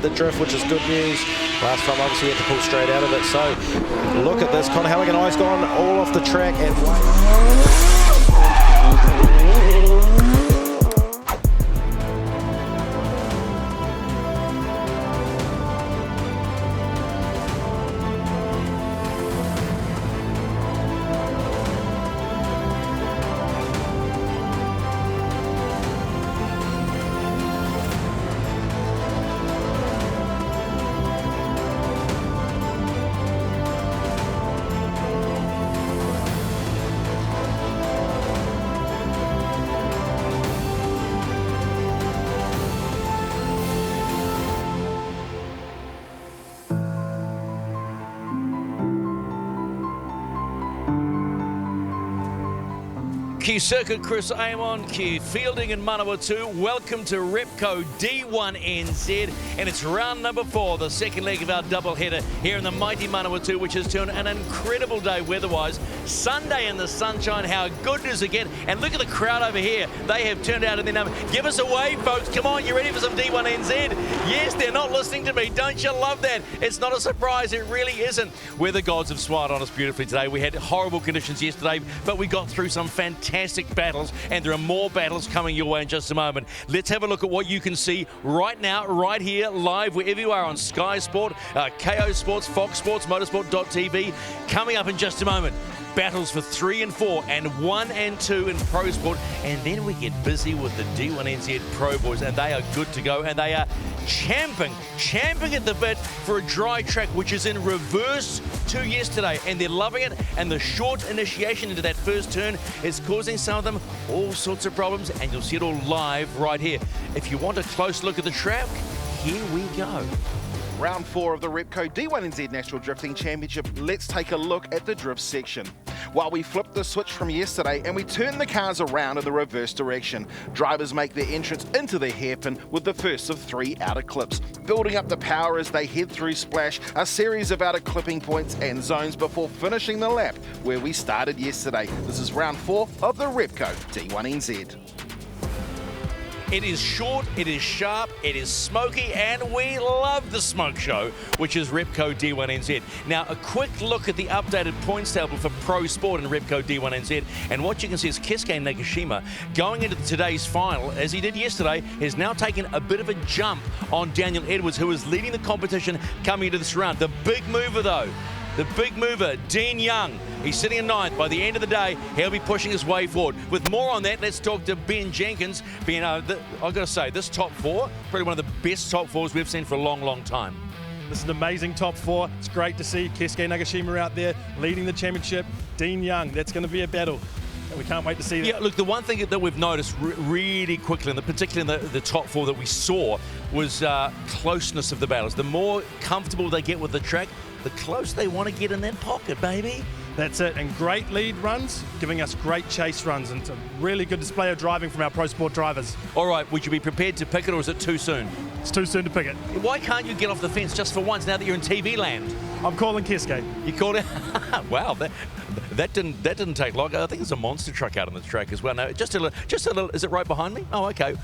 the drift, which is good news. Last time, obviously, he had to pull straight out of it. So look at this. Connor Halligan eyes gone all off the track and Q Circuit, Chris Amon, Q Fielding in Manawatu. Welcome to Repco D1NZ, and it's round number 4, the second leg of our doubleheader here in the mighty Manawatu, which has turned an incredible day weather-wise. Sunday in the sunshine, how good does it get? And look at the crowd over here. They have turned out in their number. Give us a wave, folks. Come on, you ready for some D1NZ? Yes, they're not listening to me. Don't you love that? It's not a surprise. It really isn't. Weather gods have smiled on us beautifully today. We had horrible conditions yesterday, but we got through some fantastic battles, and there are more battles coming your way in just a moment. Let's have a look at what you can see right now, right here, live, wherever you are on Sky Sport, KO Sports, Fox Sports, Motorsport.tv. Coming up in just a moment. Battles for 3 and 4 and 1 and 2 in Pro Sport, and then we get busy with the D1NZ Pro Boys, and they are good to go, and they are champing at the bit for a dry track, which is in reverse to yesterday, and they're loving it. And the short initiation into that first turn is causing some of them all sorts of problems, and you'll see it all live right here. If you want a close look at the track, here we go. Round 4 of the Repco D1NZ National Drifting Championship. Let's take a look at the drift section. While we flip the switch from yesterday and we turn the cars around in the reverse direction, drivers make their entrance into the hairpin with the first of 3 outer clips. Building up the power as they head through Splash, a series of outer clipping points and zones before finishing the lap where we started yesterday. This is round 4 of the Repco D1NZ. It is short, it is sharp, it is smoky, and we love the smoke show, which is Repco D1NZ. Now, a quick look at the updated points table for Pro Sport in Repco D1NZ, and what you can see is Keisuke Nagashima going into today's final, as he did yesterday, has now taken a bit of a jump on Daniel Edwards, who is leading the competition coming into this round. The big mover, though, the big mover, Dean Young. He's sitting in 9th. By the end of the day, he'll be pushing his way forward. With more on that, let's talk to Ben Jenkins. Ben, I've got to say, this top 4, probably one of the best top 4s we've seen for a long, long time. This is an amazing top 4. It's great to see Keisuke Nagashima out there leading the championship. Dean Young, that's going to be a battle. We can't wait to see that. Yeah, look, the one thing that we've noticed really quickly, particularly in the top 4 that we saw, was closeness of the battles. The more comfortable they get with the track, the closer they want to get in that pocket, baby. That's it, and great lead runs, giving us great chase runs, and it's a really good display of driving from our Pro Sport drivers. All right, would you be prepared to pick it, or is it too soon? It's too soon to pick it. Why can't you get off the fence just for once now that you're in TV land? I'm calling Keisuke. You called it? Wow, that didn't take long. I think there's a monster truck out on the track as well. No, just a little. Is it right behind me? Oh, okay.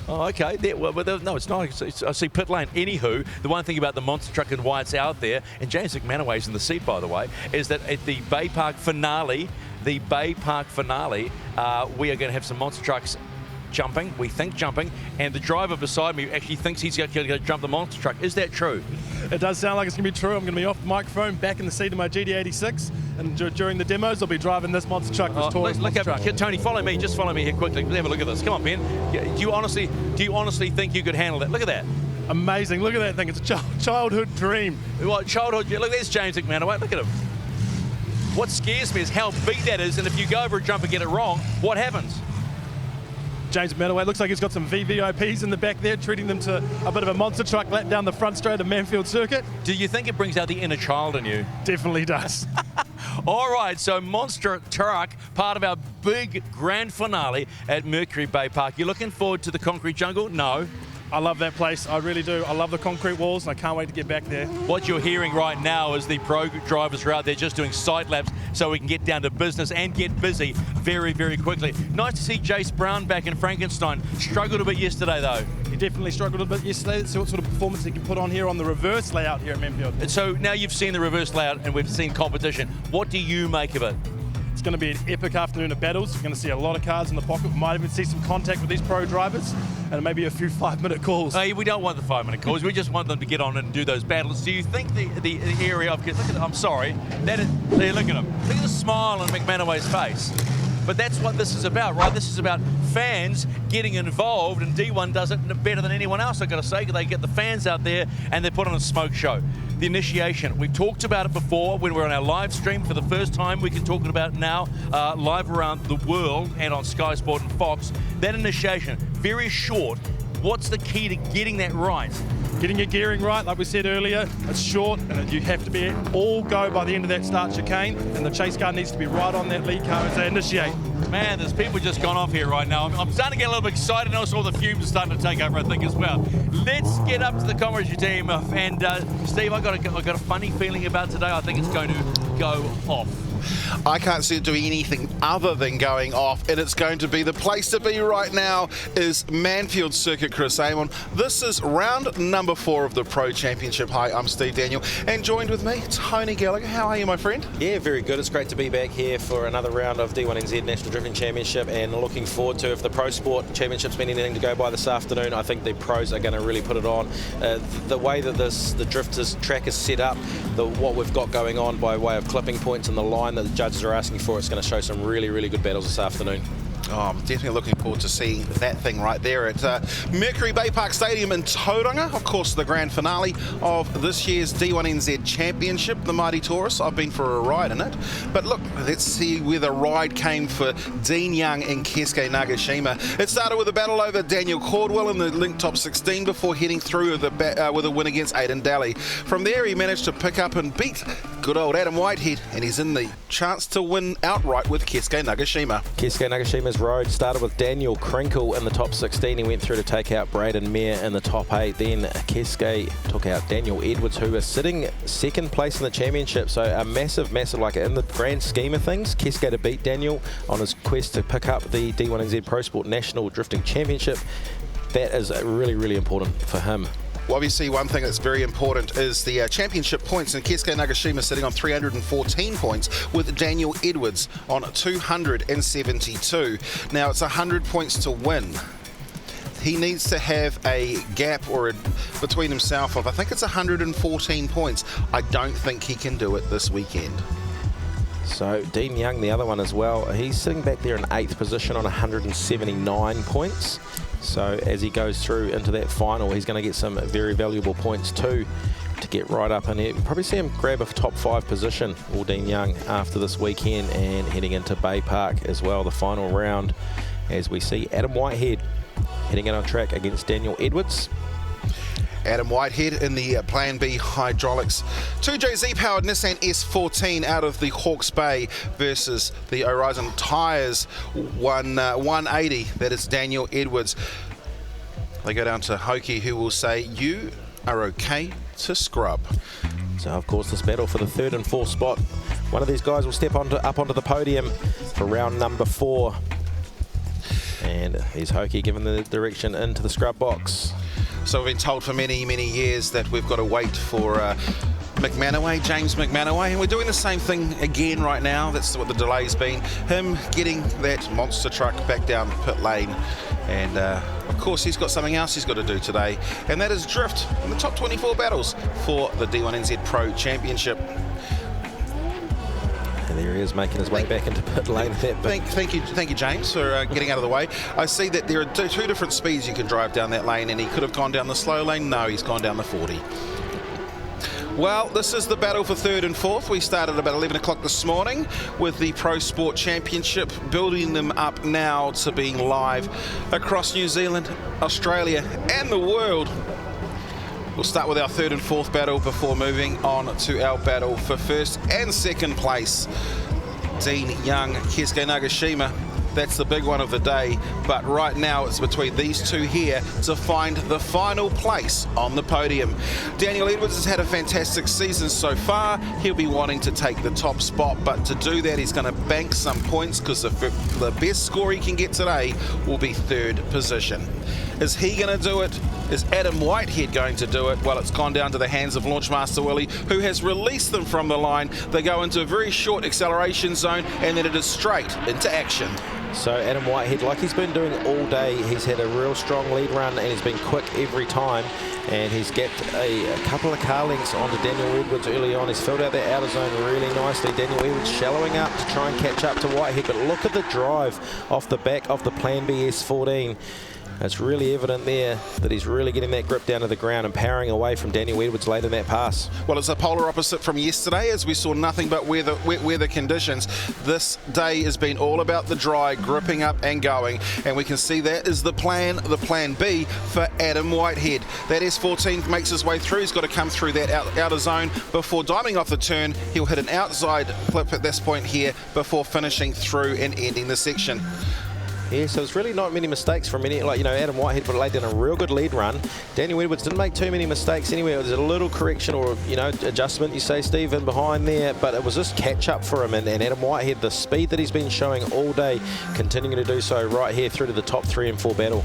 Oh, okay. No, it's not. I see pit lane. Anywho, the one thing about the monster truck and why it's out there, and James McManaway's in the seat, by the way, is that at the Bay Park finale, we are going to have some monster trucks jumping, and the driver beside me actually thinks he's going to jump the monster truck. Is that true? It does sound like it's going to be true. I'm going to be off the microphone, back in the seat of my GD86, and during the demos, I'll be driving this monster truck. Tony, follow me. Just follow me here quickly. Let's have a look at this. Come on, Ben. Do you honestly think you could handle that? Look at that. Amazing. Look at that thing. It's a childhood dream. What, childhood? Look, there's James McManaway. Look at him. What scares me is how big that is, and if you go over a jump and get it wrong, what happens? James McManaway looks like he's got some VVIPs in the back there, treating them to a bit of a monster truck lap down the front straight of Manfeild Circuit. Do you think it brings out the inner child in you? Definitely does. All right, so monster truck, part of our big grand finale at Mercury Bay Park. You looking forward to the concrete jungle? No. I love that place. I really do. I love the concrete walls, and I can't wait to get back there. What you're hearing right now is the pro drivers are out there just doing side laps so we can get down to business and get busy very, very quickly. Nice to see Jace Brown back in Frankenstein. Struggled a bit yesterday, though. He definitely struggled a bit yesterday. Let's see what sort of performance he can put on here on the reverse layout here at Manfeild. And so now you've seen the reverse layout and we've seen competition. What do you make of it? It's going to be an epic afternoon of battles. You're going to see a lot of cars in the pocket. We might even see some contact with these pro drivers and maybe a few 5-minute calls. We don't want the 5-minute calls. We just want them to get on and do those battles. Do you think the area of... Look at, I'm sorry. Look at him. Look at the smile on McManaway's face. But that's what this is about, right? This is about fans getting involved, and D1 does it better than anyone else, I've got to say. They get the fans out there and they put on a smoke show. The initiation, we've talked about it before when we're on our live stream for the first time. We can talk about it now live around the world and on Sky Sport and Fox. That initiation, very short. What's the key to getting that right? Getting your gearing right, like we said earlier, it's short and you have to be all go by the end of that start chicane, and the chase car needs to be right on that lead car as they initiate. Man, there's people just gone off here right now. I'm starting to get a little bit excited, and also all the fumes are starting to take over, I think, as well. Let's get up to the commentary team, and Steve, I've got a funny feeling about today. I think it's going to go off. I can't see it doing anything other than going off, and it's going to be the place to be right now is Manfeild Circuit, Chris Amon. This is round number 4 of the Pro Championship. Hi, I'm Steve Daniel, and joined with me, Tony Gallagher. How are you, my friend? Yeah, very good. It's great to be back here for another round of D1NZ National Drifting Championship, and looking forward to, if the Pro Sport Championship's been anything to go by this afternoon, I think the pros are going to really put it on. The way that the drifters track is set up, what we've got going on by way of clipping points and the line that the judges are asking for, it's going to show some really, really good battles this afternoon. Oh, I'm definitely looking forward to seeing that thing right there at Mercury Bay Park Stadium in Tauranga. Of course, the grand finale of this year's D1NZ Championship, the Mighty Taurus. I've been for a ride in it. But look, let's see where the ride came for Dean Young and Keisuke Nagashima. It started with a battle over Daniel Caldwell in the Link Top 16 before heading through with a win against Aidan Daly. From there, he managed to pick up and beat good old Adam Whitehead, and he's in the chance to win outright with Keisuke Nagashima. Keisuke Nagashima's road started with Daniel Krinkle in the top 16. He went through to take out Braden Mayer in the top 8. Then Keisuke took out Daniel Edwards, who was sitting second place in the championship. So a massive, like in the grand scheme of things, Keisuke to beat Daniel on his quest to pick up the D1NZ Pro Sport National Drifting Championship. That is really, really important for him. Well, obviously, one thing that's very important is the championship points, and Keisuke Nagashima sitting on 314 points with Daniel Edwards on 272. Now, it's 100 points to win. He needs to have a gap between himself of, I think it's 114 points. I don't think he can do it this weekend. So Dean Young, the other one as well, he's sitting back there in 8th position on 179 points. So as he goes through into that final, he's going to get some very valuable points too to get right up in here. Probably see him grab a top 5 position, or Dean Young, after this weekend, and heading into Bay Park as well, the final round, as we see Adam Whitehead heading in on track against Daniel Edwards. Adam Whitehead in the Plan B Hydraulics 2JZ powered Nissan S14 out of the Hawke's Bay versus the Horizon Tyres 180. That is Daniel Edwards. They go down to Hoki, who will say, "You are okay to scrub." So of course this battle for the 3rd and 4th spot. One of these guys will step up onto the podium for round number 4. And here's Hoki giving the direction into the scrub box. So we've been told for many, many years that we've got to wait for McManaway, James McManaway, and we're doing the same thing again right now. That's what the delay's been. Him getting that monster truck back down pit lane. And of course, he's got something else he's got to do today, and that is drift in the top 24 battles for the D1NZ Pro Championship. And there he is, making his way back into pit lane. Thank you, James, for getting out of the way. I see that there are two different speeds you can drive down that lane, and he could have gone down the slow lane. No, he's gone down the 40. Well, this is the battle for 3rd and 4th. We started about 11 o'clock this morning with the Pro Sport Championship, building them up now to being live across New Zealand, Australia, and the world. We'll start with our 3rd and 4th battle before moving on to our battle for 1st and 2nd place. Dean Young, Keisuke Nagashima. That's the big one of the day, but right now it's between these two here to find the final place on the podium. Daniel Edwards has had a fantastic season so far. He'll be wanting to take the top spot, but to do that he's going to bank some points, because the best score he can get today will be 3rd position. Is he going to do it? Is Adam Whitehead going to do it? Well, it's gone down to the hands of Launchmaster Willie, who has released them from the line. They go into a very short acceleration zone, and then it is straight into action. So Adam Whitehead, like he's been doing all day, he's had a real strong lead run and he's been quick every time, and he's got a couple of car lengths onto Daniel Edwards early on. He's filled out that outer zone really nicely. Daniel Edwards shallowing up to try and catch up to Whitehead, but look at the drive off the back of the Plan B S14. It's really evident there that he's really getting that grip down to the ground and powering away from Daniel Edwards late in that pass. Well, it's a polar opposite from yesterday, as we saw nothing but wet weather conditions. This day has been all about the dry, gripping up and going, and we can see that is the plan B for Adam Whitehead. That S14 makes his way through. He's got to come through that outer zone before diming off the turn. He'll hit an outside flip at this point here before finishing through and ending the section. Yeah, so there's really not many mistakes from any, like, you know, Adam Whitehead put laid down a real good lead run. Daniel Edwards didn't make too many mistakes anywhere. It was a little correction or, you know, adjustment, you say, Steve, in behind there, but it was just catch up for him. And Adam Whitehead, the speed that he's been showing all day, continuing to do so right here through to the top 3 and 4 battle.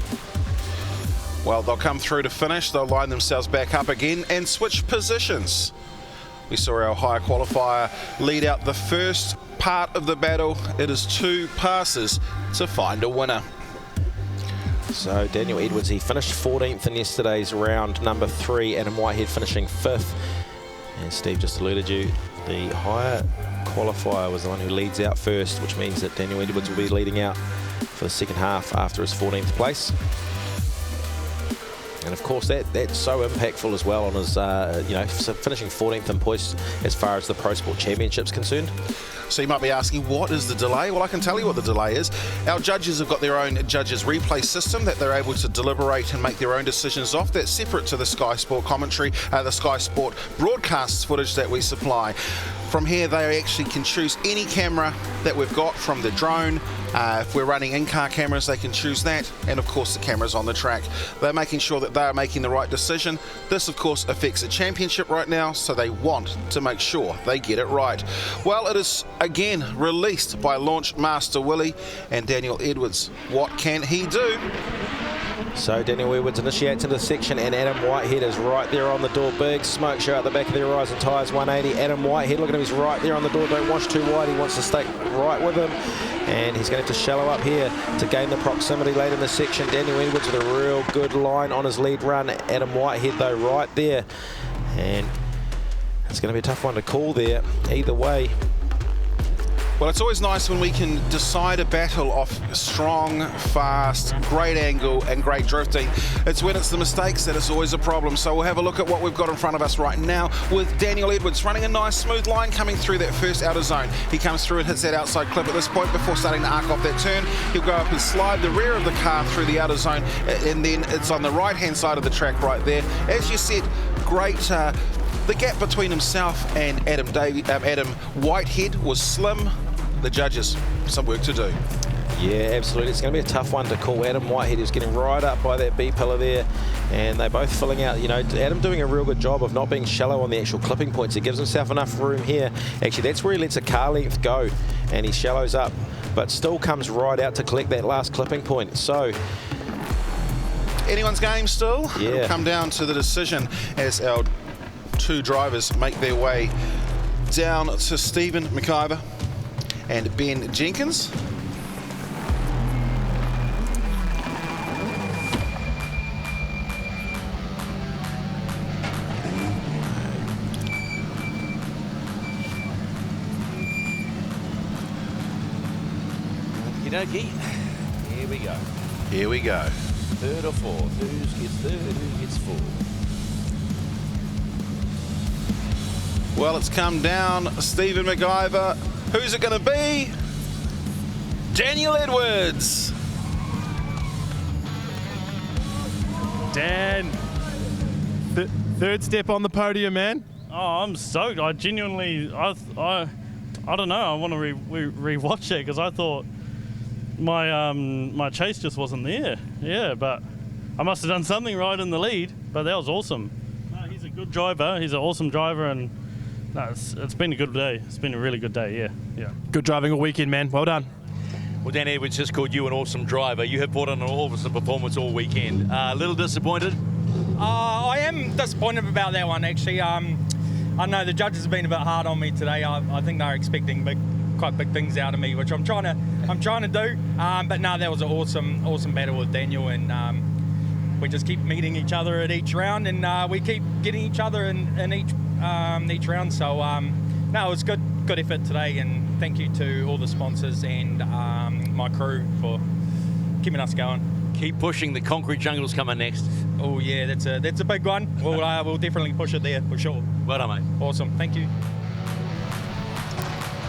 Well, they'll come through to finish. They'll line themselves back up again and switch positions. We saw our high qualifier lead out the first part of the battle. It is 2 passes to find a winner. So Daniel Edwards, he finished 14th in yesterday's round, number 3. Adam Whitehead finishing 5th. And Steve just alluded you, the higher qualifier was the one who leads out first, which means that Daniel Edwards will be leading out for the second half after his 14th place. And of course that's so impactful as well on his, you know, finishing 14th in points as far as the Pro Sport Championship's concerned. So you might be asking, what is the delay? Well, I can tell you what the delay is. Our judges have got their own judges replay system that they're able to deliberate and make their own decisions off. That's separate to the Sky Sport commentary, the Sky Sport broadcast footage that we supply. From here, they actually can choose any camera that we've got from the drone. If we're running in-car cameras, they can choose that, and of course the cameras on the track. They're making sure that they are making the right decision. This, of course, affects the championship right now, so they want to make sure they get it right. Well, it is again released by Launch Master Willie and Daniel Edwards. What can he do? So Daniel Edwards initiates into the section, and Adam Whitehead is right there on the door. Big smoke show out the back of the Horizon Tyres 180. Adam Whitehead, look at him, he's right there on the door. Don't wash too wide, he wants to stay right with him. And he's going to have to shallow up here to gain the proximity late in the section. Daniel Edwards with a real good line on his lead run. Adam Whitehead, though, right there. And it's going to be a tough one to call there either way. Well, it's always nice when we can decide a battle off strong, fast, great angle and great drifting. It's when it's the mistakes that is always a problem. So we'll have a look at what we've got in front of us right now with Daniel Edwards running a nice smooth line coming through that first outer zone. He comes through and hits that outside clip at this point before starting to arc off that turn. He'll go up and slide the rear of the car through the outer zone, and then it's on the right-hand side of the track right there. As you said, great... the gap between himself and Adam Whitehead was slim. The judges, some work to do. Yeah, absolutely. It's going to be a tough one to call. Adam Whitehead is getting right up by that B pillar there, and they're both filling out. You know, Adam doing a real good job of not being shallow on the actual clipping points. He gives himself enough room here. Actually, that's where he lets a car length go, and he shallows up, but still comes right out to collect that last clipping point. So, anyone's game still? Yeah. It'll come down to the decision as our 2 drivers make their way down to Stephen McIver and Ben Jenkins. Okie dokie. Here we go. Here we go. 3rd or 4th? Who gets 3rd? Who gets 4th? Well, it's come down. Stephen McIver. Who's it going to be? Daniel Edwards. Dan, 3rd step on the podium, man. Oh, I'm stoked. I genuinely, I don't know. I want to re-watch it because I thought my chase just wasn't there. Yeah, but I must have done something right in the lead. But that was awesome. No, he's a good driver. He's an awesome driver, and no, it's been a good day. It's been a really good day. Yeah. Good driving all weekend, man. Well done. Well, Dan Edwards just called you an awesome driver. You have put on an awesome performance all weekend. A little disappointed? I am disappointed about that one, actually. I know the judges have been a bit hard on me today. I think they're expecting quite big things out of me, which I'm trying to do. But no, that was an awesome battle with Daniel, and we just keep meeting each other at each round, and we keep getting each other in each round. So no, it was good effort today, and thank you to all the sponsors and my crew for keeping us going. Keep pushing. The concrete jungle's coming next. Oh yeah, that's a big one. We'll definitely push it there for sure. Well done, mate. Awesome, thank you.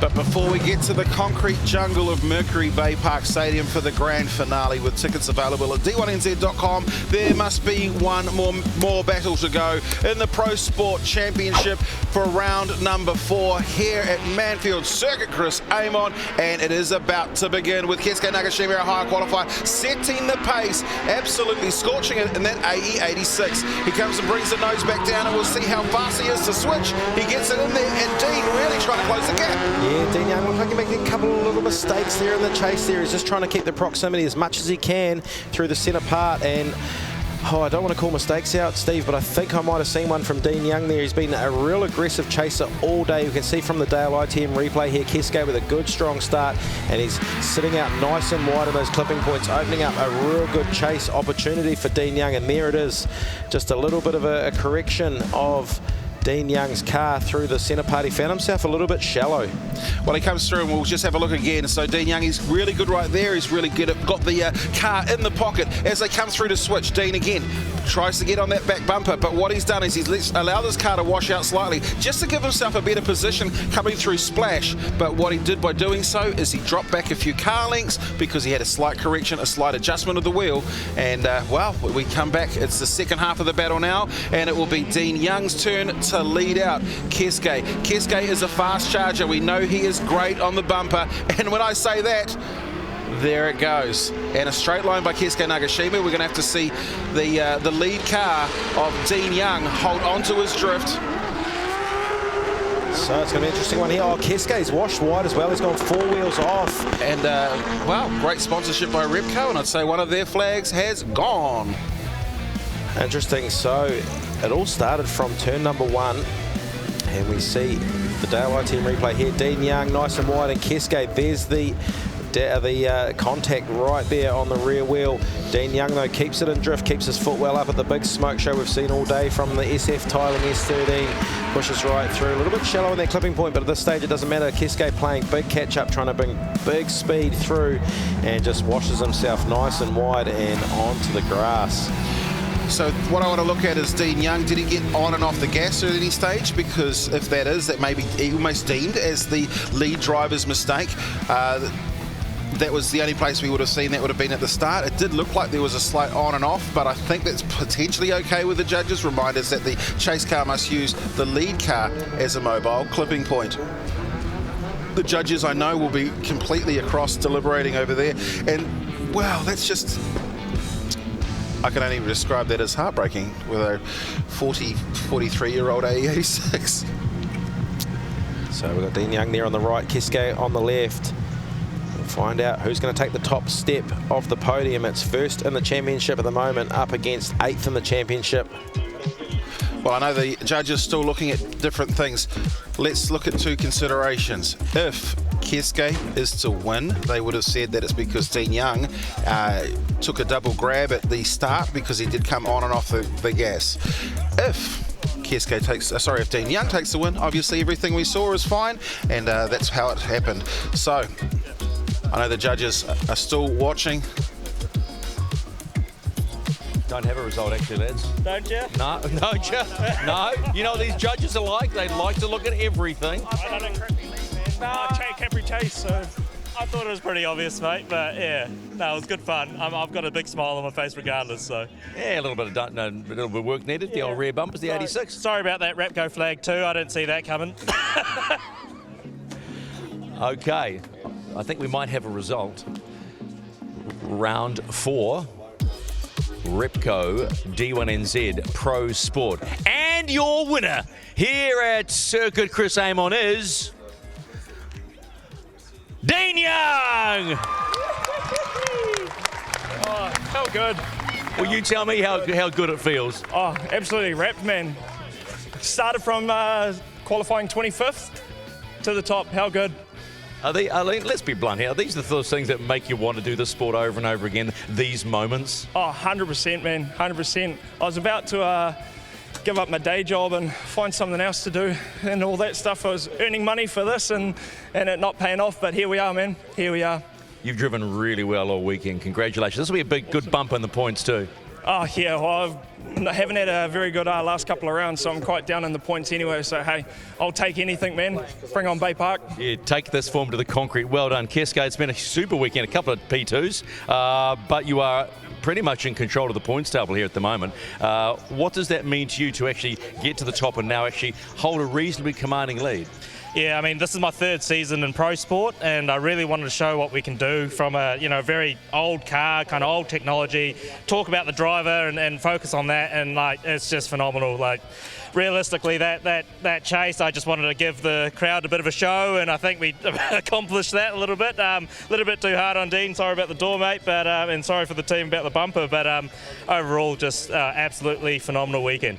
But before we get to the concrete jungle of Mercury Bay Park Stadium for the grand finale, with tickets available at D1NZ.com, there must be one more battle to go in the Pro Sport Championship for round number 4 here at Manfeild Circuit. Chris Amon, and it is about to begin with Keisuke Nagashima, a higher qualifier, setting the pace, absolutely scorching it in that AE 86. He comes and brings the nose back down, and we'll see how fast he is to switch. He gets it in there, and Dean really trying to close the gap. Yeah, Dean Young looks like he's making a couple of little mistakes there in the chase there. He's just trying to keep the proximity as much as he can through the centre part, and I don't want to call mistakes out, Steve, but I think I might have seen one from Dean Young there. He's been a real aggressive chaser all day. You can see from the Dale ITM replay here, Keisuke with a good strong start, and he's sitting out nice and wide on those clipping points, opening up a real good chase opportunity for Dean Young, and there it is. Just a little bit of a correction of Dean Young's car through the centre part. He found himself a little bit shallow. Well, he comes through, and we'll just have a look again. So Dean Young, he's really good right there. He's really good at got the car in the pocket as they come through to switch. Dean again tries to get on that back bumper, but what he's done is he's allowed his car to wash out slightly just to give himself a better position coming through Splash. But what he did by doing so is he dropped back a few car lengths because he had a slight correction, a slight adjustment of the wheel. And well, we come back. It's the second half of the battle now, and it will be Dean Young's turn to lead out Keisuke. Keisuke is a fast charger. We know he is great on the bumper, and when I say that, there it goes. And a straight line by Keisuke Nagashima. We're going to have to see the lead car of Dean Young hold onto his drift. So it's going to be an interesting one here. Oh, Keisuke's washed wide as well. He's gone 4 wheels off. And, well, great sponsorship by Repco, and I'd say one of their flags has gone. Interesting. So it all started from turn number 1, and we see the Dale ITM replay here. Dean Young nice and wide, and Keisuke, there's the contact right there on the rear wheel. Dean Young though keeps it in drift, keeps his foot well up at the big smoke show we've seen all day from the SF tiling S13. Pushes right through, a little bit shallow in that clipping point, but at this stage it doesn't matter. Keisuke playing big catch up, trying to bring big speed through, and just washes himself nice and wide and onto the grass. So what I want to look at is Dean Young. Did he get on and off the gas at any stage? Because if that is, that may be almost deemed as the lead driver's mistake. That was the only place we would have seen that would have been at the start. It did look like there was a slight on and off, but I think that's potentially okay with the judges. Reminders that the chase car must use the lead car as a mobile clipping point. The judges, I know, will be completely across deliberating over there. And, wow, that's just... I can only describe that as heartbreaking with a 43-year-old AE86. So we've got Dean Young there on the right, Keisuke on the left. We'll find out who's going to take the top step of the podium. It's first in the championship at the moment, up against 8th in the championship. Well, I know the judges still looking at different things. Let's look at 2 considerations. If Keisuke is to win, they would have said that it's because Dean Young took a double grab at the start because he did come on and off the gas. If Keisuke takes, if Dean Young takes the win, obviously everything we saw is fine, and that's how it happened. So I know the judges are still watching. Don't have a result, actually, lads. Don't you? No, don't you? No. You know what these judges are like? They like to look at everything. I don't crappy lead, man. I Capri chase, so I thought it was pretty obvious, mate. But yeah, no, it was good fun. I've got a big smile on my face regardless. So yeah, a little bit of work needed. The old rear bumpers, the 86. Sorry about that Repco flag too. I didn't see that coming. Okay, I think we might have a result. round 4. Repco D1NZ Pro Sport. And your winner here at Circuit Chris Amon is Dean Young! Oh, how good. Will you tell me how good it feels? Oh, absolutely wrapped, man. Started from qualifying 25th to the top. How good. Let's be blunt here. Are these the those things that make you want to do the sport over and over again, these moments? Oh, 100%, man, 100%. I was about to give up my day job and find something else to do and all that stuff. I was earning money for this and it not paying off, but here we are, man. Here we are. You've driven really well all weekend. Congratulations. This will be a big, good bump in the points too. Oh, yeah, well, I haven't had a very good last couple of rounds, so I'm quite down in the points anyway. So, hey, I'll take anything, man. Bring on Bay Park. Yeah, take this form to the concrete. Well done, Kesko. It's been a super weekend, a couple of P2s, but you are pretty much in control of the points table here at the moment. What does that mean to you to actually get to the top and now actually hold a reasonably commanding lead? Yeah, I mean, this is my 3rd season in pro sport, and I really wanted to show what we can do from a, very old car, kind of old technology, talk about the driver and focus on that, and, like, it's just phenomenal. Like, realistically, that chase, I just wanted to give the crowd a bit of a show, and I think we accomplished that a little bit. A little bit too hard on Dean, sorry about the door, mate, but and sorry for the team about the bumper, but overall, just absolutely phenomenal weekend.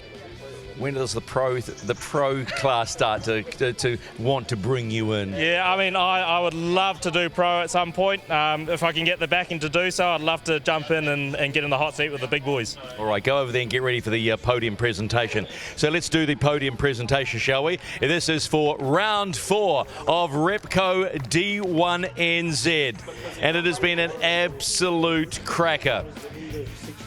When does the pro class start to want to bring you in? Yeah, I mean, I would love to do pro at some point. If I can get the backing to do so, I'd love to jump in and get in the hot seat with the big boys. All right, go over there and get ready for the podium presentation. So let's do the podium presentation, shall we? This is for round 4 of Repco D1NZ. And it has been an absolute cracker.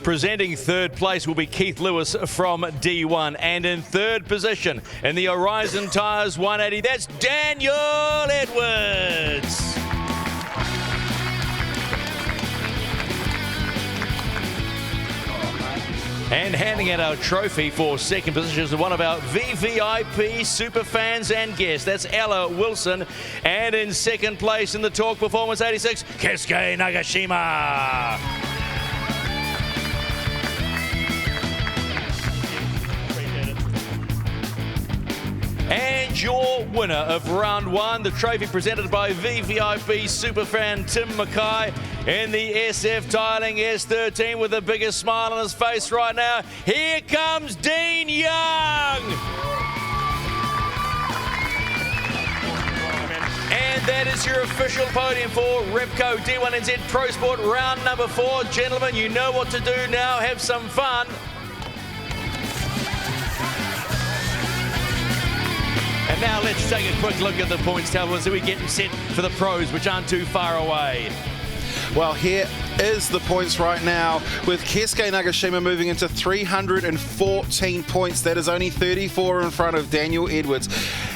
Presenting 3rd place will be Keith Lewis from D1. And in 3rd position in the Horizon Tyres 180, that's Daniel Edwards. And handing out our trophy for 2nd position is one of our VVIP super fans and guests. That's Ella Wilson. And in 2nd place in the Torque Performance 86, Keisuke Nagashima. And your winner of round 1, the trophy presented by VVIP superfan Tim Mackay in the SF Tiling S13 with the biggest smile on his face right now. Here comes Dean Young! And that is your official podium for Repco D1NZ Pro Sport round number 4. Gentlemen, you know what to do now. Have some fun. And now let's take a quick look at the points table as we're getting set for the pros, which aren't too far away. Well, here is the points right now with Keisuke Nagashima moving into 314 points. That is only 34 in front of Daniel Edwards.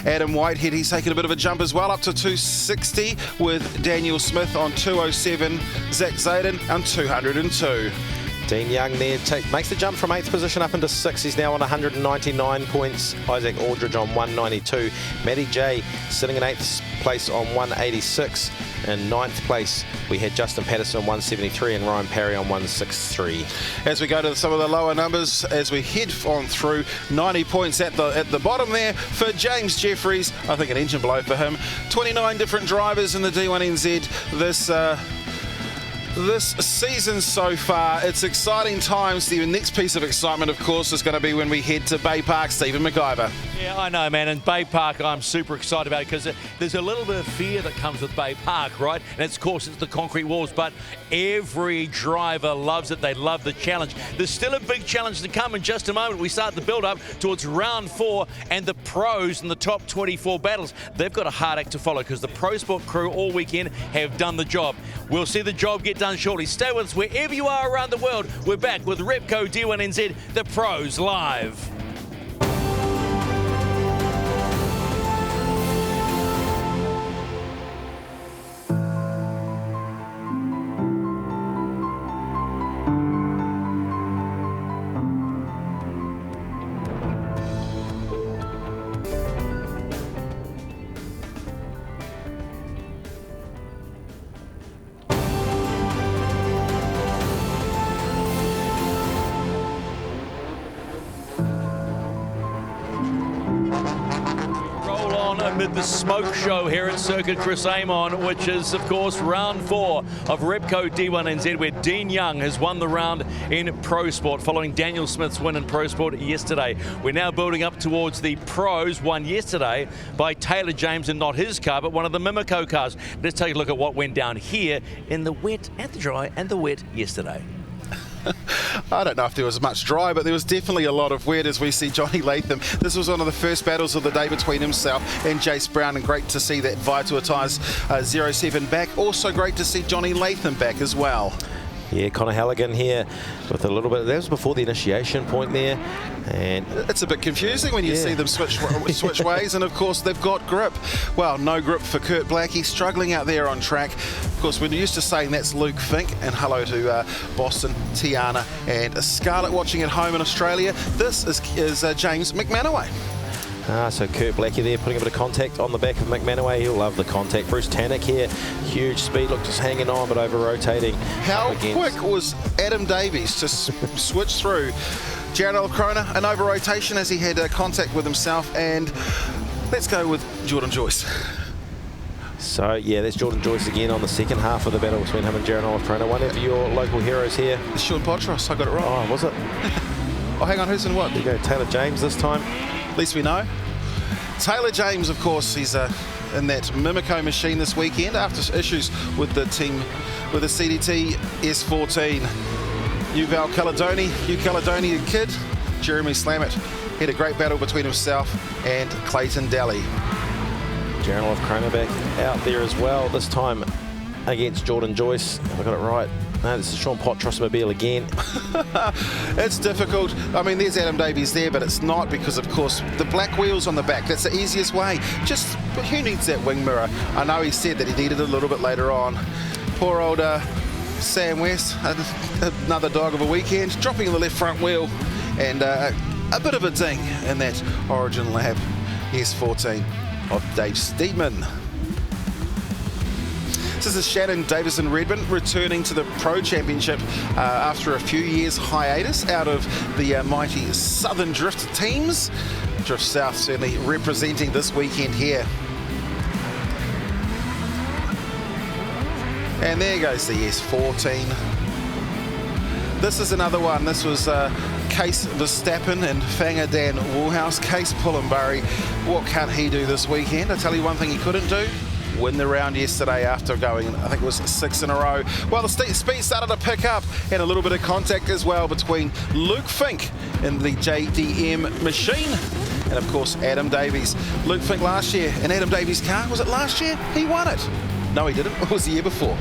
Adam Whitehead, he's taken a bit of a jump as well, up to 260 with Daniel Smith on 207. Zach Zayden on 202. Dean Young there makes the jump from 8th position up into 6th. He's now on 199 points. Isaac Aldridge on 192. Matty J sitting in 8th place on 186. In 9th place, we had Justin Patterson on 173 and Ryan Parry on 163. As we go to some of the lower numbers, as we head on through, 90 points at the bottom there for James Jeffries. I think an engine blow for him. 29 different drivers in the D1NZ this season so far. It's exciting times. The next piece of excitement, of course, is going to be when we head to Bay Park. Stephen McIver. Yeah, I know, man. And Bay Park, I'm super excited about it because there's a little bit of fear that comes with Bay Park, right? And of course, it's the concrete walls, but every driver loves it. They love the challenge. There's still a big challenge to come in just a moment. We start the build-up towards round 4 and the pros in the top 24 battles. They've got a hard act to follow because the Pro Sport crew all weekend have done the job. We'll see the job get done shortly. Stay with us wherever you are around the world. We're back with Repco D1NZ, the pros live. on amid the smoke show here at Circuit Chris Amon, which is, of course, round 4 of Repco D1NZ, where Dean Young has won the round in Pro Sport, following Daniel Smith's win in Pro Sport yesterday. We're now building up towards the Pros, won yesterday by Taylor James, and not his car, but one of the Mimico cars. Let's take a look at what went down here in the wet and the dry and the wet yesterday. I don't know if there was much dry, but there was definitely a lot of wet as we see Johnny Latham. This was one of the first battles of the day between himself and Jace Brown, and great to see that Vital Tyres 07 back. Also great to see Johnny Latham back as well. Yeah, Connor Halligan here with a little bit. That was before the initiation point there, and it's a bit confusing when you see them switch ways. And of course they've got grip. Well, no grip for Kurt Blackie, struggling out there on track. Of course, we're used to saying that's Luke Fink, and hello to Boston, Tiana, and Scarlett watching at home in Australia. This is James McManaway. So Kurt Blackie there putting a bit of contact on the back of McManaway. He'll love the contact. Bruce Tannock here, huge speed, looked just hanging on but over rotating. How quick was Adam Davies to switch through? Jared O'Connor, an over rotation as he had contact with himself, and let's go with Jordan Joyce. So yeah, that's Jordan Joyce again on the second half of the battle between him and Jared O'Connor. One of your local heroes here. It's Sean Potros, I got it wrong. Oh, was it? Oh, hang on, who's in what? There you go, Taylor James this time. At least we know. Taylor James, of course, he's in that Mimico machine this weekend after issues with the team, with the CDT S14. New Caledonia kid, Jeremy Slammett, had a great battle between himself and Clayton Daly. Jaron Cronenberg out there as well, this time against Jordan Joyce. Have I got it right? No, this is Sean Potros Mobile again. It's difficult. I mean, there's Adam Davies there, but it's not, because, of course, the black wheels on the back, that's the easiest way. Just, who needs that wing mirror? I know he said that he needed it a little bit later on. Poor old Sam West, another dog of a weekend, dropping the left front wheel, and a bit of a ding in that Origin Lab S14 of Dave Steedman. This is Shannon Davison Redmond returning to the Pro Championship after a few years hiatus out of the mighty Southern Drift teams. Drift South certainly representing this weekend here. And there goes the S14. This is another one. This was Case Verstappen and Fanger Dan Woolhouse. Case Pullenbury, what can't he do this weekend? I tell you one thing he couldn't do. Win the round yesterday after going, I think it was 6 in a row. Well, the speed started to pick up, and a little bit of contact as well between Luke Fink in the JDM machine and, of course, Adam Davies. Luke Fink last year in Adam Davies' car. Was it last year? He won it. No, he didn't. It was the year before.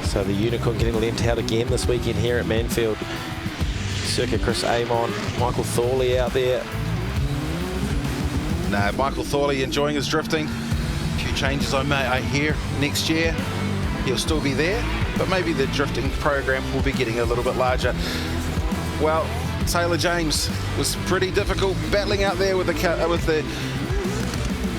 So the Unicorn getting lent out again this weekend here at Manfeild. Circuit Chris Amon, Michael Thorley out there. No, Michael Thorley enjoying his drifting. Changes I hear next year, he'll still be there, but maybe the drifting program will be getting a little bit larger. Well, Taylor James was pretty difficult battling out there with the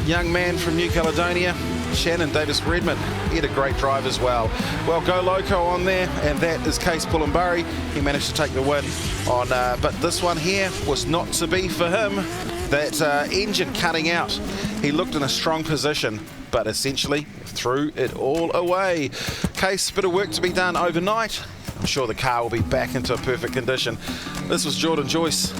young man from New Caledonia, Shannon Davis Redmond. He had a great drive as well. Well, Go Loco on there, and that is Case Pullenbury. He managed to take the win on, but this one here was not to be for him. That engine cutting out. He looked in a strong position, but essentially threw it all away. Case, bit of work to be done overnight. I'm sure the car will be back into perfect condition. This was Jordan Joyce.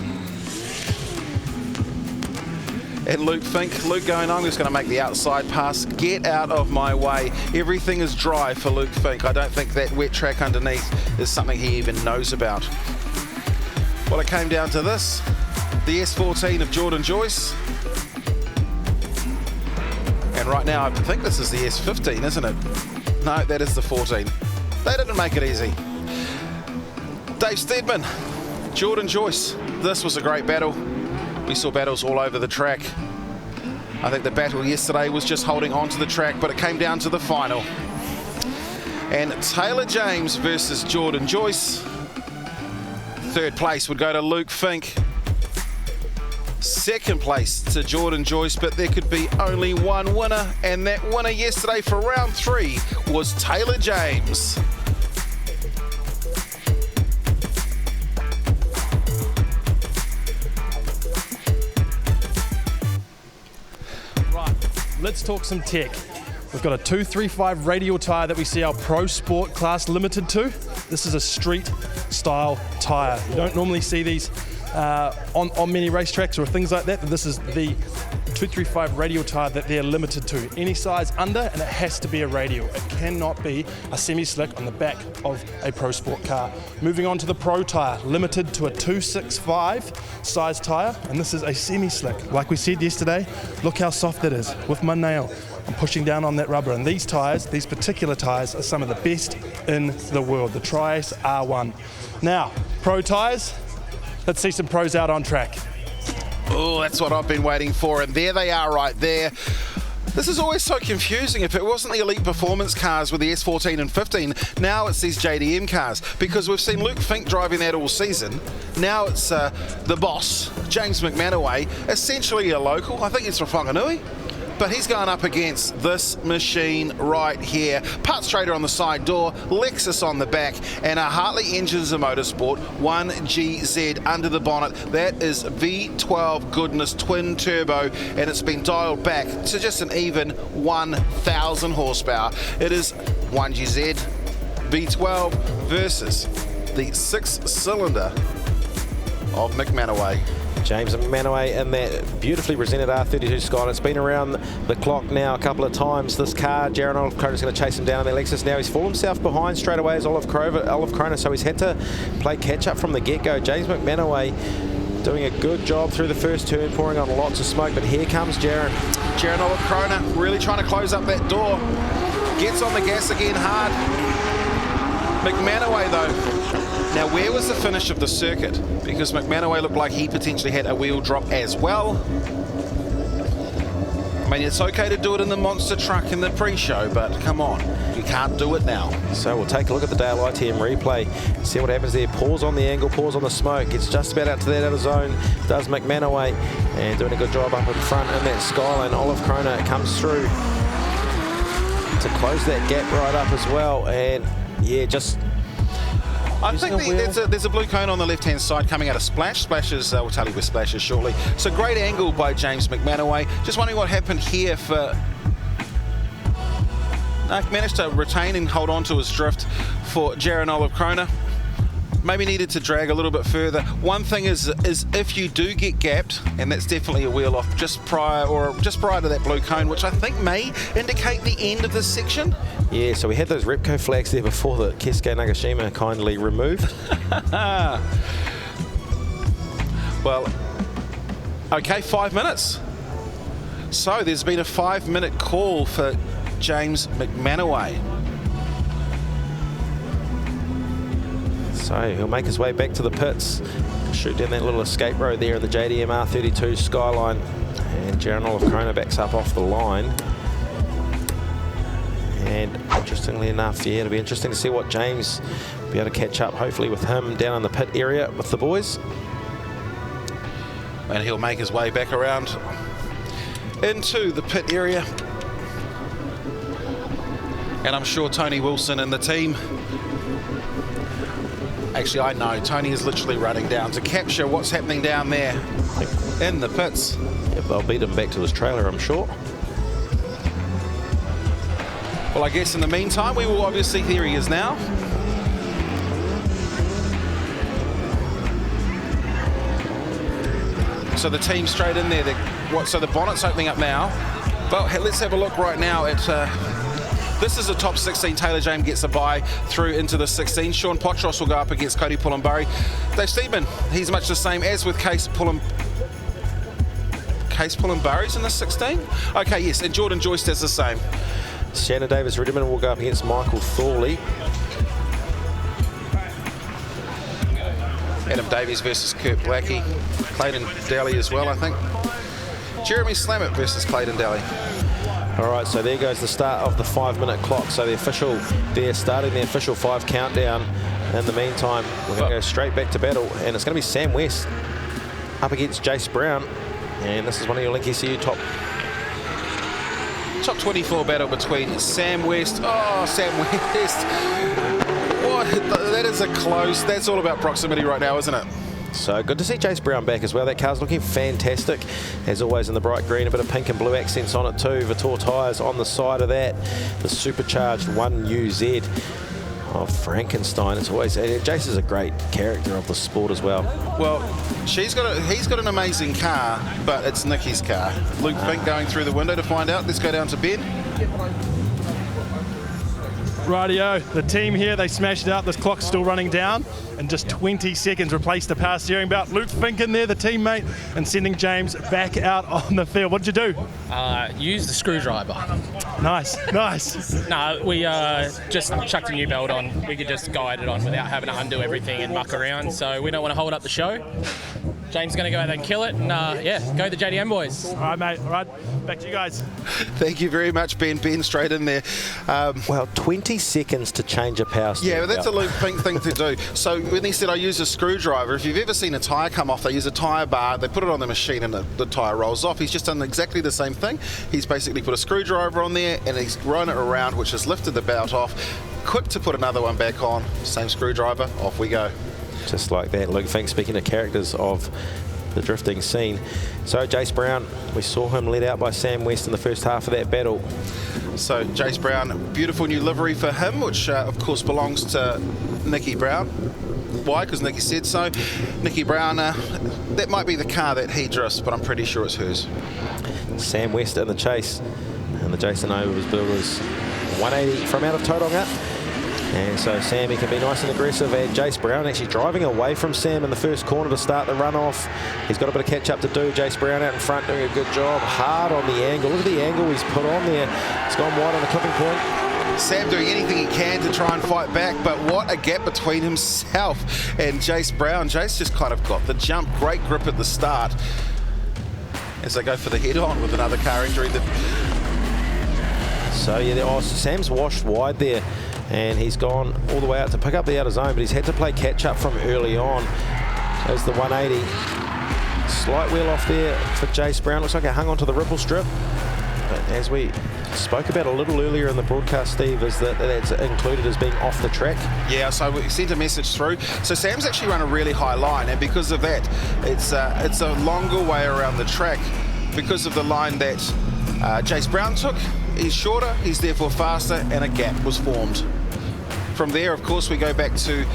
And Luke Fink. Luke going, I'm just going to make the outside pass. Get out of my way. Everything is dry for Luke Fink. I don't think that wet track underneath is something he even knows about. Well, it came down to this. The S14 of Jordan Joyce. And right now, I think this is the S15, isn't it? No, that is the 14. They didn't make it easy. Dave Steedman, Jordan Joyce. This was a great battle. We saw battles all over the track. I think the battle yesterday was just holding on to the track, but it came down to the final. And Taylor James versus Jordan Joyce. Third place would go to Luke Fink. Second place to Jordan Joyce, but there could be only one winner, and that winner yesterday for round 3 was Taylor James. let's talk some tech. We've got a 235 radial tyre that we see our Pro Sport class limited to. This is a street style tyre. You don't normally see these on many racetracks or things like that. This is the 235 radial tyre that they're limited to. Any size under, and it has to be a radial. It cannot be a semi-slick on the back of a Pro Sport car. Moving on to the Pro tyre, limited to a 265 size tyre, and this is a semi-slick. Like we said yesterday, look how soft it is with my nail. I'm pushing down on that rubber, and these tyres, these particular tyres, are some of the best in the world, the Tri-Ace R1. Now, Pro tyres, let's see some pros out on track. Oh, that's what I've been waiting for, and there they are right there. This is always so confusing. If it wasn't the elite performance cars with the S14 and 15, now it's these JDM cars, because we've seen Luke Fink driving that all season. Now it's the boss, James McManaway, essentially a local. I think it's from Whanganui. But he's going up against this machine right here. Parts Trader on the side door, Lexus on the back, and a Hartley Engines and Motorsport 1GZ under the bonnet. That is V12 goodness, twin turbo, and it's been dialed back to just an even 1,000 horsepower. It is 1GZ V12 versus the 6-cylinder of McManaway. James McManaway in that beautifully presented R32 Skyline. It's been around the clock now a couple of times. This car, Jaron Olive Kroner's going to chase him down in the Lexus now. He's fallen himself behind straight away as Olive Kroner, so he's had to play catch-up from the get-go. James McManaway doing a good job through the first turn, pouring on lots of smoke, but here comes Jaron. Jaron Olive Kroner really trying to close up that door. Gets on the gas again hard. McManaway, though. Now, where was the finish of the circuit? Because McManaway looked like he potentially had a wheel drop as well. I mean, it's okay to do it in the monster truck in the pre-show, but come on, you can't do it now. So we'll take a look at the Dale ITM replay, see what happens there. Pause on the angle, pause on the smoke. It's just about out to that outer zone, does McManaway, and doing a good job up in front in that Skyline. Olive Kroner comes through to close that gap right up as well, and yeah, just... I think there's a blue cone on the left-hand side coming out of Splash. Splashes, we'll tell you where Splash is shortly. So great angle by James McManaway. Just wondering what happened here for... managed to retain and hold on to his drift for Jaron Olive Kroner. Maybe needed to drag a little bit further. One thing is if you do get gapped, and that's definitely a wheel off just prior to that blue cone, which I think may indicate the end of this section. Yeah, so we had those Repco flags there before that Keisuke Nagashima kindly removed. Well, okay, 5 minutes. So there's been a 5-minute call for James McManaway. So he'll make his way back to the pits, shoot down that little escape road there in the JDM R32 Skyline, and Jaron Olive Kroner backs up off the line. And interestingly enough, yeah, it'll be interesting to see what James will be able to catch up, hopefully with him down in the pit area with the boys. And he'll make his way back around into the pit area. And I'm sure Tony Wilson and the team, actually I know, Tony is literally running down to capture what's happening down there in the pits. Yep, they'll beat him back to his trailer, I'm sure. Well, I guess in the meantime, we will obviously, here he is now. So the team straight in there. So the bonnet's opening up now. But let's have a look right now at... this is a top 16. Taylor James gets a bye through into the 16. Sean Potros will go up against Cody Pullenburry. Dave Steedman, he's much the same as with Case Pullenburry's in the 16. Okay, yes, and Jordan Joyce does the same. Shannon Davis-Riddiman will go up against Michael Thorley. Adam Davies versus Kurt Blackie. Clayton Daly as well, I think. Jeremy Slammett versus Clayton Daly. All right, so there goes the start of the 5-minute clock. So they're starting the official 5 countdown. In the meantime, we're going to go straight back to battle, and it's going to be Sam West up against Jace Brown. And this is one of your Link ECU top 24 battle between Sam West. Oh, Sam West. What? That is a close. That's all about proximity right now, isn't it? So good to see Jace Brown back as well. That car's looking fantastic, as always, in the bright green. A bit of pink and blue accents on it too. Vitor tyres on the side of that. The supercharged 1UZ of Frankenstein. It's always, Jace is a great character of the sport as well. Well, he's got an amazing car, but it's Nicky's car. Luke Fink going through the window to find out. Let's go down to Ben. Rightio, the team here, they smashed it out. This clock's still running down. In just 20 seconds, replaced the power steering belt. Luke Fink in there, the teammate, and sending James back out on the field. What did you do? Use the screwdriver. Nice, nice. No, we just chucked a new belt on. We could just guide it on without having to undo everything and muck around. So we don't want to hold up the show. James is going to go out there and kill it. And yeah, go the JDM boys. All right, mate. All right, back to you guys. Thank you very much, Ben. Ben, straight in there. Well, 20 seconds to change a power steering. Yeah, but that's a Luke Fink thing to do. So when he said I use a screwdriver, if you've ever seen a tyre come off, they use a tyre bar, they put it on the machine and the tyre rolls off. He's just done exactly the same thing. He's basically put a screwdriver on there and he's run it around, which has lifted the belt off. Quick to put another one back on, same screwdriver, off we go. Just like that, Luke Fink, speaking of characters of the drifting scene. So Jace Brown, we saw him led out by Sam West in the first half of that battle. So Jace Brown, beautiful new livery for him, which of course belongs to Nicky Brown. Why? Because Nicky said so. Nicky Brown, that might be the car that he drifts, but I'm pretty sure it's hers. Sam West in the chase, and the Jason Overs builders 180 from out of Tauranga. And so Sammy can be nice and aggressive, and Jace Brown actually driving away from Sam in the first corner to start the runoff. He's got a bit of catch up to do. Jace Brown out in front doing a good job, hard on the angle. Look at the angle he's put on there. It's gone wide on the clipping point. Sam doing anything he can to try and fight back, but what a gap between himself and Jace Brown. Jace just kind of got the jump, great grip at the start as they go for the head-on with another car injury. So yeah, Sam's washed wide there, and he's gone all the way out to pick up the outer zone, but he's had to play catch-up from early on. As the 180. Slight wheel off there for Jace Brown. Looks like it hung onto the ripple strip. But as we spoke about a little earlier in the broadcast, Steve, is that it's included as being off the track. Yeah, so we sent a message through. So Sam's actually run a really high line, and because of that, it's a longer way around the track because of the line that Jace Brown took. He's shorter, he's therefore faster, and a gap was formed. From there, of course, we go back to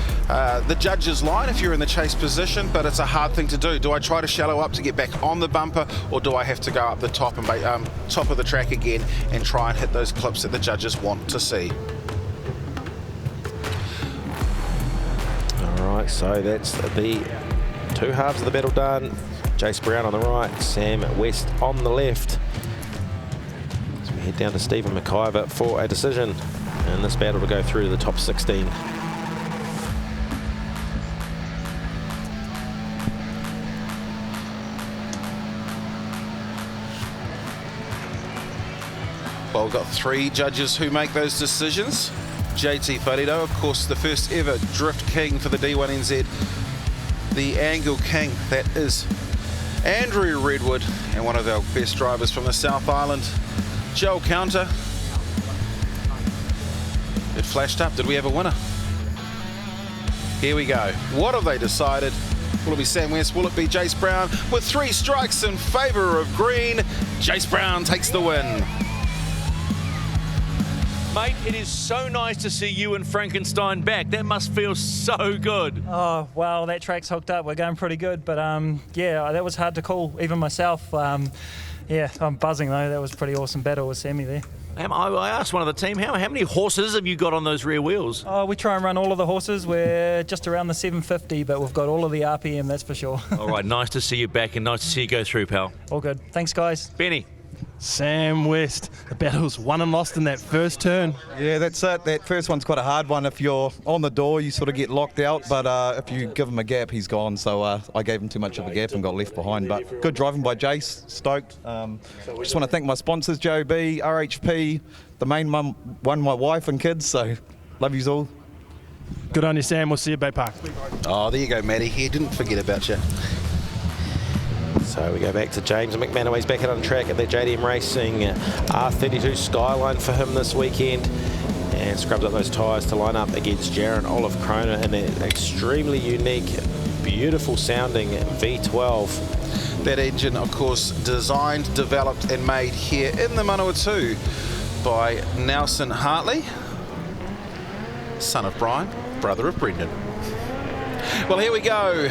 the judge's line if you're in the chase position, but it's a hard thing to do. Do I try to shallow up to get back on the bumper, or do I have to go up the top and top of the track again and try and hit those clips that the judges want to see? All right, so that's the two halves of the battle done. Jace Brown on the right, Sam West on the left. So we head down to Stephen McIver for a decision in this battle to go through to the top 16. Well, we've got three judges who make those decisions. JT Wharedo, of course, the first ever drift king for the D1NZ. The angle king, that is Andrew Redwood, and one of our best drivers from the South Island, Joel Counter. It flashed up. Did we have a winner? Here we go. What have they decided? Will it be Sam West? Will it be Jace Brown? With 3 strikes in favour of green, Jace Brown takes the win. Mate, it is so nice to see you and Frankenstein back. That must feel so good. Oh, well, that track's hooked up. We're going pretty good. But, yeah, that was hard to call, even myself. Yeah, I'm buzzing, though. That was a pretty awesome battle with Sammy there. I asked one of the team, how many horses have you got on those rear wheels? Oh, we try and run all of the horses. We're just around the 750, but we've got all of the RPM, that's for sure. All right, nice to see you back and nice to see you go through, pal. All good. Thanks, guys. Benny. Sam West, the battle's won and lost in that first turn. Yeah, that's it. That first one's quite a hard one. If you're on the door, you sort of get locked out, but if you give him a gap, he's gone. So I gave him too much of a gap and got left behind. But good driving by Jace, stoked. Just want to thank my sponsors, JOB, RHP, the main one, my wife and kids, so love yous all. Good on you, Sam. We'll see you at Bay Park. Oh, there you go, Matty. He didn't forget about you. So we go back to James McManaway's back out on track at the JDM Racing R32 Skyline for him this weekend, and scrubs up those tyres to line up against Jaron Olive Kroner in an extremely unique beautiful sounding V12. That engine, of course, designed, developed and made here in the Manawatu by Nelson Hartley, son of Brian, brother of Brendan. Well, here we go.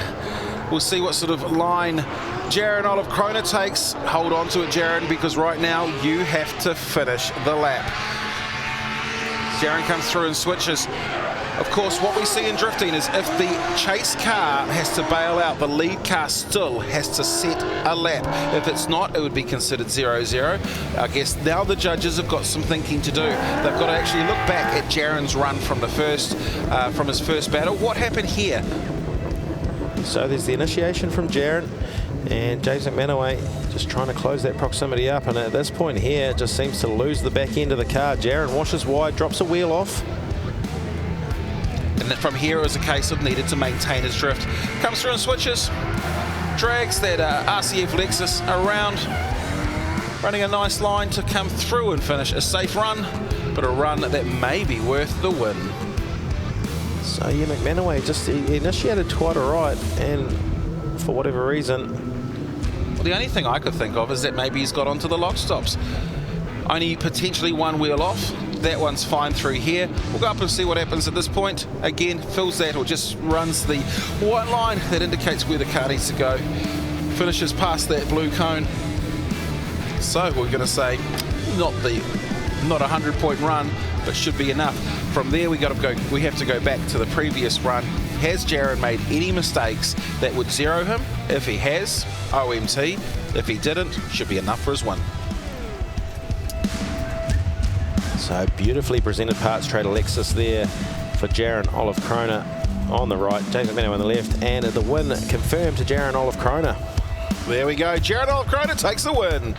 We'll see what sort of line Jaron Olive Krona takes. Hold on to it, Jaron, because right now you have to finish the lap. Jaron comes through and switches. Of course, what we see in drifting is if the chase car has to bail out, the lead car still has to set a lap. If it's not, it would be considered 0-0. I guess now the judges have got some thinking to do. They've got to actually look back at Jaron's run from the first, from his first battle. What happened here? So there's the initiation from Jaron, and James McManaway just trying to close that proximity up, and at this point here it just seems to lose the back end of the car. Jaron washes wide, drops a wheel off. And from here it was a case of needed to maintain his drift. Comes through and switches, drags that RCF Lexus around, running a nice line to come through and finish a safe run, but a run that may be worth the win. So yeah, McManaway just he initiated quite all right, and for whatever reason. Well, the only thing I could think of is that maybe he's got onto the lock stops. Only potentially one wheel off. That one's fine through here. We'll go up and see what happens at this point. Again, fills that or just runs the white line that indicates where the car needs to go. Finishes past that blue cone. So we're going to say not a 100-point run, but should be enough. From there we have to go back to the previous run. Has Jaron made any mistakes that would zero him? If he has, OMT. If he didn't, should be enough for his win. So beautifully presented parts trade Lexus there for Jaron Olive Krona on the right, James McManaway on the left, and the win confirmed to Jaron Olive Krona. There we go, Jaron Olive Krona takes the win.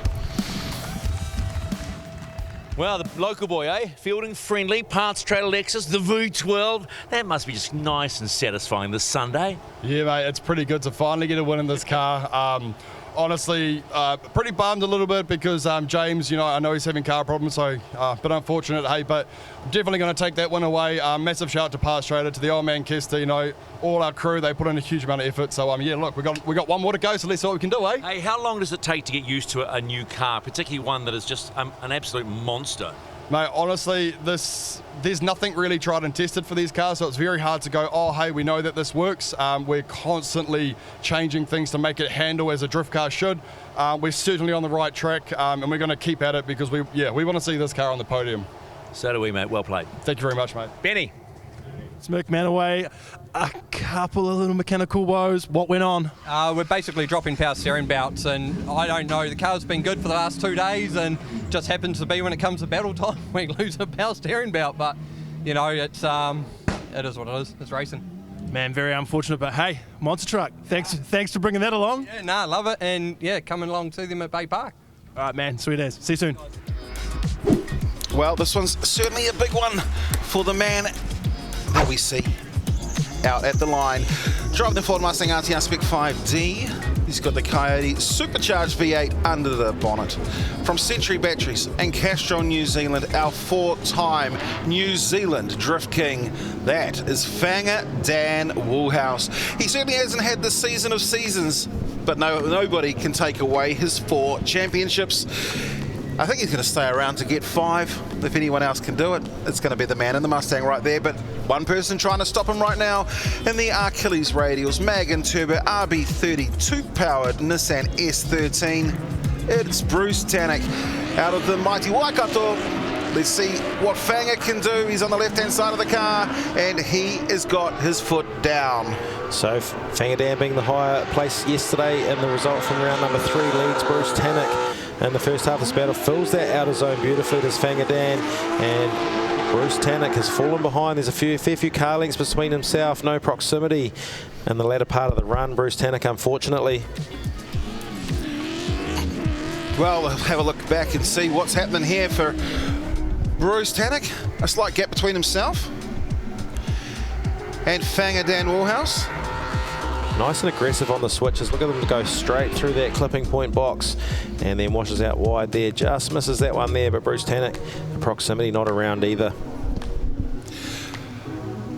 Well, the local boy, eh? Fielding friendly, parts trailer Lexus, the V12. That must be just nice and satisfying this Sunday. Yeah, mate, it's pretty good to finally get a win in this car. Honestly, pretty bummed a little bit because James, you know, I know he's having car problems, so a bit unfortunate, hey, but definitely going to take that win away. Massive shout out to Parts Trader, to the old man Kester, you know, all our crew, they put in a huge amount of effort. So, yeah, look, we got one more to go, so let's see what we can do, eh? Hey, how long does it take to get used to a new car, particularly one that is just an absolute monster? Mate, honestly, there's nothing really tried and tested for these cars, so it's very hard to go, oh, hey, we know that this works. We're constantly changing things to make it handle as a drift car should. We're certainly on the right track, and we're going to keep at it because we want to see this car on the podium. So do we, mate. Well played. Thank you very much, mate. Benny. It's McManaway. A couple of little mechanical woes. What went on? We're basically dropping power steering belts, and I don't know, the car's been good for the last 2 days, and just happens to be when it comes to battle time we lose a power steering belt, but you know, it is what it is. It's racing. Man, very unfortunate, but hey, monster truck. Thanks for bringing that along. Yeah, nah, love it, and yeah, coming along to them at Bay Park. All right, man, sweet as. See you soon. Well, this one's certainly a big one for the man that we see out at the line. Driving the Ford Mustang RTR Spec 5D. He's got the Coyote supercharged V8 under the bonnet. From Century Batteries and Castrol New Zealand, our 4-time New Zealand Drift King, that is Fanger Dan Woolhouse. He certainly hasn't had the season of seasons, but nobody can take away his 4 championships. I think he's going to stay around to get 5. If anyone else can do it, it's going to be the man in the Mustang right there. But one person trying to stop him right now in the Achilles Radials Mag and Turbo RB32 powered Nissan S13. It's Bruce Tannock out of the mighty Waikato. Let's see what Fanger can do. He's on the left-hand side of the car, and he has got his foot down. So Fanger Dan being the higher place yesterday, and the result from round number 3 leads Bruce Tannock. And the first half of this battle fills that outer zone beautifully. Does Fanger Dan, and Bruce Tannock has fallen behind. There's a fair few car lengths between himself, no proximity in the latter part of the run. Bruce Tannock, unfortunately. Well, we'll have a look back and see what's happening here for Bruce Tannock. A slight gap between himself and Fanger Dan Woolhouse. Nice and aggressive on the switches. Look at them go straight through that clipping point box and then washes out wide there. Just misses that one there, but Bruce Tannock, the proximity not around either.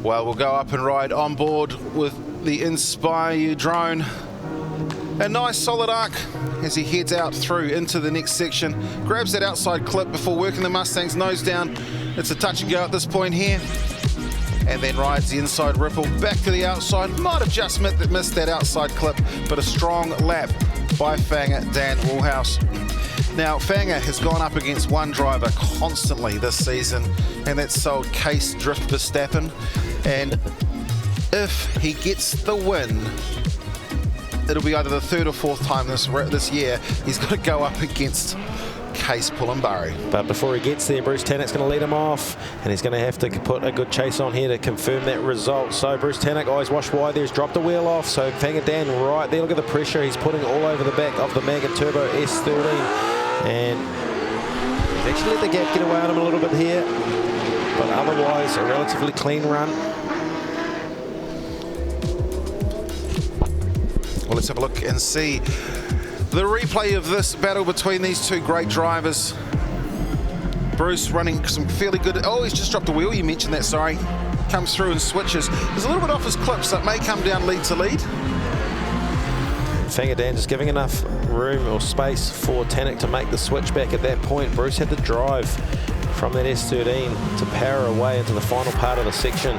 Well, we'll go up and ride on board with the Inspire You drone. A nice solid arc as he heads out through into the next section. Grabs that outside clip before working the Mustang's nose down. It's a touch and go at this point here. And then rides the inside ripple back to the outside. Might have just missed that outside clip, but a strong lap by Fanger Dan Woolhouse. Now, Fanger has gone up against one driver constantly this season, and that's sold Case Drift Verstappen. And if he gets the win, it'll be either the third or fourth time this year he's got to go up against Case Pullenbury. But before he gets there, Bruce Tannock's going to lead him off, and he's going to have to put a good chase on here to confirm that result. So Bruce Tannock, eyes washed wide there, he's dropped the wheel off. So Fanger Dan right there, look at the pressure he's putting all over the back of the Maga Turbo S13. And he's actually let the gap get away on him a little bit here, but otherwise a relatively clean run. Well, let's have a look and see the replay of this battle between these two great drivers. Bruce running some fairly good. Oh, he's just dropped a wheel. You mentioned that, sorry. Comes through and switches. There's a little bit off his clip, so it may come down lead to lead. Fanger Dan just giving enough room or space for Tannock to make the switch back at that point. Bruce had the drive from that S13 to power away into the final part of the section.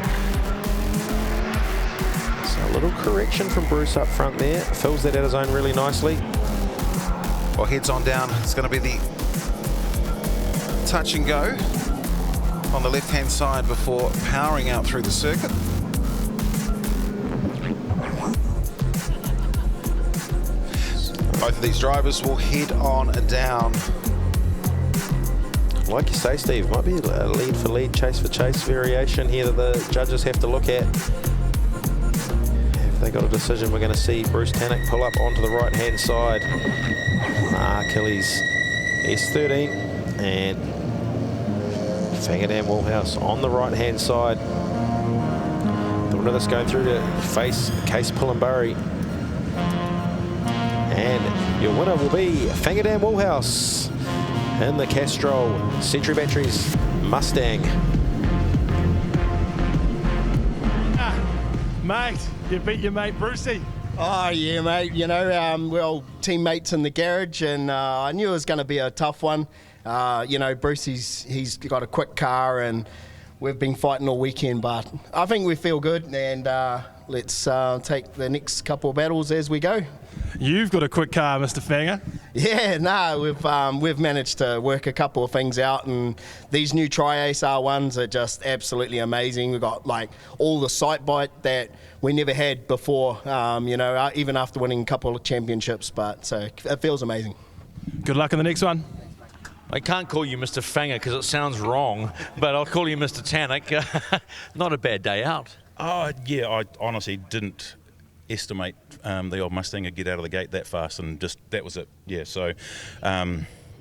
So a little correction from Bruce up front there. Fills that out his own really nicely. Well, heads on down. It's going to be the touch and go on the left-hand side before powering out through the circuit. Both of these drivers will head on down. Like you say, Steve, might be a lead for lead, chase for chase variation here that the judges have to look at. If they got a decision, we're going to see Bruce Tannock pull up onto the right-hand side. Achilles S13 and Fanger Dan Woolhouse on the right-hand side. The winner of this going through to face Case Pullenbury. And your winner will be Fanger Dan Woolhouse in the Castrol Century Batteries Mustang. Mate, you beat your mate Brucey. Oh yeah, mate. You know, we're all teammates in the garage, and I knew it was going to be a tough one. You know, Brucey's he's got a quick car, and we've been fighting all weekend, but I think we feel good, and let's take the next couple of battles as we go. You've got a quick car, Mr. Fanger. Yeah, no, we've managed to work a couple of things out, and these new Tri-Ace R1s are just absolutely amazing. We've got like all the sight bite that we never had before, you know, even after winning a couple of championships, but so it feels amazing. Good luck in the next one. I can't call you Mr. Fanger because it sounds wrong, but I'll call you Mr. Tannock. Not a bad day out. Oh, yeah, I honestly didn't estimate the old Mustang would get out of the gate that fast, and just that was it. Yeah, so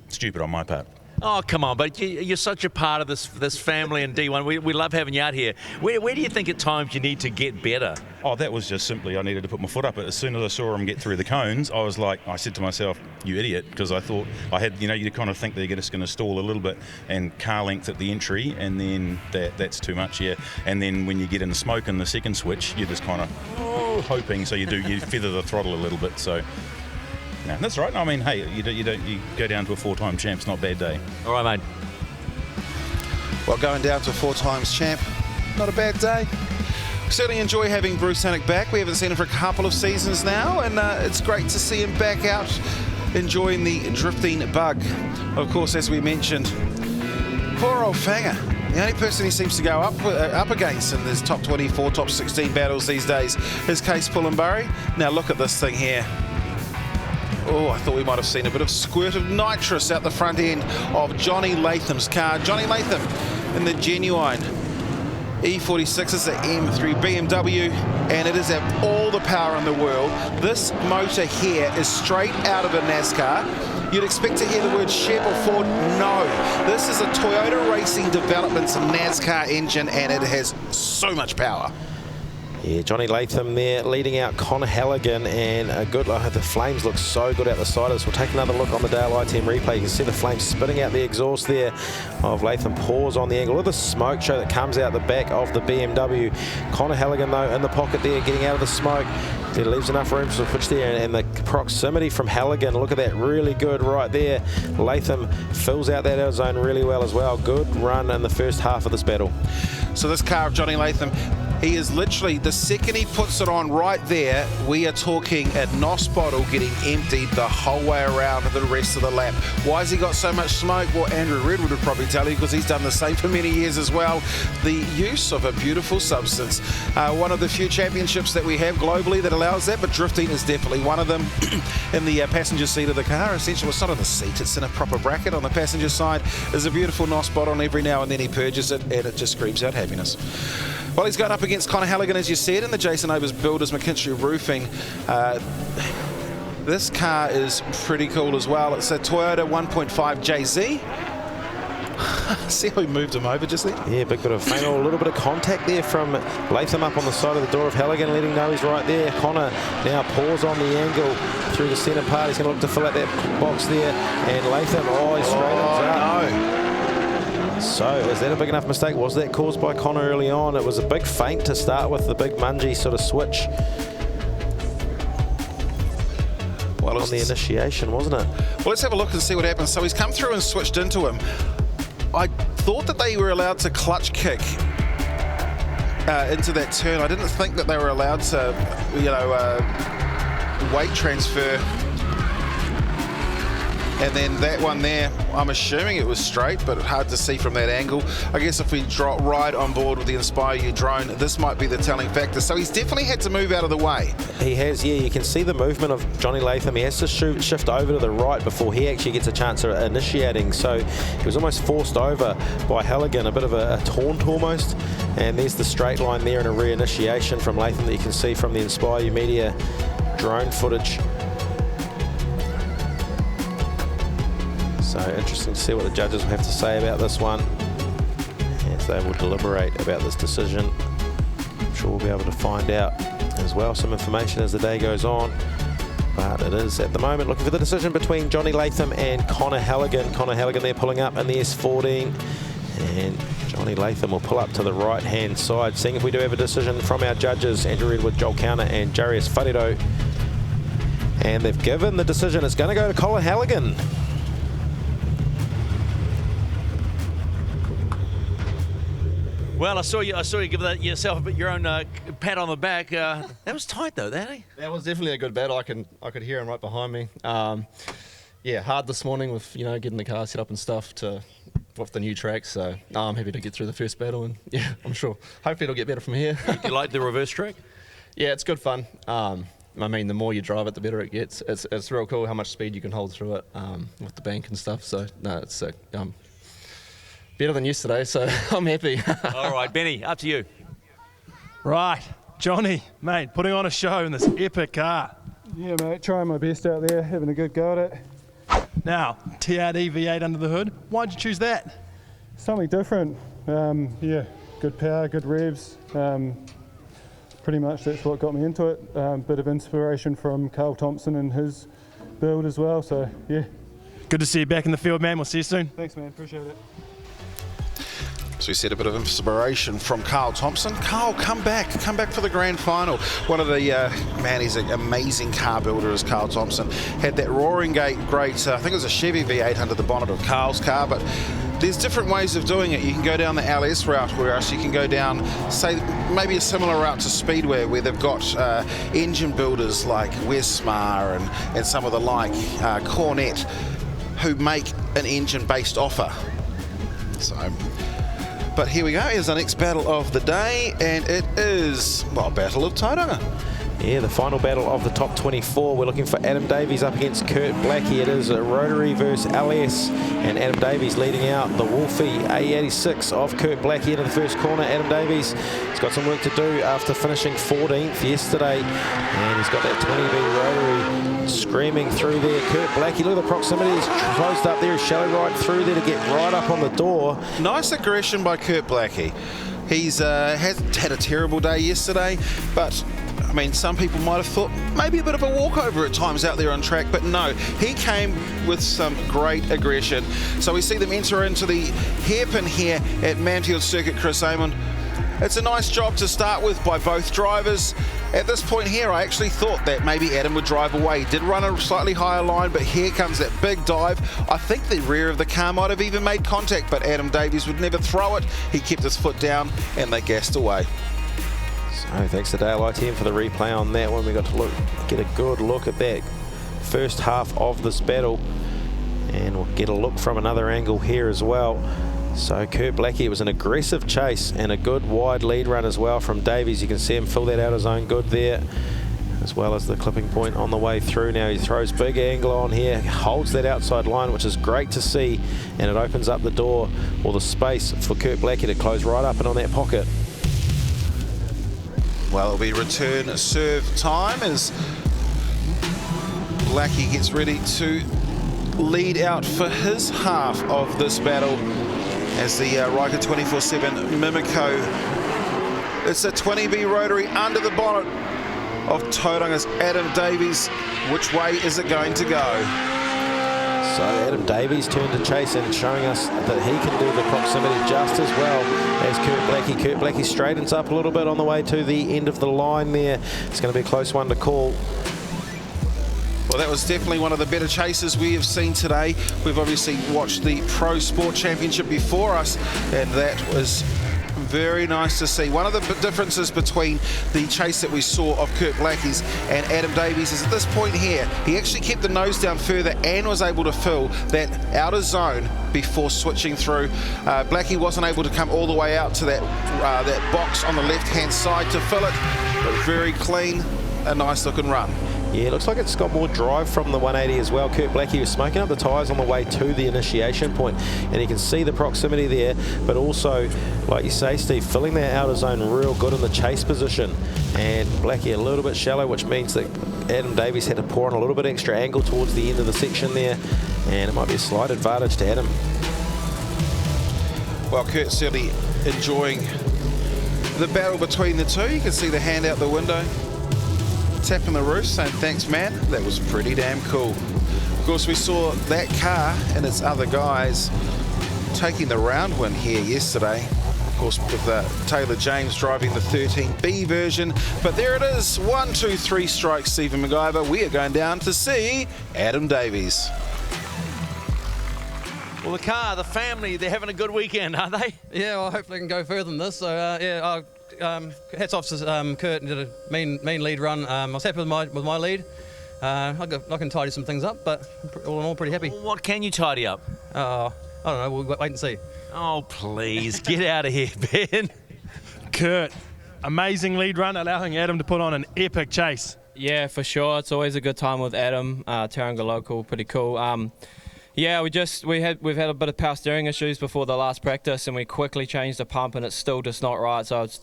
stupid on my part. Oh, come on, but you're such a part of this family in D1. We love having you out here. Where do you think at times you need to get better? Oh, that was just simply I needed to put my foot up. As soon as I saw him get through the cones, I was like, I said to myself, you idiot, because I thought I had, you know, you kind of think they're just going to stall a little bit and car length at the entry, and then that's too much, yeah. And then when you get in the smoke in the second switch, you're just kind of hoping, so you feather the throttle a little bit, so. No, that's right. I mean, hey, you go down to a 4-time champ. It's not a bad day. All right, mate. Well, going down to a 4 times champ, not a bad day. Certainly enjoy having Bruce Tannock back. We haven't seen him for a couple of seasons now, and it's great to see him back out enjoying the drifting bug. Of course, as we mentioned, poor old Fanger. The only person he seems to go up against in his top 24, top 16 battles these days is Case Pullenbury. Now look at this thing here. Oh, I thought we might have seen a bit of squirt of nitrous out the front end of Johnny Latham's car. Johnny Latham in the genuine E46 is the M3 BMW, and it is at all the power in the world. This motor here is straight out of a NASCAR. You'd expect to hear the word Chevy or Ford. No, this is a Toyota Racing Developments NASCAR engine, and it has so much power. Yeah, Johnny Latham there leading out Connor Halligan, and a good, the flames look so good out the side of this. We'll take another look on the Dale ITM replay. You can see the flames spitting out the exhaust there of Latham. Pause on the angle. Look at the smoke show that comes out the back of the BMW. Connor Halligan though in the pocket there, getting out of the smoke. It leaves enough room for the pitch there, and the proximity from Halligan, look at that, really good right there. Latham fills out that out zone really well as well. Good run in the first half of this battle. So this car of Johnny Latham, he is literally, the second he puts it on right there, we are talking a NOS bottle getting emptied the whole way around the rest of the lap. Why has he got so much smoke? Well, Andrew Redwood would probably tell you, because he's done the same for many years as well. The use of a beautiful substance. One of the few championships that we have globally that allows that, but drifting is definitely one of them. In the passenger seat of the car, essentially, well, it's not in the seat, it's in a proper bracket on the passenger side. There's a beautiful NOS bottle, and every now and then he purges it, and it just screams out happiness. Well, he's going up against Connor Halligan, as you said, in the Jason Overs Builders McKinstry Roofing. This car is pretty cool as well. It's a Toyota 1.5 JZ. See how he moved him over just there? Yeah, big bit of feint, a little bit of contact there from Latham up on the side of the door of Halligan, letting him know he's right there. Connor now paws on the angle through the centre part. He's going to look to fill out that box there. And Latham, he straightens up. No. So, is that a big enough mistake? Was that caused by Connor early on? It was a big feint to start with, the big Mungie sort of switch on the initiation, wasn't it? Well, let's have a look and see what happens. So he's come through and switched into him. I thought that they were allowed to clutch kick into that turn. I didn't think that they were allowed to, weight transfer. And then that one there, I'm assuming it was straight, but hard to see from that angle. I guess if we drop right on board with the Inspire You drone, this might be the telling factor. So he's definitely had to move out of the way. He has, yeah. You can see the movement of Johnny Latham. He has to shift over to the right before he actually gets a chance of initiating. So he was almost forced over by Halligan, a bit of a taunt almost. And there's the straight line there and a re-initiation from Latham that you can see from the Inspire You Media drone footage. So interesting to see what the judges will have to say about this one as they will deliberate about this decision. I'm sure we'll be able to find out as well some information as the day goes on. But it is at the moment looking for the decision between Johnny Latham and Connor Halligan. Connor Halligan there pulling up in the S14, and Johnny Latham will pull up to the right hand side. Seeing if we do have a decision from our judges, Andrew Redwood, Joel Counter and Jarius Wharedo. And they've given the decision. It's going to go to Connor Halligan. Well, I saw you give yourself your own pat on the back. That was tight though, that. That was definitely a good battle. I could hear him right behind me. Yeah, hard this morning with getting the car set up and stuff off the new track. So I'm happy to get through the first battle, and yeah, I'm sure hopefully it'll get better from here. You like the reverse track? Yeah, it's good fun. I mean, the more you drive it, the better it gets. It's real cool how much speed you can hold through it with the bank and stuff. So no, it's better than yesterday, so I'm happy. All right, Benny, up to you. Right, Johnny, mate, putting on a show in this epic car. Yeah, mate, trying my best out there, having a good go at it. Now, TRD V8 under the hood. Why'd you choose that? Something different. Yeah, good power, good revs. Pretty much that's what got me into it. Bit of inspiration from Carl Thompson and his build as well, so yeah. Good to see you back in the field, man. We'll see you soon. Thanks, man. Appreciate it. So we said a bit of inspiration from Carl Thompson. Carl, come back for the grand final. One of the, man, he's an amazing car builder is Carl Thompson. Had that roaring great, I think it was a Chevy V8 under the bonnet of Carl's car, but there's different ways of doing it. You can go down the LS route, whereas you can go down, say, maybe a similar route to Speedway, where they've got engine builders like Westmar and some of the like, Cornet, who make an engine-based offer. So, but here we go, here's the next battle of the day, and it is, well, Battle of Tauranga. Yeah, the final battle of the top 24. We're looking for Adam Davies up against Kurt Blackie. It is a Rotary versus LS, and Adam Davies leading out the Wolfie A86 of Kurt Blackie into the first corner. Adam Davies has got some work to do after finishing 14th yesterday, and he's got that 20B Rotary screaming through there. Kurt Blackie, look at the proximity, he's closed up there, shallow right through there to get right up on the door. Nice aggression by Kurt Blackie. He's hasn't had a terrible day yesterday, but I mean, some people might have thought maybe a bit of a walkover at times out there on track, but no, he came with some great aggression. So we see them enter into the hairpin here at Manfeild Circuit, Chris Amon. It's a nice job to start with by both drivers. At this point here, I actually thought that maybe Adam would drive away. He did run a slightly higher line, but here comes that big dive. I think the rear of the car might have even made contact, but Adam Davies would never throw it. He kept his foot down and they gassed away. So thanks to Dale ITM for the replay on that one. We got to get a good look at that first half of this battle, and we'll get a look from another angle here as well. So Kurt Blackie, it was an aggressive chase and a good wide lead run as well from Davies. You can see him fill that out his own good there, as well as the clipping point on the way through. Now he throws big angle on here, holds that outside line, which is great to see, and it opens up the door or the space for Kurt Blackie to close right up and on that pocket. Well, it'll be return serve time as Blackie gets ready to lead out for his half of this battle as the Riker 24/7 Mimico. It's a 20B rotary under the bonnet of Tauranga's Adam Davies. Which way is it going to go? So Adam Davies turned to chase and showing us that he can do the proximity just as well as Kurt Blackie. Kurt Blackie straightens up a little bit on the way to the end of the line there. It's going to be a close one to call. Well, that was definitely one of the better chases we have seen today. We've obviously watched the Pro Sport Championship before us, and that was very nice to see. One of the differences between the chase that we saw of Kurt Blackie's and Adam Davies is at this point here, he actually kept the nose down further and was able to fill that outer zone before switching through. Blackie wasn't able to come all the way out to that box on the left-hand side to fill it, but very clean, a nice looking run. Yeah, it looks like it's got more drive from the 180 as well. Kurt Blackie was smoking up the tyres on the way to the initiation point, and you can see the proximity there, but also, like you say, Steve, filling that outer zone real good in the chase position. And Blackie a little bit shallow, which means that Adam Davies had to pour on a little bit extra angle towards the end of the section there, and it might be a slight advantage to Adam. Well, Kurt's certainly enjoying the battle between the two. You can see the hand out the window, tapping the roof, saying thanks man, that was pretty damn cool. Of course, we saw that car and its other guys taking the round win here yesterday, of course with Taylor James driving the 13B version. But there it is, 1, 2, 3 strikes, Stephen MacGyver. We are going down to see Adam Davies. Well, the car, the family, they're having a good weekend, aren't they? Yeah, well, hopefully I can go further than this. So yeah, hats off to Kurt, did a mean lead run. I was happy with my lead. I can tidy some things up, but all in all, pretty happy. Well, what can you tidy up? I don't know. We'll wait and see. Oh, please, get out of here, Ben. Kurt, amazing lead run, allowing Adam to put on an epic chase. Yeah, for sure. It's always a good time with Adam. Tauranga local, pretty cool. Yeah, we've had a bit of power steering issues before the last practice, and we quickly changed the pump, and it's still just not right. So it's,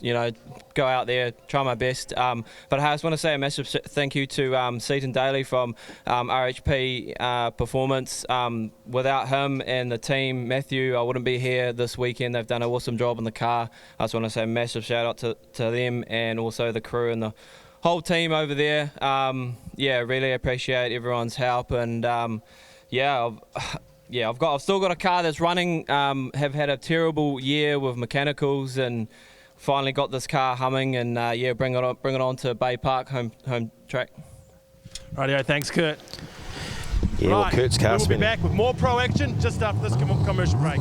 go out there, try my best. But I just want to say a massive thank you to Seaton Daly from RHP Performance. Without him and the team, Matthew, I wouldn't be here this weekend. They've done an awesome job in the car. I just want to say a massive shout out to them, and also the crew and the whole team over there. Yeah, really appreciate everyone's help, and I've still got a car that's running. Have had a terrible year with mechanicals, and finally got this car humming, and bring it on to Bay Park home track. Rightio, thanks Kurt. Yeah, well, Kurt's car we'll be back with more pro action just after this commercial break.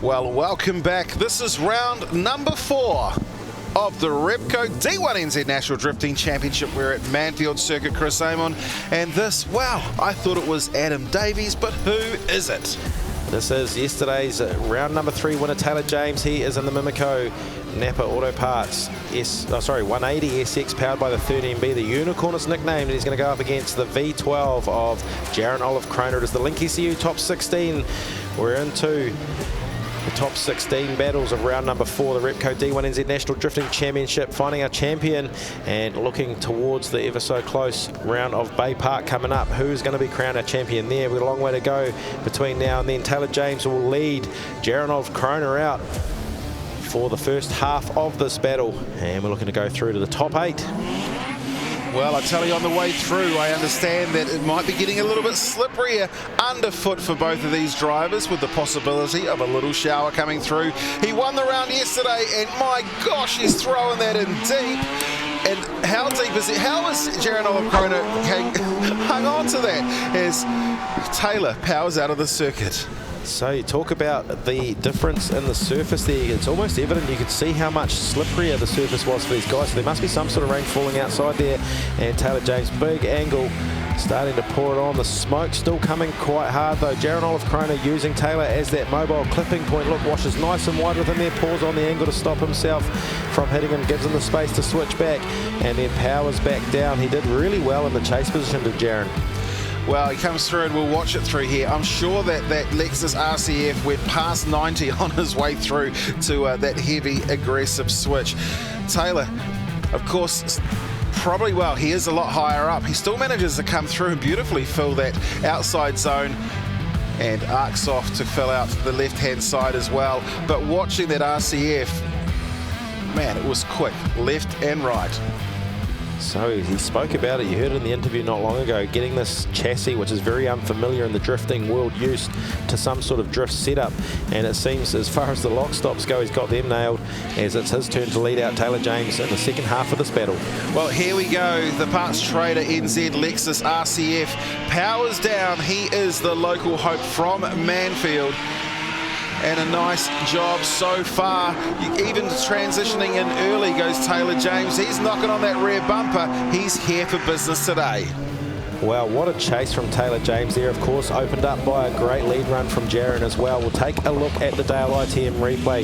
Well, welcome back. This is round number 4 of the Repco D1NZ National Drifting Championship. We're at Manfeild Circuit, Chris Amon. And this, wow, I thought it was Adam Davies, but who is it? This is yesterday's round number 3 winner, Taylor James. He is in the Mimico Napa Auto Parts 180 SX powered by the 13B. The Unicorn is nicknamed, and he's going to go up against the V12 of Jaron Olive Kroner. It is the Link ECU top 16. We're into the top 16 battles of round number 4, the Repco D1NZ National Drifting Championship, finding our champion and looking towards the ever so close round of Bay Park coming up. Who's going to be crowned our champion there? We've got a long way to go between now and then. Taylor James will lead Jaron Olive Kroner out for the first half of this battle, and we're looking to go through to the top 8. Well, I tell you, on the way through, I understand that it might be getting a little bit slipperier underfoot for both of these drivers, with the possibility of a little shower coming through. He won the round yesterday, and my gosh, he's throwing that in deep. And how deep is it? How is Jaron Olive Kroner hung on to that as Taylor powers out of the circuit? So you talk about the difference in the surface there. It's almost evident. You could see how much slipperier the surface was for these guys. So there must be some sort of rain falling outside there. And Taylor James, big angle, starting to pour it on. The smoke still coming quite hard though. Jaron Olive Kroner using Taylor as that mobile clipping point. Look, washes nice and wide with him there. Pours on the angle to stop himself from hitting him. Gives him the space to switch back. And then powers back down. He did really well in the chase position to Jaron. Well, he comes through and we'll watch it through here. I'm sure that that Lexus RCF went past 90 on his way through to that heavy, aggressive switch. Taylor, of course, probably, well, he is a lot higher up. He still manages to come through and beautifully fill that outside zone and arcs off to fill out the left-hand side as well. But watching that RCF, man, it was quick, left and right. So he spoke about it, you heard it in the interview not long ago, getting this chassis, which is very unfamiliar in the drifting world, used to some sort of drift setup. And it seems as far as the lock stops go, he's got them nailed, as it's his turn to lead out Taylor James in the second half of this battle. Well, here we go. The Parts Trader NZ Lexus RCF powers down. He is the local hope from Manfeild. And a nice job so far. Even transitioning in early goes Taylor James. He's knocking on that rear bumper. He's here for business today. Wow, what a chase from Taylor James there, of course, opened up by a great lead run from Jaron as well. We'll take a look at the Dale ITM replay.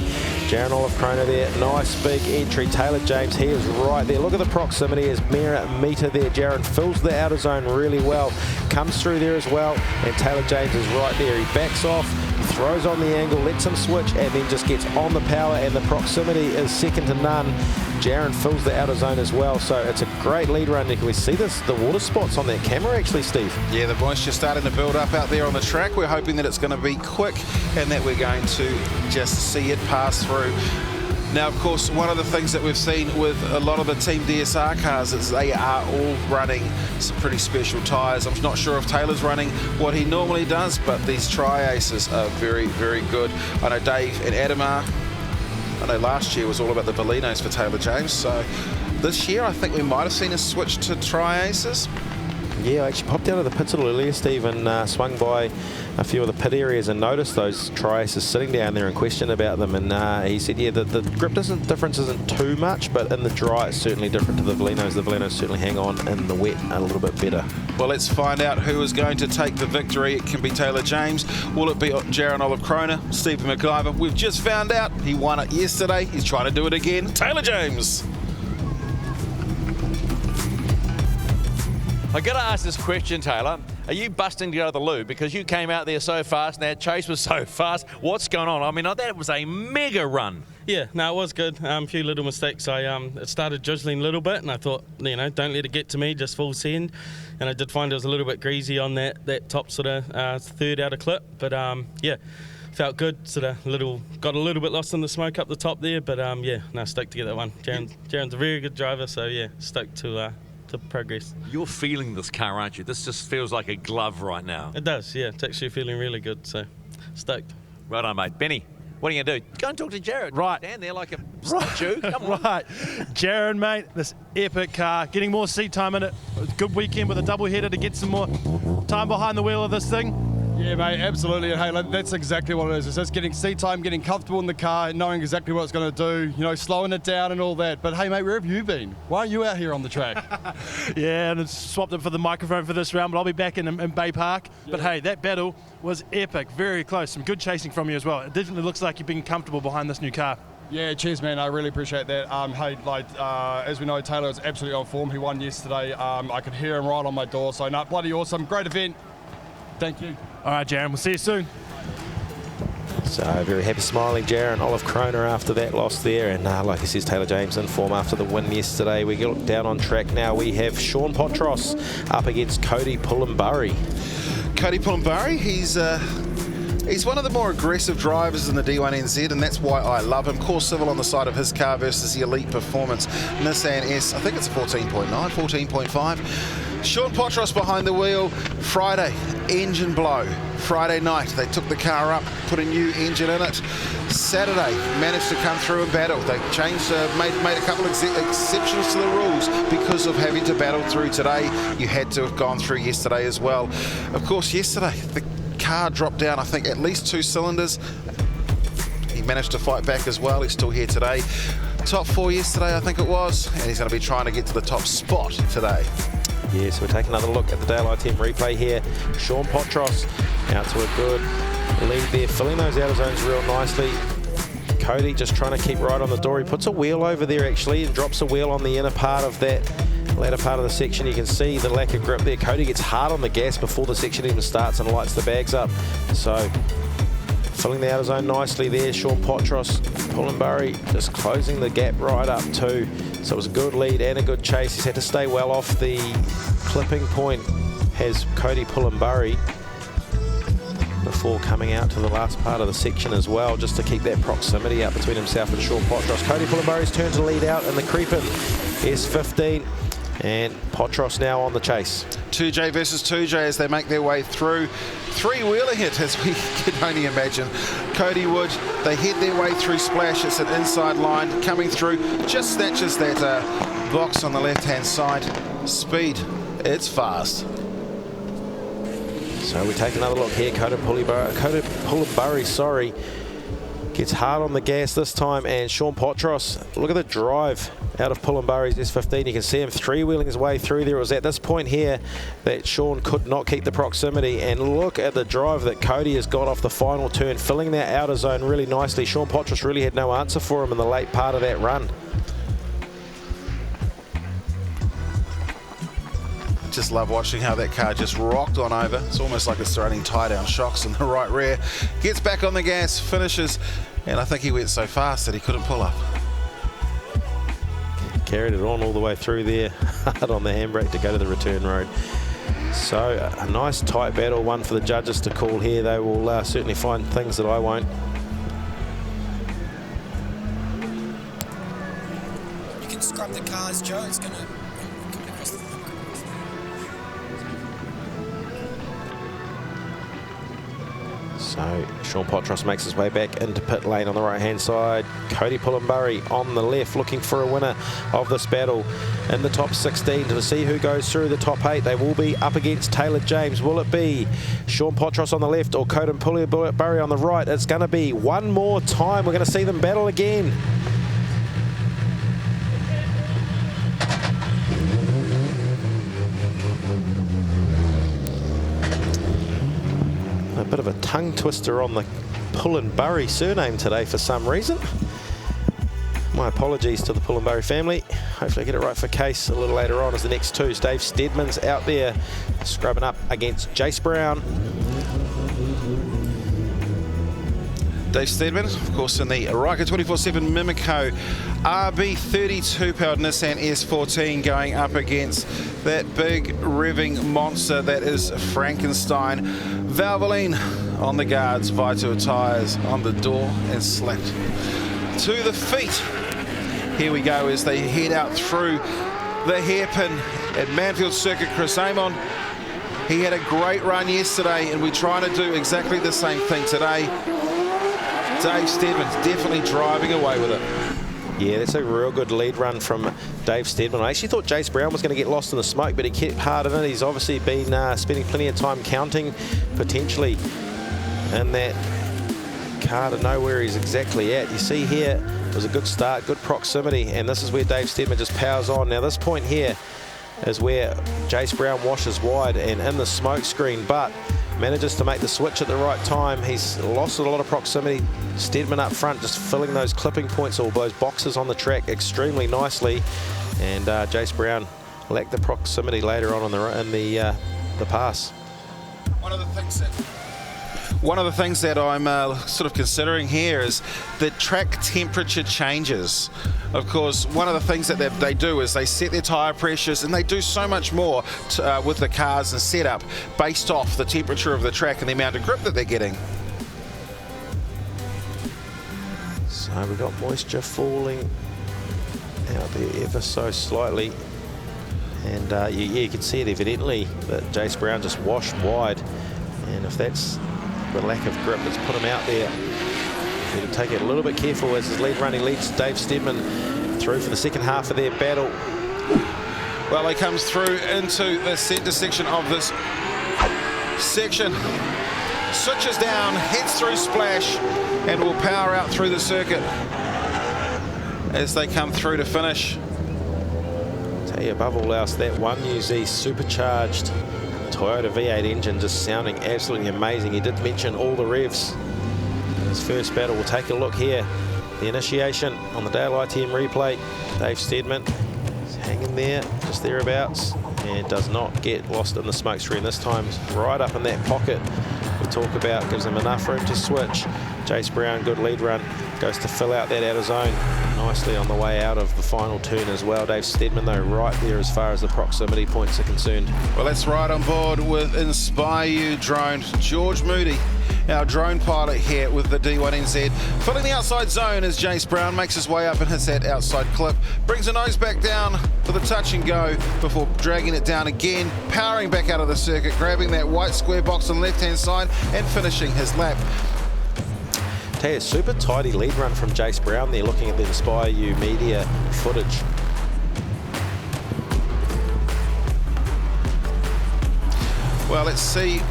Jaron Olive Kroner there, nice big entry. Taylor James, he is right there. Look at the proximity as mere meter there. Jaron fills the outer zone really well, comes through there as well, and Taylor James is right there. He backs off, throws on the angle, lets him switch, and then just gets on the power, and the proximity is second to none. Jaron fills the outer zone as well, so it's a great lead run. Can we see this, the water spots on that camera actually, Steve? Yeah, the moisture starting to build up out there on the track. We're hoping that it's going to be quick and that we're going to just see it pass through. Now, of course, one of the things that we've seen with a lot of the Team DSR cars is they are all running some pretty special tyres. I'm not sure if Taylor's running what he normally does, but these Tri-Aces are very, very good. I know Dave and Adam are. I know last year was all about the Bolinos for Taylor James, so this year I think we might have seen a switch to Tri-Aces. Yeah, I actually popped out of the pits a little earlier, Steve, and swung by a few of the pit areas and noticed those Tri-Aces sitting down there and questioned about them. And he said, yeah, the grip difference isn't too much, but in the dry it's certainly different to the Valinos. The Valinos certainly hang on in the wet a little bit better. Well, let's find out who is going to take the victory. It can be Taylor James. Will it be Jaron Olive Kroner, Stephen McIver? We've just found out he won it yesterday. He's trying to do it again. Taylor James. I got to ask this question, Taylor. Are you busting to go to the loo? Because you came out there so fast and that chase was so fast. What's going on? I mean, that was a mega run. Yeah, no, it was good. A few little mistakes. It started drizzling a little bit, and I thought, you know, don't let it get to me, just full send. And I did find it was a little bit greasy on that top sort of third outer clip. But, yeah, felt good. Sort of got a little bit lost in the smoke up the top there. But, yeah, no, stoked to get that one. Jaron's a very good driver, so, yeah, stoked to progress. You're feeling this car, aren't you? This just feels like a glove right now. It does, yeah. It's actually feeling really good, so stoked. Right on, mate. Benny, what are you going to do? Go and talk to Jared. Right. Stand there like a statue. Come on. Right. Jaron, mate, this epic car, getting more seat time in it. Good weekend with a double header to get some more time behind the wheel of this thing. Yeah, mate, absolutely. And hey, that's exactly what it is. It's just getting seat time, getting comfortable in the car, knowing exactly what it's going to do, you know, slowing it down and all that. But hey, mate, where have you been? Why aren't you out here on the track? Yeah, and it's swapped it for the microphone for this round, but I'll be back in Bay Park. Yeah. But hey, that battle was epic, very close. Some good chasing from you as well. It definitely looks like you've been comfortable behind this new car. Yeah, cheers, man. I really appreciate that. Hey, as we know, Taylor is absolutely on form. He won yesterday. I could hear him right on my door. So, no, bloody awesome. Great event. Thank you. All right, Jaron, we'll see you soon. So very happy, smiling Jaron, Olive Kroner after that loss there. And like he says, Taylor James in form after the win yesterday. We look down on track now. We have Sean Potros up against Cody Pullenburry. Cody Pullenburry, he's one of the more aggressive drivers in the D1NZ, and that's why I love him. Core Civil on the side of his car versus the Elite Performance Nissan S. I think it's a 14.9, 14.5. Sean Potros behind the wheel. Friday, engine blow. Friday night, they took the car up, put a new engine in it. Saturday, managed to come through and battle. They changed, made a couple of exceptions to the rules because of having to battle through today. You had to have gone through yesterday as well. Of course, yesterday, the car dropped down, I think, at least 2 cylinders. He managed to fight back as well. He's still here today. Top 4 yesterday, I think it was, and he's going to be trying to get to the top spot today. Yeah, so we'll take another look at the Daylight Team replay here. Sean Potros out to a good lead there, filling those outer zones real nicely. Cody just trying to keep right on the door. He puts a wheel over there actually and drops a wheel on the inner part of that latter part of the section. You can see the lack of grip there. Cody gets hard on the gas before the section even starts and lights the bags up. So filling the outer zone nicely there. Sean Potros, Pullenburry just closing the gap right up too. So it was a good lead and a good chase. He's had to stay well off the clipping point, has Cody Pullenburry, before coming out to the last part of the section as well, just to keep that proximity up between himself and Sean Potros. Cody Pullenburry's turn to lead out in the creeping S15, and Potros now on the chase. 2J versus 2J as they make their way through. Three-wheeling it, as we can only imagine. Cody Wood, they head their way through Splash. It's an inside line coming through. Just snatches that box on the left-hand side. Speed, it's fast. So we take another look here. Cody Pullenburry, sorry, gets hard on the gas this time, and Sean Potros, look at the drive out of Pullenburry's S15. You can see him three-wheeling his way through there. It was at this point here that Sean could not keep the proximity, and look at the drive that Cody has got off the final turn, filling that outer zone really nicely. Sean Potros really had no answer for him in the late part of that run. Just love watching how that car just rocked on over. It's almost like it's throwing tie-down shocks in the right rear. Gets back on the gas, finishes, and I think he went so fast that he couldn't pull up. Carried it on all the way through there, hard on the handbrake to go to the return road. So a nice tight battle, one for the judges to call here. They will certainly find things that I won't. You can scrub the cars, Joe. It's going to... So Sean Potros makes his way back into pit lane on the right-hand side. Cody Pullenburry on the left, looking for a winner of this battle in the top 16 to see who goes through the top 8. They will be up against Taylor James. Will it be Sean Potros on the left or Cody Pullenburry on the right? It's going to be one more time. We're going to see them battle again. A bit of a tongue twister on the Pullenburry surname today for some reason. My apologies to the Pullenburry family. Hopefully I get it right for Case a little later on as the next two. Dave Steadman's out there scrubbing up against Jace Brown. Dave Steadman, of course, in the Repco 24/7 Mimico RB32 powered Nissan S14, going up against that big revving monster that is Frankenstein. Valvoline on the guards, Vito tyres on the door and slapped to the feet. Here we go as they head out through the hairpin at Manfeild Circuit. Chris Amon, he had a great run yesterday, and we're trying to do exactly the same thing today. Dave Steadman's definitely driving away with it. Yeah, that's a real good lead run from Dave Steadman. I actually thought Jace Brown was going to get lost in the smoke, but he kept hard in it. He's obviously been spending plenty of time counting, potentially, in that car to know where he's exactly at. You see here, it was a good start, good proximity, and this is where Dave Steadman just powers on. Now this point here is where Jace Brown washes wide and in the smoke screen, but manages to make the switch at the right time. He's lost a lot of proximity. Steadman up front just filling those clipping points, all those boxes on the track extremely nicely, and Jace Brown lacked the proximity later on in the pass. One of the things that I'm sort of considering here is the track temperature changes. Of course, one of the things that they do is they set their tyre pressures, and they do so much more with the cars and setup based off the temperature of the track and the amount of grip that they're getting. So we've got moisture falling out there ever so slightly, and you can see it evidently that Jace Brown just washed wide, and if that's the lack of grip that's put him out there, need to take it a little bit careful as his lead run. He leads Dave Steadman through for the second half of their battle. Well, he comes through into the centre section of this section, switches down, heads through Splash, and will power out through the circuit as they come through to finish. Tell you above all else, that 1UZ supercharged Toyota V8 engine just sounding absolutely amazing. He did mention all the revs in his first battle. We'll take a look here. The initiation on the Dale ITM replay. Dave Steadman is hanging there, just thereabouts, and does not get lost in the smoke screen this time. Right up in that pocket we talk about, gives him enough room to switch. Jace Brown, good lead run, goes to fill out that outer zone nicely on the way out of the final turn as well. Dave Steadman, though, right there as far as the proximity points are concerned. Well, let's ride on board with Inspire You drone. George Moody, our drone pilot here with the D1NZ. Filling the outside zone as Jace Brown makes his way up and hits that outside clip. Brings the nose back down for the touch and go before dragging it down again, powering back out of the circuit, grabbing that white square box on the left-hand side and finishing his lap. Tell you, super tidy lead run from Jace Brown there, looking at the Inspire You media footage. Well, let's see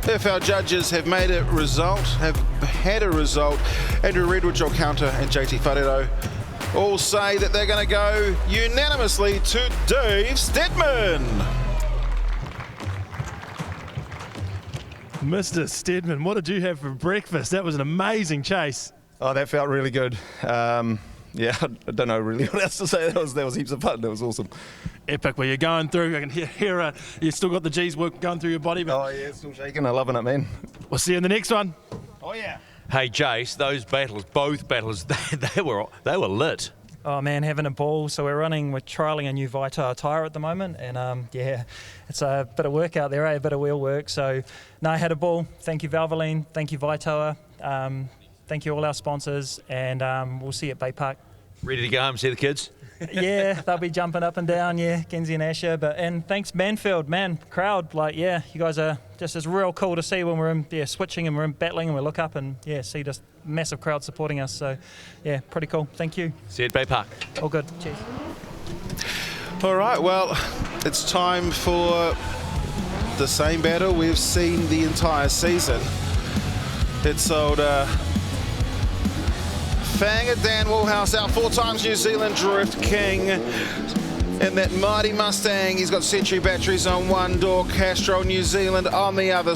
if our judges have made a result, have had a result. Andrew Redwood, Joel Counter and JT Wharedo all say that they're going to go unanimously to Dave Steadman. Mr. Steadman, what did you have for breakfast? That was an amazing chase. Oh, that felt really good. Yeah, I don't know really what else to say. That was heaps of fun. That was awesome. Epic. Where you're going through, I can hear you still got the G's work going through your body. But oh yeah, still shaking. I'm loving it, man. We'll see you in the next one. Oh yeah. Hey Jace, those battles, both battles, they were lit. Oh man, having a ball. So we're trialling a new Vita tyre at the moment, and yeah, it's a bit of work out there, a bit of wheel work. So no, I had a ball. Thank you Valvoline, thank you Vitoa, thank you all our sponsors, and we'll see you at Bay Park. Ready to go home, see the kids? Yeah, they'll be jumping up and down, yeah, Kenzie and Asher. And thanks Manfeild, man, crowd, like, yeah, you guys are just, it's real cool to see when we're in, switching and we're in battling and we look up and, see just massive crowd supporting us. So, yeah, pretty cool. Thank you. See you at Bay Park. All good. Cheers. All right, well, it's time for the same battle we've seen the entire season. It's old Fanger Dan Woolhouse, our 4 times New Zealand Drift King. In that mighty Mustang, he's got Century batteries on one door, Castrol New Zealand on the other. In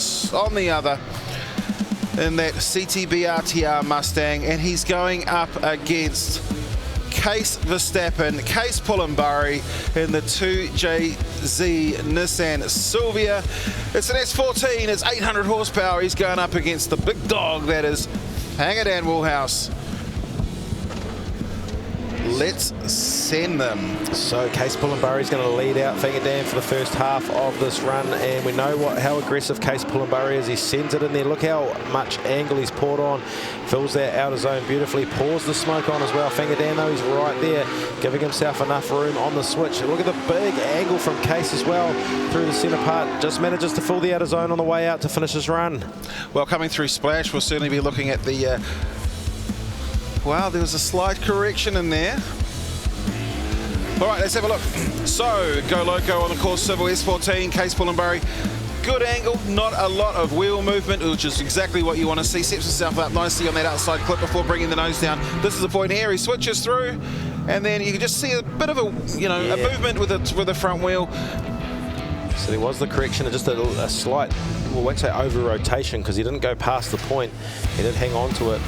that CTB RTR Mustang, and he's going up against Case Verstappen, Case Pullenbury in the 2JZ Nissan Silvia. It's an S14, it's 800 horsepower. He's going up against the big dog that is Fanger Dan Woolhouse. Let's send them. So Case Pullenbury is going to lead out Fanger Dan for the first half of this run, and we know how aggressive Case Pullenbury is. He sends it in there. Look how much angle he's poured on. Fills that outer zone beautifully. Pours the smoke on as well. Fanger Dan, though, he's right there, giving himself enough room on the switch. Look at the big angle from Case as well through the centre part. Just manages to fill the outer zone on the way out to finish his run. Well, coming through Splash, we'll certainly be looking at the Well, there was a slight correction in there. All right, let's have a look. So, Go Loco on the course, Civil S14, Case Pullenbury. Good angle, not a lot of wheel movement, which is exactly what you want to see. Sets himself up nicely on that outside clip before bringing the nose down. This is the point here. He switches through, and then you can just see a bit of a, a movement with the front wheel. So there was the correction, just a slight, well, I won't say over-rotation, because he didn't go past the point. He did hang on to it.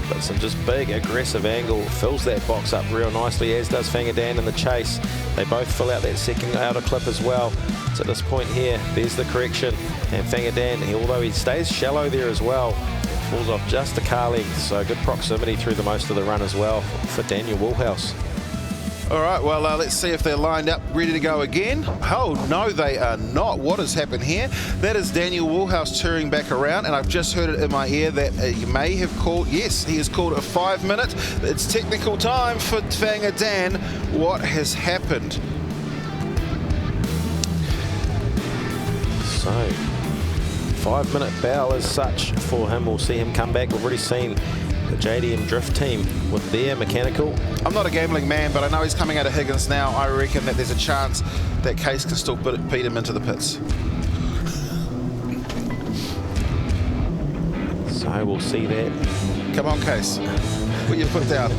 But some just big, aggressive angle fills that box up real nicely, as does Fangadan in the chase. They both fill out that second outer clip as well. So at this point here, there's the correction. And Fangadan, although he stays shallow there as well, falls off just a car length. So good proximity through the most of the run as well for Daniel Woolhouse. All right, well, let's see if they're lined up, ready to go again. Oh, no, they are not. What has happened here? That is Daniel Woolhouse touring back around, and I've just heard it in my ear that he may have called, yes, he has called a 5 minute. It's technical time for Fangadan. What has happened? So, 5 minute bow as such for him. We'll see him come back. We've already seen the JDM Drift team with their mechanical. I'm not a gambling man, but I know he's coming out of Higgins now. I reckon that there's a chance that Case can still beat him into the pits. So we'll see that. Come on, Case. Put your foot down.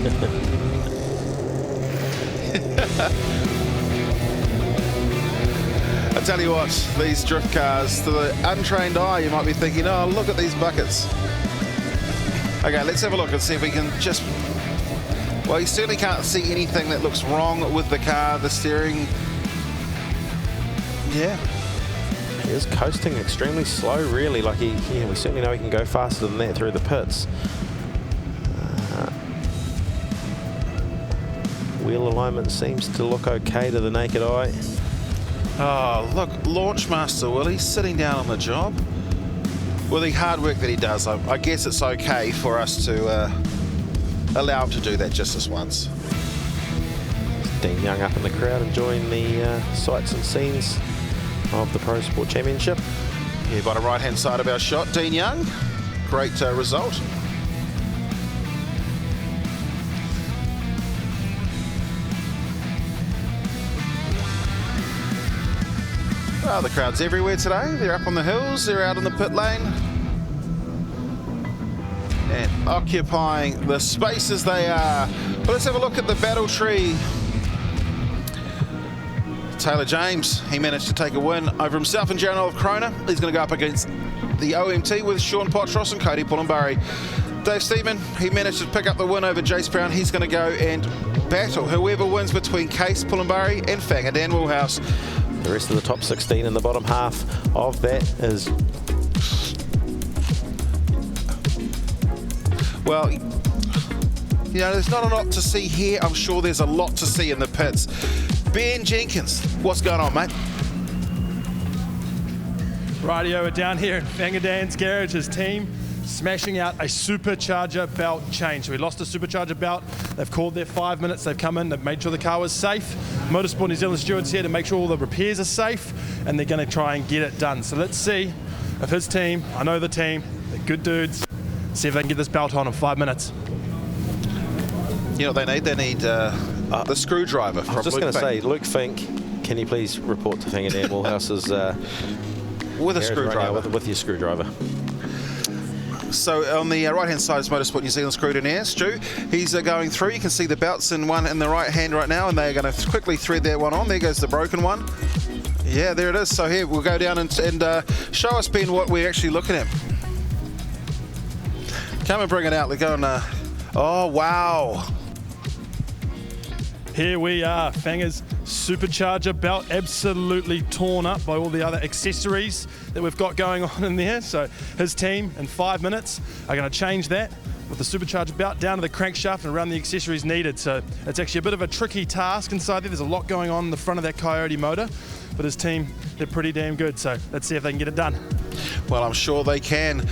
I tell you what, these drift cars, to the untrained eye, you might be thinking, oh, look at these buckets. Okay, let's have a look and see if we can just... Well, you certainly can't see anything that looks wrong with the car, the steering. Yeah. He is coasting extremely slow, really. Like we certainly know he can go faster than that through the pits. Wheel alignment seems to look okay to the naked eye. Oh, look, Launchmaster Willie sitting down on the job. With the hard work that he does, I guess it's okay for us to allow him to do that just this once. Dean Young up in the crowd enjoying the sights and scenes of the Pro Sport Championship. Yeah, bottom right-hand side of our shot, Dean Young. Great result. Oh, the crowd's everywhere today. They're up on the hills, they're out in the pit lane. And occupying the spaces they are. But let's have a look at the battle tree. Taylor James, he managed to take a win over himself and Jaron of Krona. He's going to go up against the OMT with Sean Potros and Cody Pullenbury. Dave Steedman, he managed to pick up the win over Jace Brown. He's going to go and battle whoever wins between Case Pullenbury and Fangadan Woolhouse. The rest of the top 16 in the bottom half of that is... Well, you know, there's not a lot to see here. I'm sure there's a lot to see in the pits. Ben Jenkins, what's going on, mate? Rightio, we're down here in Fangadan's garage, his team smashing out a supercharger belt change. So we lost a supercharger belt. They've called their 5 minutes. They've come in. They've made sure the car was safe. Motorsport New Zealand stewards here to make sure all the repairs are safe, and they're going to try and get it done. So let's see if his team, I know the team, they're good dudes, see if they can get this belt on in 5 minutes. You know what they need? They need the screwdriver from I was just Luke going to Fink. say, Luke Fink, can you please report to Fangadan Woolhouse's with a screwdriver. Right with your screwdriver. So on the right-hand side is Motorsport New Zealand screwed in air. Stu, he's going through. You can see the belts in one in the right hand right now, and they're going to quickly thread that one on. There goes the broken one. Yeah, there it is. So here, we'll go down and show us, Ben, what we're actually looking at. Come and bring it out. They're going, oh, wow. Here we are, Fanga's supercharger belt absolutely torn up by all the other accessories that we've got going on in there. So his team in 5 minutes are going to change that with the supercharger belt down to the crankshaft and around the accessories needed. So it's actually a bit of a tricky task inside there. There's a lot going on in the front of that Coyote motor, but his team, they're pretty damn good. So let's see if they can get it done. Well, I'm sure they can.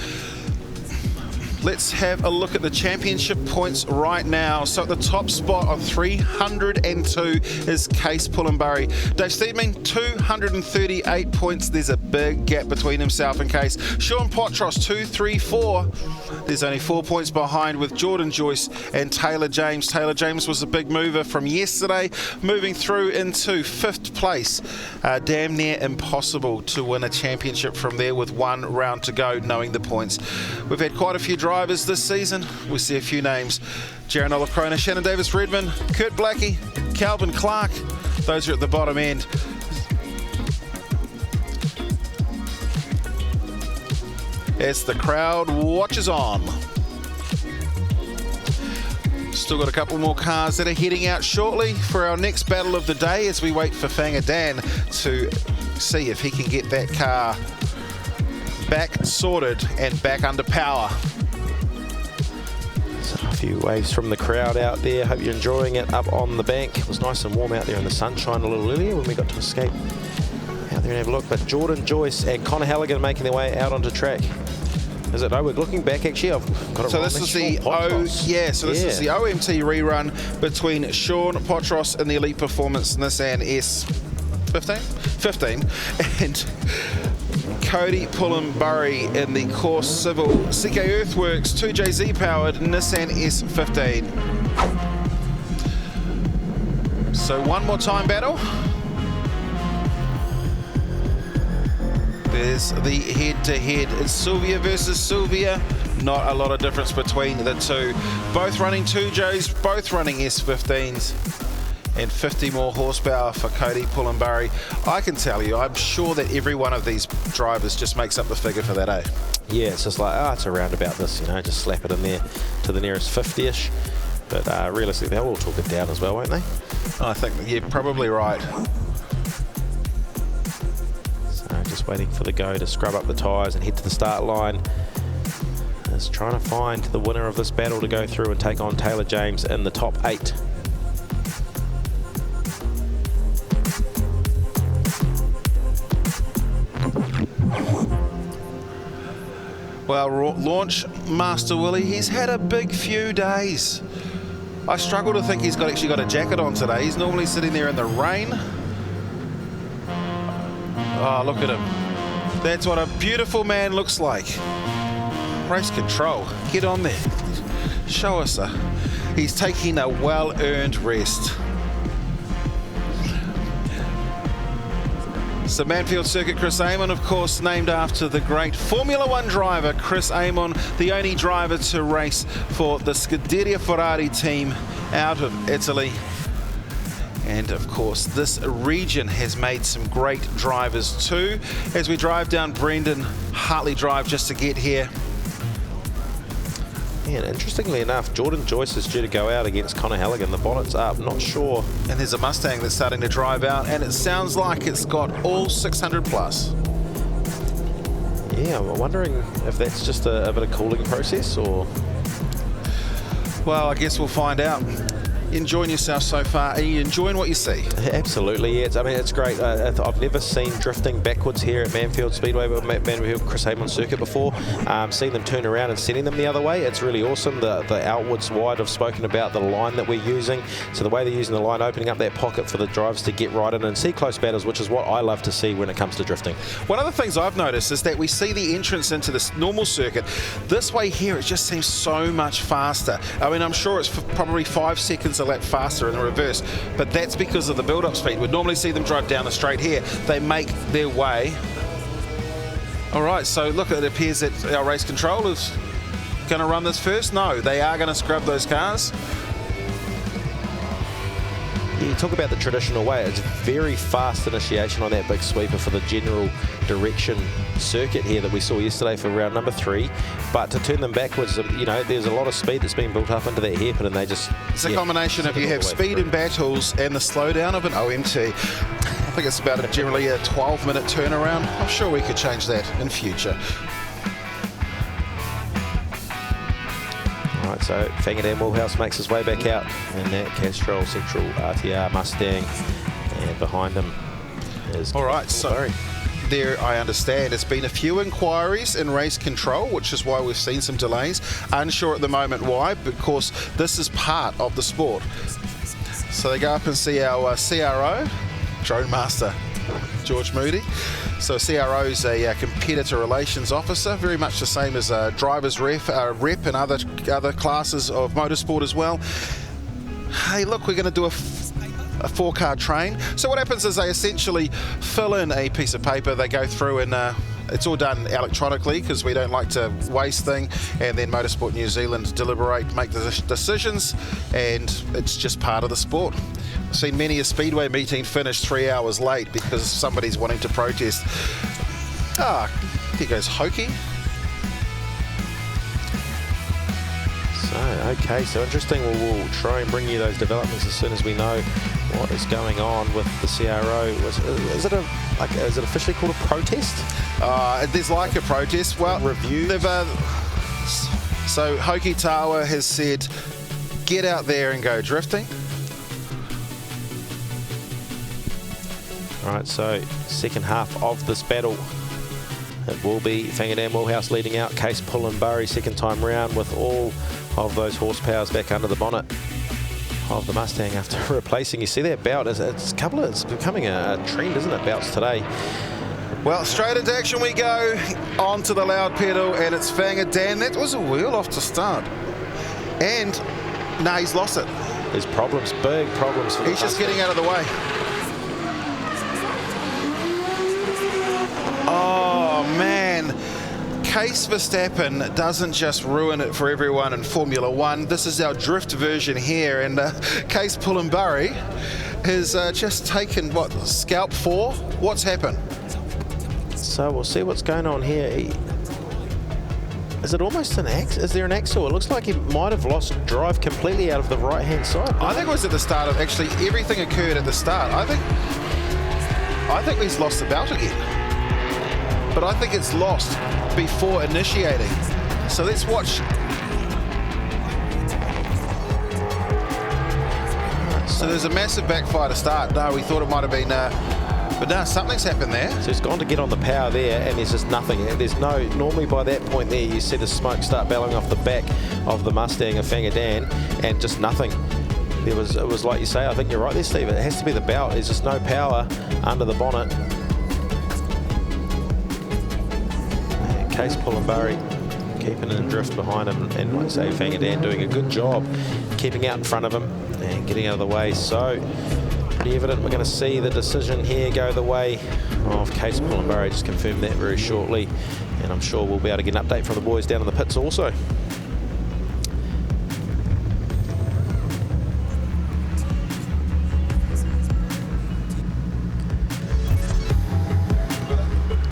Let's have a look at the championship points right now. So at the top spot on 302 is Case Pullenbury. Dave Steedman, 238 points. There's a big gap between himself and Case. Sean Potros 2-3-4. There's only 4 points behind with Jordan Joyce and Taylor James. Taylor James was a big mover from yesterday, moving through into 5th place. Damn near impossible to win a championship from there with 1 round to go, knowing the points. We've had quite a few drivers this season. We see a few names. Jaron Olacrona, Shannon Davis Redmond, Kurt Blackie, Calvin Clark. Those are at the bottom end. As the crowd watches on. Still got a couple more cars that are heading out shortly for our next battle of the day as we wait for Fanga Dan to see if he can get that car back sorted and back under power. So a few waves from the crowd out there. Hope you're enjoying it up on the bank. It was nice and warm out there in the sunshine a little earlier when we got to escape out there and have a look. But Jordan Joyce and Connor Halligan making their way out onto track. Is it? No, we're looking back actually. I've got it so wrong. this is the this is the OMT rerun between Sean Potros in the Elite Performance Nissan S15 and Cody Pullenbury in the Course Civil CK Earthworks 2JZ powered Nissan S15. So one more time battle. There's the head-to-head. It's Sylvia versus Sylvia. Not a lot of difference between the two. Both running 2Js, both running S15s. And 50 more horsepower for Cody Pullenbury. I can tell you, I'm sure that every one of these drivers just makes up the figure for that, eh? Yeah, it's just like, it's around about this, you know, just slap it in there to the nearest 50-ish. But realistically, they'll all talk it down as well, won't they? I think you're probably right. Just waiting for the go to scrub up the tyres and head to the start line. Just trying to find the winner of this battle to go through and take on Taylor James in the top 8. Well, launch Master Willie, he's had a big few days. I struggle to think he's actually got a jacket on today. He's normally sitting there in the rain. Oh, look at him. That's what a beautiful man looks like. Race control. Get on there. Show us. He's taking a well-earned rest. So Manfeild Circuit, Chris Amon, of course, named after the great Formula One driver, Chris Amon, the only driver to race for the Scuderia Ferrari team out of Italy. And of course, this region has made some great drivers too. As we drive down Brendan Hartley Drive just to get here. Yeah, and interestingly enough, Jordan Joyce is due to go out against Connor Halligan. The bonnet's up, not sure. And there's a Mustang that's starting to drive out, and it sounds like it's got all 600 plus. Yeah, I'm wondering if that's just a bit of cooling process or... Well, I guess we'll find out. Enjoying yourself so far? Are you enjoying what you see? Absolutely, yeah. I mean, it's great. I've never seen drifting backwards here at Manfeild Speedway, Manfeild Chris Amon Circuit before. Seeing them turn around and sending them the other way, it's really awesome. The outwards wide, I've spoken about the line that we're using. So the way they're using the line, opening up that pocket for the drivers to get right in and see close battles, which is what I love to see when it comes to drifting. One of the things I've noticed is that we see the entrance into this normal circuit. This way here, it just seems so much faster. I mean, I'm sure it's probably 5 seconds a lap faster in the reverse, but that's because of the build-up speed. We'd normally see them drive down the straight here. They make their way. All right, so look, it appears that our race control is going to run this first. No, they are going to scrub those cars. You talk about the traditional way, it's very fast initiation on that big sweeper for the general direction circuit here that we saw yesterday for round number 3, but to turn them backwards, you know, there's a lot of speed that's been built up into that hairpin, and they just... It's a combination of you have speed in battles and the slowdown of an OMT. I think it's about generally a 12-minute turnaround. I'm sure we could change that in future. Right, so Fangadan Millhouse makes his way back out in that Castrol Central RTR Mustang, and behind him is... All right, so there I understand it's been a few inquiries in race control, which is why we've seen some delays. Unsure at the moment why, because this is part of the sport. So they go up and see our CRO, Drone Master. George Moody. So CRO's a competitor relations officer, very much the same as a driver's rep and other classes of motorsport as well. Hey, look, we're going to do a 4-car train. So what happens is they essentially fill in a piece of paper, they go through and it's all done electronically because we don't like to waste things, and then Motorsport New Zealand deliberate, make the decisions, and it's just part of the sport. I've seen many a speedway meeting finish 3 hours late because somebody's wanting to protest. There goes Hokie. Okay, so interesting. We'll try and bring you those developments as soon as we know what is going on with the CRO. Is it officially called a protest? There's like a protest. Well, review. So Hokie Tawa has said, get out there and go drifting. All right, so second half of this battle. It will be Whangarei Millhouse leading out, Case Pullenbury second time round with all of those horsepowers back under the bonnet of the Mustang after replacing. You see that belt, it's becoming a trend, isn't it, belts today? Well, straight into action we go, onto the loud pedal, and it's Whangarei. That was a wheel off to start. And, he's lost it. There's problems, big problems for He's just getting out of the way. Oh, man. Case Verstappen doesn't just ruin it for everyone in Formula One. This is our drift version here, and Case Pullenbury has just taken, scalp 4? What's happened? So we'll see what's going on here. Is it almost an axle? Is there an axle? It looks like he might have lost drive completely out of the right-hand side. I think it was at the start of, actually, everything occurred at the start. I think he's lost the belt again. But I think it's lost before initiating. So let's watch. So there's a massive backfire to start. No, we thought it might have been, but no, something's happened there. So he's gone to get on the power there, and there's just nothing. There's normally by that point there, you see the smoke start bellowing off the back of the Mustang of Whangarei, and just nothing. It was like you say, I think you're right there, Steve. It has to be the belt. There's just no power under the bonnet. Case Pullenbury keeping in drift behind him, and like I say, Whangarei doing a good job keeping out in front of him and getting out of the way. So pretty evident we're going to see the decision here go the way of Case Pullenbury. Just confirm that very shortly, and I'm sure we'll be able to get an update from the boys down in the pits also.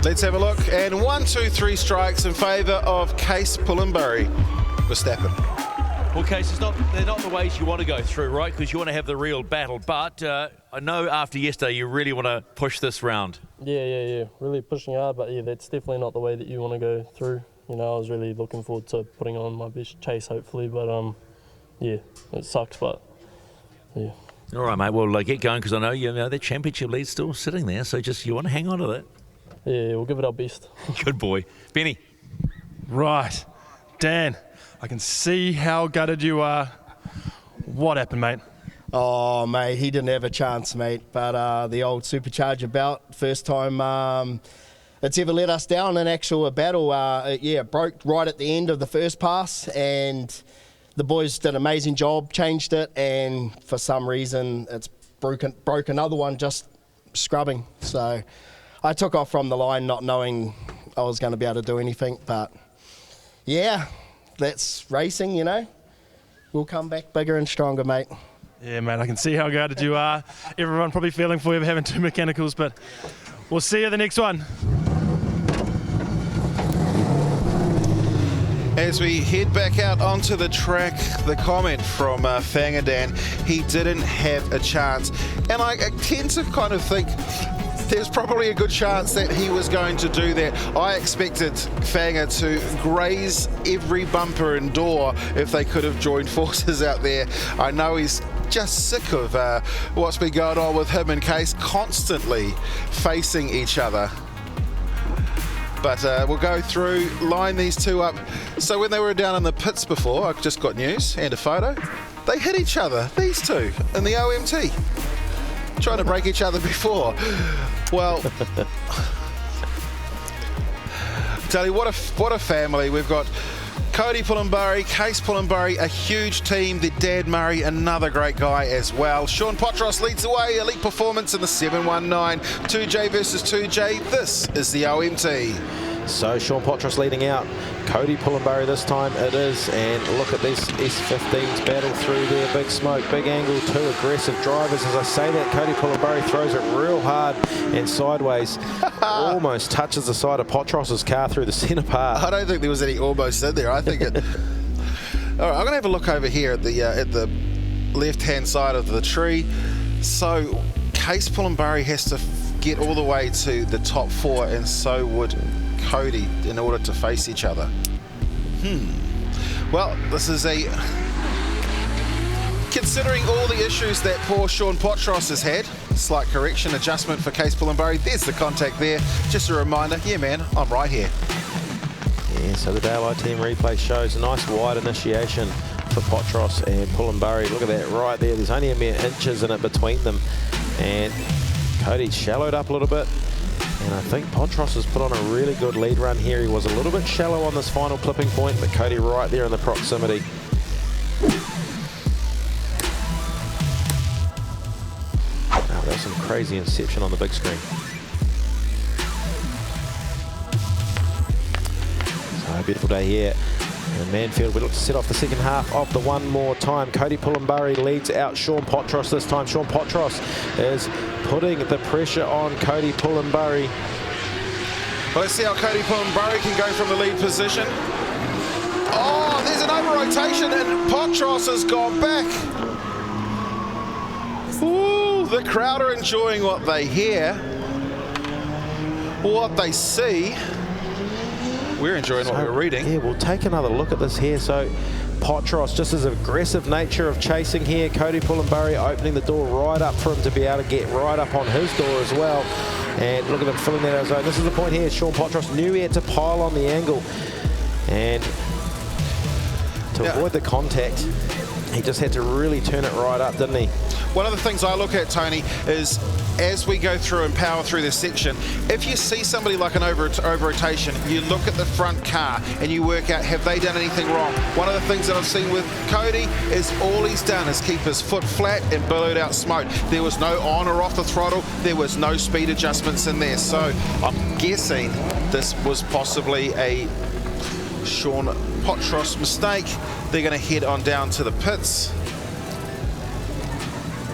Let's have a look, and 1, 2, 3 strikes in favour of Case Pullenbury. Verstappen. Well, Case, they're not the ways you want to go through, right? Because you want to have the real battle. But I know after yesterday you really want to push this round. Yeah. Really pushing hard, but yeah, that's definitely not the way that you want to go through. You know, I was really looking forward to putting on my best chase, hopefully. But yeah, it sucks, but yeah. All right, mate. Well, get going, because I know the championship lead's still sitting there. So just you want to hang on to that. Yeah, we'll give it our best. Good boy. Benny. Right. Dan, I can see how gutted you are. What happened, mate? Oh, mate, he didn't have a chance, mate. But the old supercharger belt, first time it's ever let us down in actual battle. It broke right at the end of the first pass, and the boys did an amazing job, changed it, and for some reason it's broke another one just scrubbing. So I took off from the line not knowing I was going to be able to do anything, but yeah, that's racing, you know. We'll come back bigger and stronger, mate. Yeah, mate, I can see how gutted you are. Everyone probably feeling for you having 2 mechanicals, but we'll see you the next one. As we head back out onto the track, the comment from Whangarei, he didn't have a chance. And I tend to kind of think there's probably a good chance that he was going to do that. I expected Whangarei to graze every bumper and door if they could have joined forces out there. I know he's just sick of what's been going on with him and Case constantly facing each other. But we'll go through, line these two up. So when they were down in the pits before, I've just got news and a photo, they hit each other, these two, in the OMT. Trying to break each other before. Well, tell you what a family. We've got Cody Pullenbury, Case Pullenbury, a huge team. Their dad Murray, another great guy as well. Sean Potros leads the way, elite performance in the 719. 2J versus 2J. This is the OMT. So Sean Potros leading out. Cody Pullenbury this time it is. And look at this S15s battle through there. Big smoke, big angle, two aggressive drivers. As I say that, Cody Pullenbury throws it real hard and sideways. Almost touches the side of Potros's car through the centre part. I don't think there was any almost in there. I think it... All right, I'm going to have a look over here at the left-hand side of the tree. So Case Pullenbury has to get all the way to the top four, and so would Cody in order to face each other. Well, this is a... Considering all the issues that poor Sean Potros has had, slight correction, adjustment for Case Pullenbury. There's the contact there. Just a reminder, yeah man, I'm right here. Yeah, so the Daylight Team replay shows a nice wide initiation for Potros and Pullenbury. Look at that right there. There's only a mere inches in it between them. And Cody's shallowed up a little bit. And I think Potros has put on a really good lead run here. He was a little bit shallow on this final clipping point, but Cody right there in the proximity. Oh, there's some crazy inception on the big screen. So a beautiful day here in Manfeild. We look to set off the second half of the one more time. Cody Pullenbury leads out Sean Potros this time. Sean Potros is putting the pressure on Cody Pullenbury. Well, let's see how Cody Pullenbury can go from the lead position. Oh, there's an over-rotation and Potros has gone back. Ooh, the crowd are enjoying what they hear, what they see. We're enjoying what we're reading. Yeah, we'll take another look at this here. So Potros, just as aggressive nature of chasing here. Cody Pullenbury opening the door right up for him to be able to get right up on his door as well. And look at them filling that out zone. This is the point here. Sean Potros knew he had to pile on the angle. And to avoid the contact, he just had to really turn it right up, didn't he? One of the things I look at, Tony, is as we go through and power through this section, if you see somebody like an over-rotation, you look at the front car and you work out, have they done anything wrong? One of the things that I've seen with Cody is all he's done is keep his foot flat and billowed out smoke. There was no on or off the throttle. There was no speed adjustments in there. So I'm guessing this was possibly a Sean Potros mistake. They're going to head on down to the pits.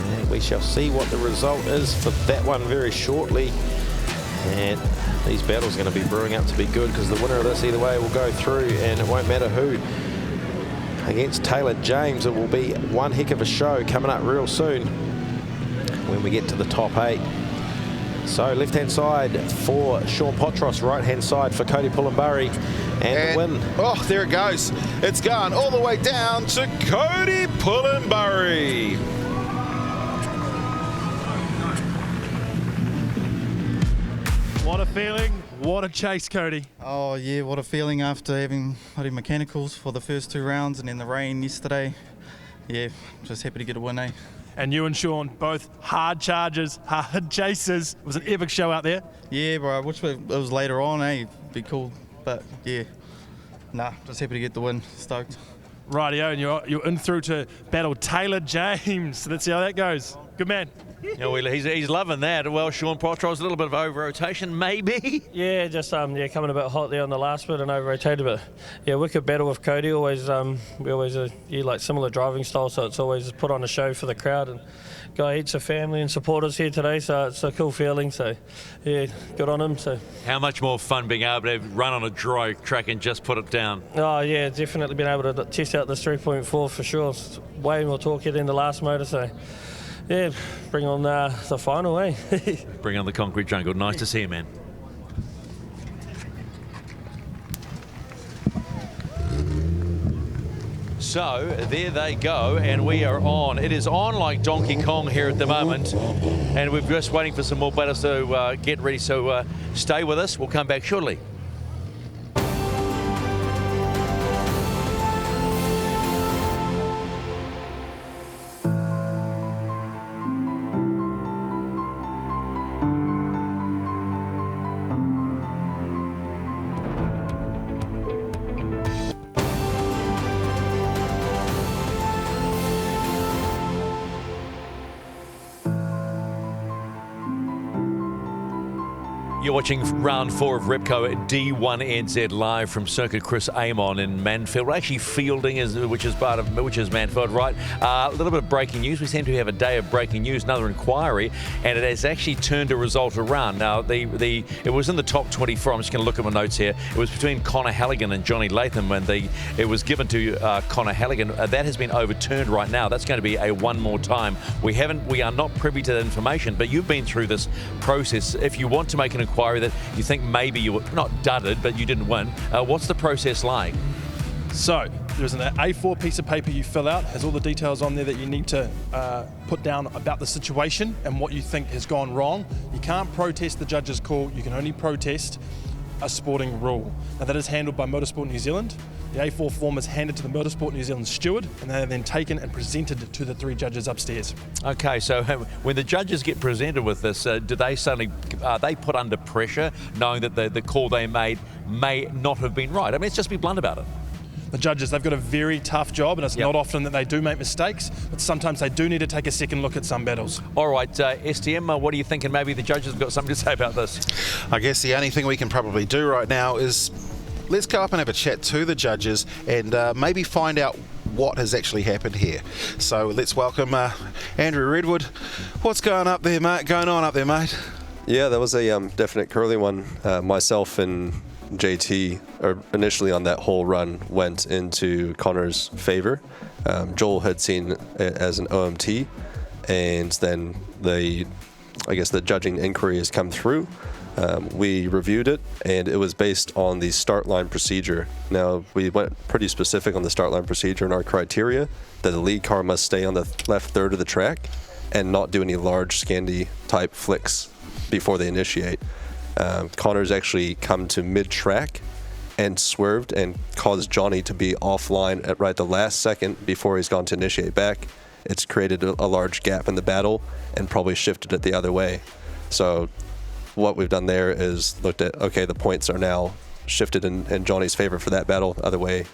And we shall see what the result is for that one very shortly. And these battles are going to be brewing up to be good, because the winner of this either way will go through, and it won't matter who. Against Taylor James, it will be one heck of a show coming up real soon when we get to the top 8. So left-hand side for Sean Potros, right-hand side for Cody Pullenbury, and the win. Oh, there it goes. It's gone all the way down to Cody Pullenbury. What a feeling, what a chase, Cody. Oh yeah, what a feeling after having mechanicals for the first 2 rounds and then the rain yesterday. Yeah, just happy to get a win, eh? And you and Sean, both hard chargers, hard chasers. It was an epic show out there. Yeah, bro, I wish it was later on, eh? Be cool, but yeah. Nah, just happy to get the win, stoked. Rightio, and you're in through to battle Taylor James. Let's see how that goes. Good man. Yeah, well, he's loving that. Well, Sean Potros, a little bit of over-rotation, maybe? Yeah, just coming a bit hot there on the last bit and over-rotated, but yeah, wicked battle with Cody. Always, we always like similar driving style, so it's always put on a show for the crowd. And guy heaps of family and supporters here today, so it's a cool feeling. So yeah, good on him. So how much more fun being able to run on a dry track and just put it down? Oh yeah, definitely been able to test out this 3.4 for sure. It's way more torquey than the last motor, so. Yeah, bring on the final, eh? Bring on the concrete jungle. Nice to see you, man. So there they go, and we are on. It is on like Donkey Kong here at the moment, and we're just waiting for some more battles to get ready. So stay with us. We'll come back shortly. You're watching round 4 of Repco at D1NZ live from Circuit Chris Amon in Manfeild. We're actually fielding, which is Manfeild, right? A little bit of breaking news. We seem to have a day of breaking news, another inquiry, and it has actually turned a result around. Now, it was in the top 24. I'm just going to look at my notes here. It was between Connor Halligan and Johnny Latham, and it was given to Connor Halligan. That has been overturned right now. That's going to be a one more time. We are not privy to that information, but you've been through this process. If you want to make an inquiry that you think maybe you were not dudded, but you didn't win, what's the process like? So there's an A4 piece of paper you fill out, has all the details on there that you need to put down about the situation and what you think has gone wrong. You can't protest the judge's call, you can only protest a sporting rule. Now that is handled by Motorsport New Zealand. The A4 form is handed to the Motorsport New Zealand steward, and they are then taken and presented to the 3 judges upstairs. Okay, so when the judges get presented with this, are they put under pressure, knowing that the call they made may not have been right? I mean, let's just be blunt about it. The judges, they've got a very tough job, and it's not often that they do make mistakes, but sometimes they do need to take a second look at some battles. All right, STM, what are you thinking? Maybe the judges have got something to say about this. I guess the only thing we can probably do right now is let's go up and have a chat to the judges and maybe find out what has actually happened here. So let's welcome Andrew Redwood. What's going on up there, mate? Yeah, that was a definite curly one. Myself and JT initially on that whole run went into Connor's favor. Joel had seen it as an OMT, and then the judging inquiry has come through. We reviewed it, and it was based on the start line procedure. Now, we went pretty specific on the start line procedure and our criteria that the lead car must stay on the left third of the track and not do any large Scandi type flicks before they initiate. Connor's actually come to mid-track and swerved and caused Johnny to be offline at right the last second before he's gone to initiate back. It's created a large gap in the battle and probably shifted it the other way. So what we've done there is looked at, okay, the points are now shifted in Johnny's favor for that battle, other way,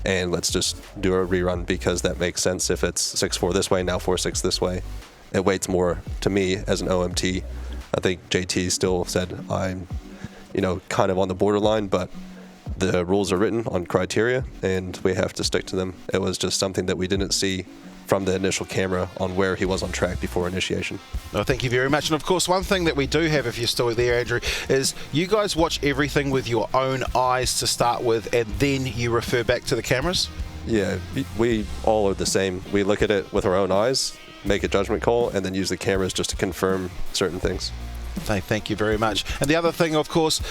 and let's just do a rerun because that makes sense. If it's 6-4 this way, now 4-6 this way, it weights more to me as an OMT. I think JT still said I'm, kind of on the borderline, but the rules are written on criteria and we have to stick to them. It was just something that we didn't see from the initial camera on where he was on track before initiation. Well, thank you very much. And of course, one thing that we do have, if you're still there, Andrew, is you guys watch everything with your own eyes to start with, and then you refer back to the cameras? Yeah, we all are the same. We look at it with our own eyes, make a judgment call, and then use the cameras just to confirm certain things. Thank you very much. And the other thing, of course,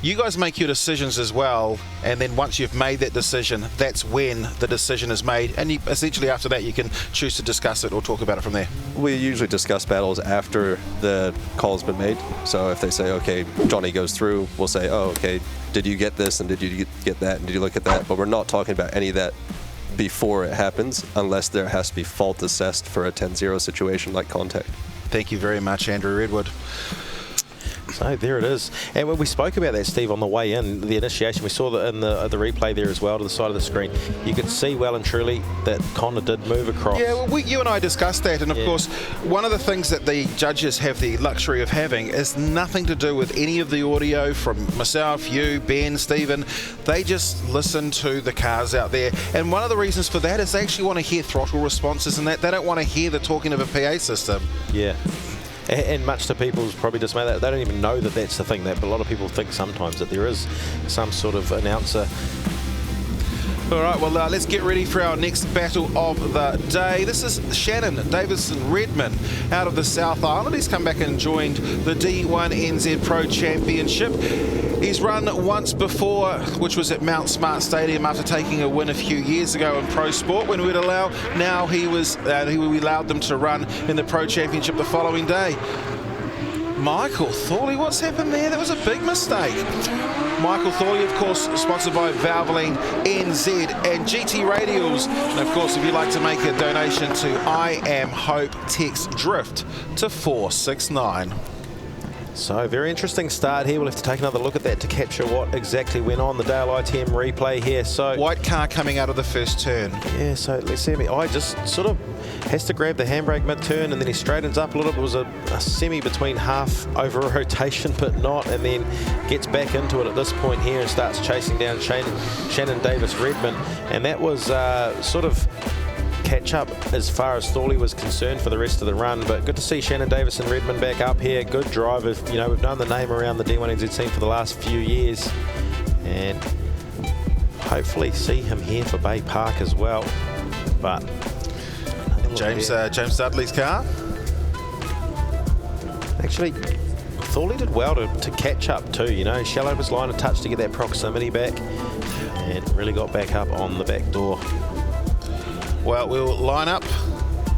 you guys make your decisions as well, and then once you've made that decision, that's when the decision is made, and essentially after that you can choose to discuss it or talk about it from there. We usually discuss battles after the call's been made. So if they say, okay, Johnny goes through, we'll say, oh, okay, did you get this and did you get that and did you look at that? But we're not talking about any of that before it happens unless there has to be fault assessed for a 10-0 situation like contact. Thank you very much, Andrew Redwood. So there it is. And when we spoke about that, Steve, on the way in, the initiation, we saw that in the replay there as well to the side of the screen. You could see well and truly that Connor did move across. Yeah, well, you and I discussed that, and of course, one of the things that the judges have the luxury of having is nothing to do with any of the audio from myself, you, Ben, Stephen. They just listen to the cars out there, and one of the reasons for that is they actually want to hear throttle responses and that. They don't want to hear the talking of a PA system. Yeah. And much to people's probably dismay, that they don't even know that that's the thing. But a lot of people think sometimes that there is some sort of announcer. All right, well, let's get ready for our next battle of the day. This is Shannon Davison-Redman out of the South Island. He's come back and joined the D1NZ Pro Championship. He's run once before, which was at Mount Smart Stadium after taking a win a few years ago in Pro Sport when we'd allow. Now we allowed them to run in the Pro Championship the following day. Michael Thorley, what's happened there? That was a big mistake. Michael Thorley, of course, sponsored by Valvoline NZ and GT Radials. And of course, if you'd like to make a donation to I Am Hope, text DRIFT to 469. So very interesting start here. We'll have to take another look at that to capture what exactly went on. The Dale ITM replay here. So white car coming out of the first turn. Yeah, so let's see. I just sort of has to grab the handbrake mid-turn, and then he straightens up a little bit. It was a semi between half over a rotation, but not, and then gets back into it at this point here and starts chasing down Shannon Davis-Redmond. And that was sort of catch up as far as Thorley was concerned for the rest of the run, but good to see Shannon Davis and Redmond back up here. Good driver. You know, we've known the name around the D1NZ team for the last few years, and hopefully see him here for Bay Park as well. But James Dudley's car. Actually, Thorley did well to catch up too. You know, shell over his line a touch to get that proximity back, and really got back up on the back door. Well, we'll line up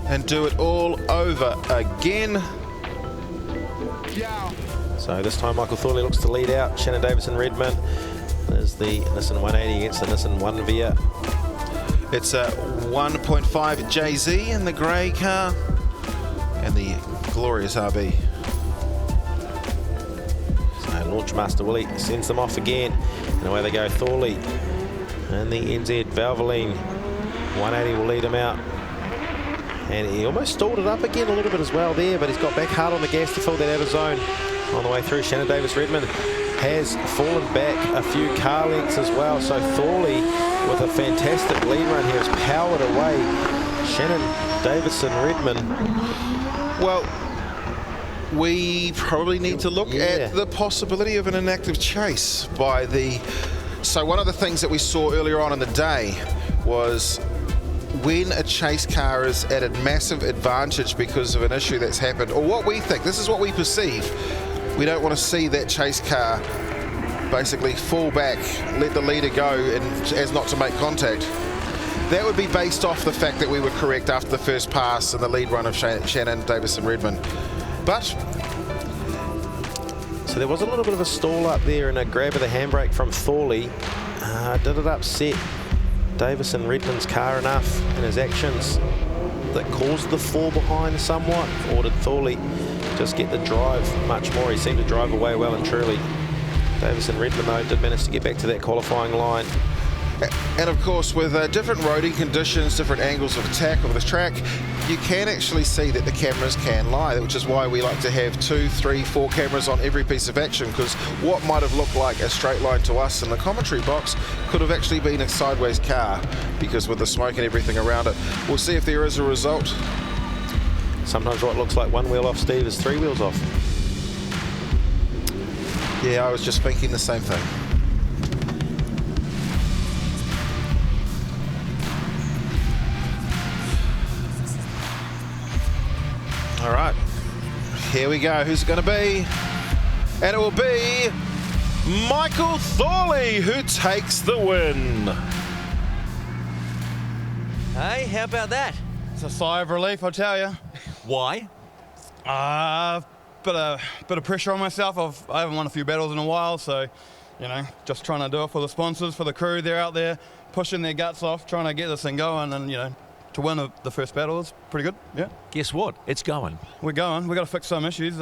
and do it all over again. So this time Michael Thorley looks to lead out. Shannon Davis and Redmond. There's the Nissan 180 against the Nissan 1Via. It's a 1.5 JZ in the grey car and the glorious RB. So Launchmaster Willie sends them off again, and away they go. Thorley and the NZ Valvoline 180 will lead him out, and he almost stalled it up again a little bit as well there, but he's got back hard on the gas to fill that outer zone. On the way through, Shannon Davis-Redmond has fallen back a few car lengths as well, so Thorley with a fantastic lead run here has powered away Shannon Davis-Redmond. Well, we probably need to look at the possibility of an inactive chase by the... So one of the things that we saw earlier on in the day was when a chase car is at a massive advantage because of an issue that's happened, or what we think, this is what we perceive, we don't want to see that chase car basically fall back, let the leader go, and as not to make contact. That would be based off the fact that we were correct after the first pass and the lead run of Shannon Davis-Redmond. But so there was a little bit of a stall up there and a grab of the handbrake from Thorley. Did it upset Davis-Redmond's car enough in his actions that caused the fall behind somewhat, or did Thorley just get the drive much more? He seemed to drive away well and truly. Davis-Redmond though did manage to get back to that qualifying line. And of course, with different roading conditions, different angles of attack of the track, you can actually see that the cameras can lie, which is why we like to have 2, 3, 4 cameras on every piece of action, because what might have looked like a straight line to us in the commentary box could have actually been a sideways car, because with the smoke and everything around it. We'll see if there is a result. Sometimes what looks like one wheel off, Steve, is 3 wheels off. Yeah, I was just thinking the same thing. All right, here we go. Who's it going to be? And it will be Michael Thorley who takes the win. Hey, how about that? It's a sigh of relief, I'll tell you. Why? Bit of pressure on myself. I haven't won a few battles in a while, so, you know, just trying to do it for the sponsors, for the crew. They're out there pushing their guts off, trying to get this thing going, and, you know, to win the first battle is pretty good, yeah. Guess what? It's going. We're going. We've got to fix some issues,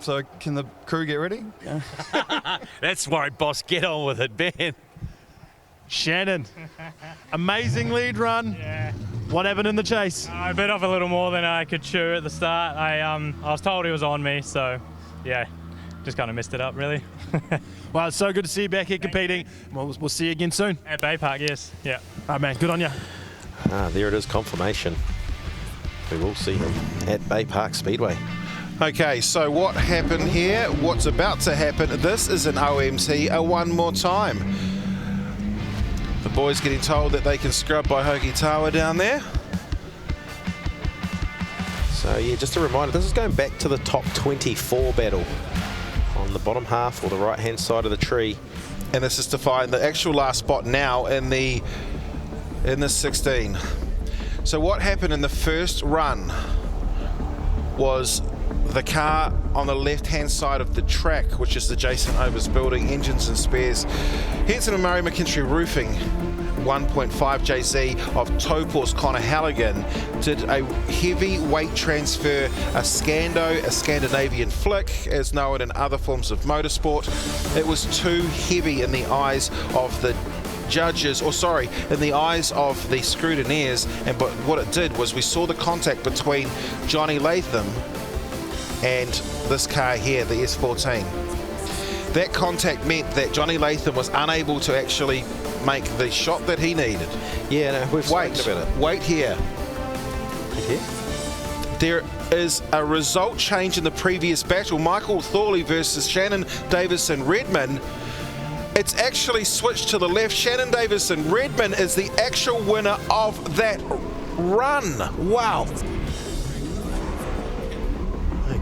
so can the crew get ready? Yeah. That's right, boss. Get on with it, Ben. Shannon, amazing lead run. Yeah. What happened in the chase? I bit off a little more than I could chew at the start. I was told he was on me, so yeah, just kind of messed it up, really. Well, it's so good to see you back here competing. We'll see you again soon. At Bay Park, yes. Yeah. All right, man, good on you. There it is, confirmation. We will see him at Bay Park Speedway. Okay, so what happened here? What's about to happen? This is an OMT, a one more time. The boys getting told that they can scrub by Hoki Tawa down there. So yeah, just a reminder, this is going back to the top 24 battle on the bottom half or the right hand side of the tree. And this is to find the actual last spot now in the 16. So what happened in the first run was the car on the left-hand side of the track, which is the Jason Overs building, engines and spares. Henson and Murray McKinstry Roofing 1.5 JZ of Taupor's Connor Halligan did a heavy weight transfer, a Scando, a Scandinavian flick, as known in other forms of motorsport. It was too heavy in the eyes of the judges, or sorry, in the eyes of the scrutineers, but what it did was we saw the contact between Johnny Latham and this car here, the S14. That contact meant that Johnny Latham was unable to actually make the shot that he needed. Yeah, no, we've spoken about it. Wait here. Okay. There is a result change in the previous battle, Michael Thorley versus Shannon Davison-Redman. It's actually switched to the left. Shannon Davison-Redman is the actual winner of that run. Wow.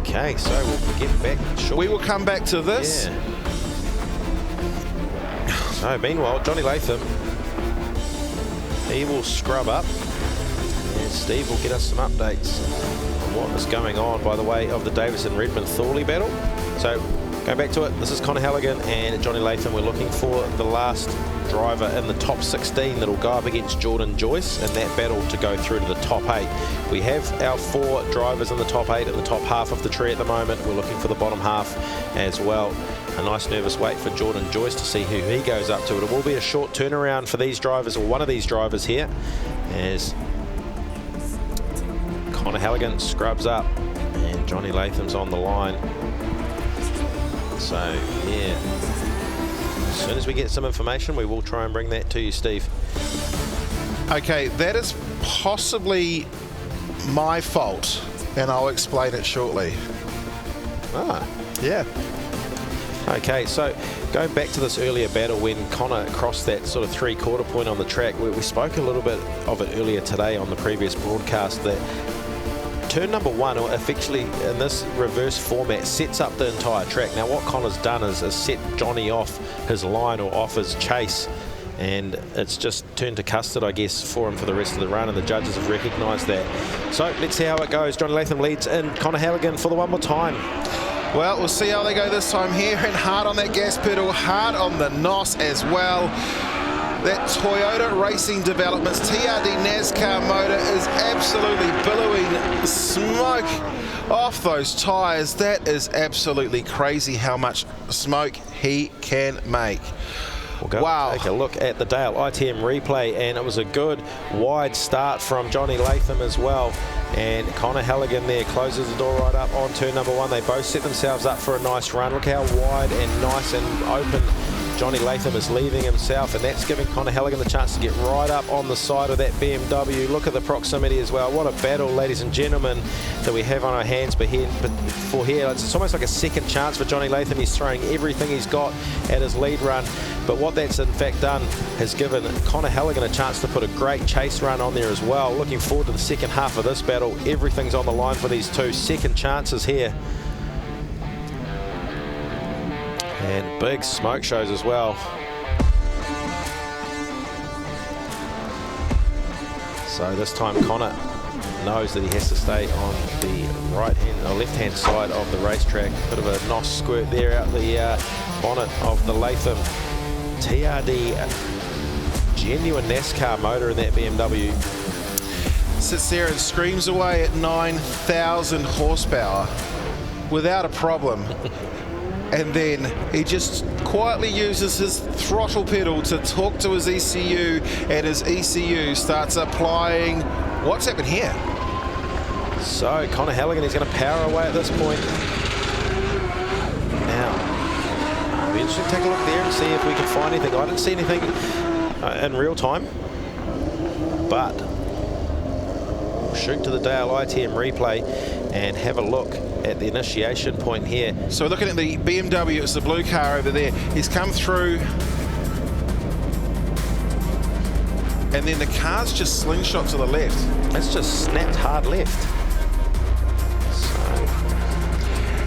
Okay, so we'll get back shortly. We will come back to this. Yeah. So meanwhile, Johnny Latham, he will scrub up, and Steve will get us some updates on what is going on by the way of the Davison-Redman-Thorley battle. So going back to it, this is Connor Halligan and Johnny Latham. We're looking for the last driver in the top 16 that'll go up against Jordan Joyce in that battle to go through to the top 8. We have our 4 drivers in the top 8 at the top half of the tree at the moment. We're looking for the bottom half as well. A nice nervous wait for Jordan Joyce to see who he goes up to. It will be a short turnaround for these drivers, or one of these drivers here, as Connor Halligan scrubs up and Johnny Latham's on the line. So yeah, as soon as we get some information, we will try and bring that to you, Steve. Okay, that is possibly my fault, and I'll explain it shortly. Ah, yeah. Okay, so going back to this earlier battle when Connor crossed that sort of 3/4 point on the track, we spoke a little bit of it earlier today on the previous broadcast, that turn number 1, or effectively in this reverse format, sets up the entire track. Now what Connor's done is set Johnny off his line, or off his chase, and it's just turned to custard, I guess, for him for the rest of the run, and the judges have recognised that. So let's see how it goes. Johnny Latham leads in, Connor Halligan for the one more time. Well, we'll see how they go this time here, and hard on that gas pedal, hard on the NOS as well. That Toyota Racing Developments TRD NASCAR motor is absolutely billowing smoke off those tyres. That is absolutely crazy how much smoke he can make. We'll go take a look at the Dale ITM replay, and it was a good wide start from Johnny Latham as well. And Connor Halligan there closes the door right up on turn number 1. They both set themselves up for a nice run. Look how wide and nice and open Johnny Latham is leaving himself, and that's giving Connor Halligan the chance to get right up on the side of that BMW. Look at the proximity as well. What a battle, ladies and gentlemen, that we have on our hands for here. It's almost like a second chance for Johnny Latham. He's throwing everything he's got at his lead run, but what that's in fact done has given Connor Halligan a chance to put a great chase run on there as well. Looking forward to the second half of this battle. Everything's on the line for these two second chances here. And big smoke shows as well. So this time Connor knows that he has to stay on the right-hand or left-hand side of the racetrack. Bit of a NOS squirt there out the bonnet of the Latham TRD genuine NASCAR motor in that BMW. Sits there and screams away at 9,000 horsepower without a problem. And then he just quietly uses his throttle pedal to talk to his ECU, and his ECU starts applying. What's happened here? So Connor Halligan is going to power away at this point. Now, it'll be interesting to take a look there and see if we can find anything. I didn't see anything in real time, but we'll shoot to the Dale ITM replay and have a look at the initiation point here. So we're looking at the BMW, it's the blue car over there. He's come through, and then the car's just slingshot to the left. It's just snapped hard left.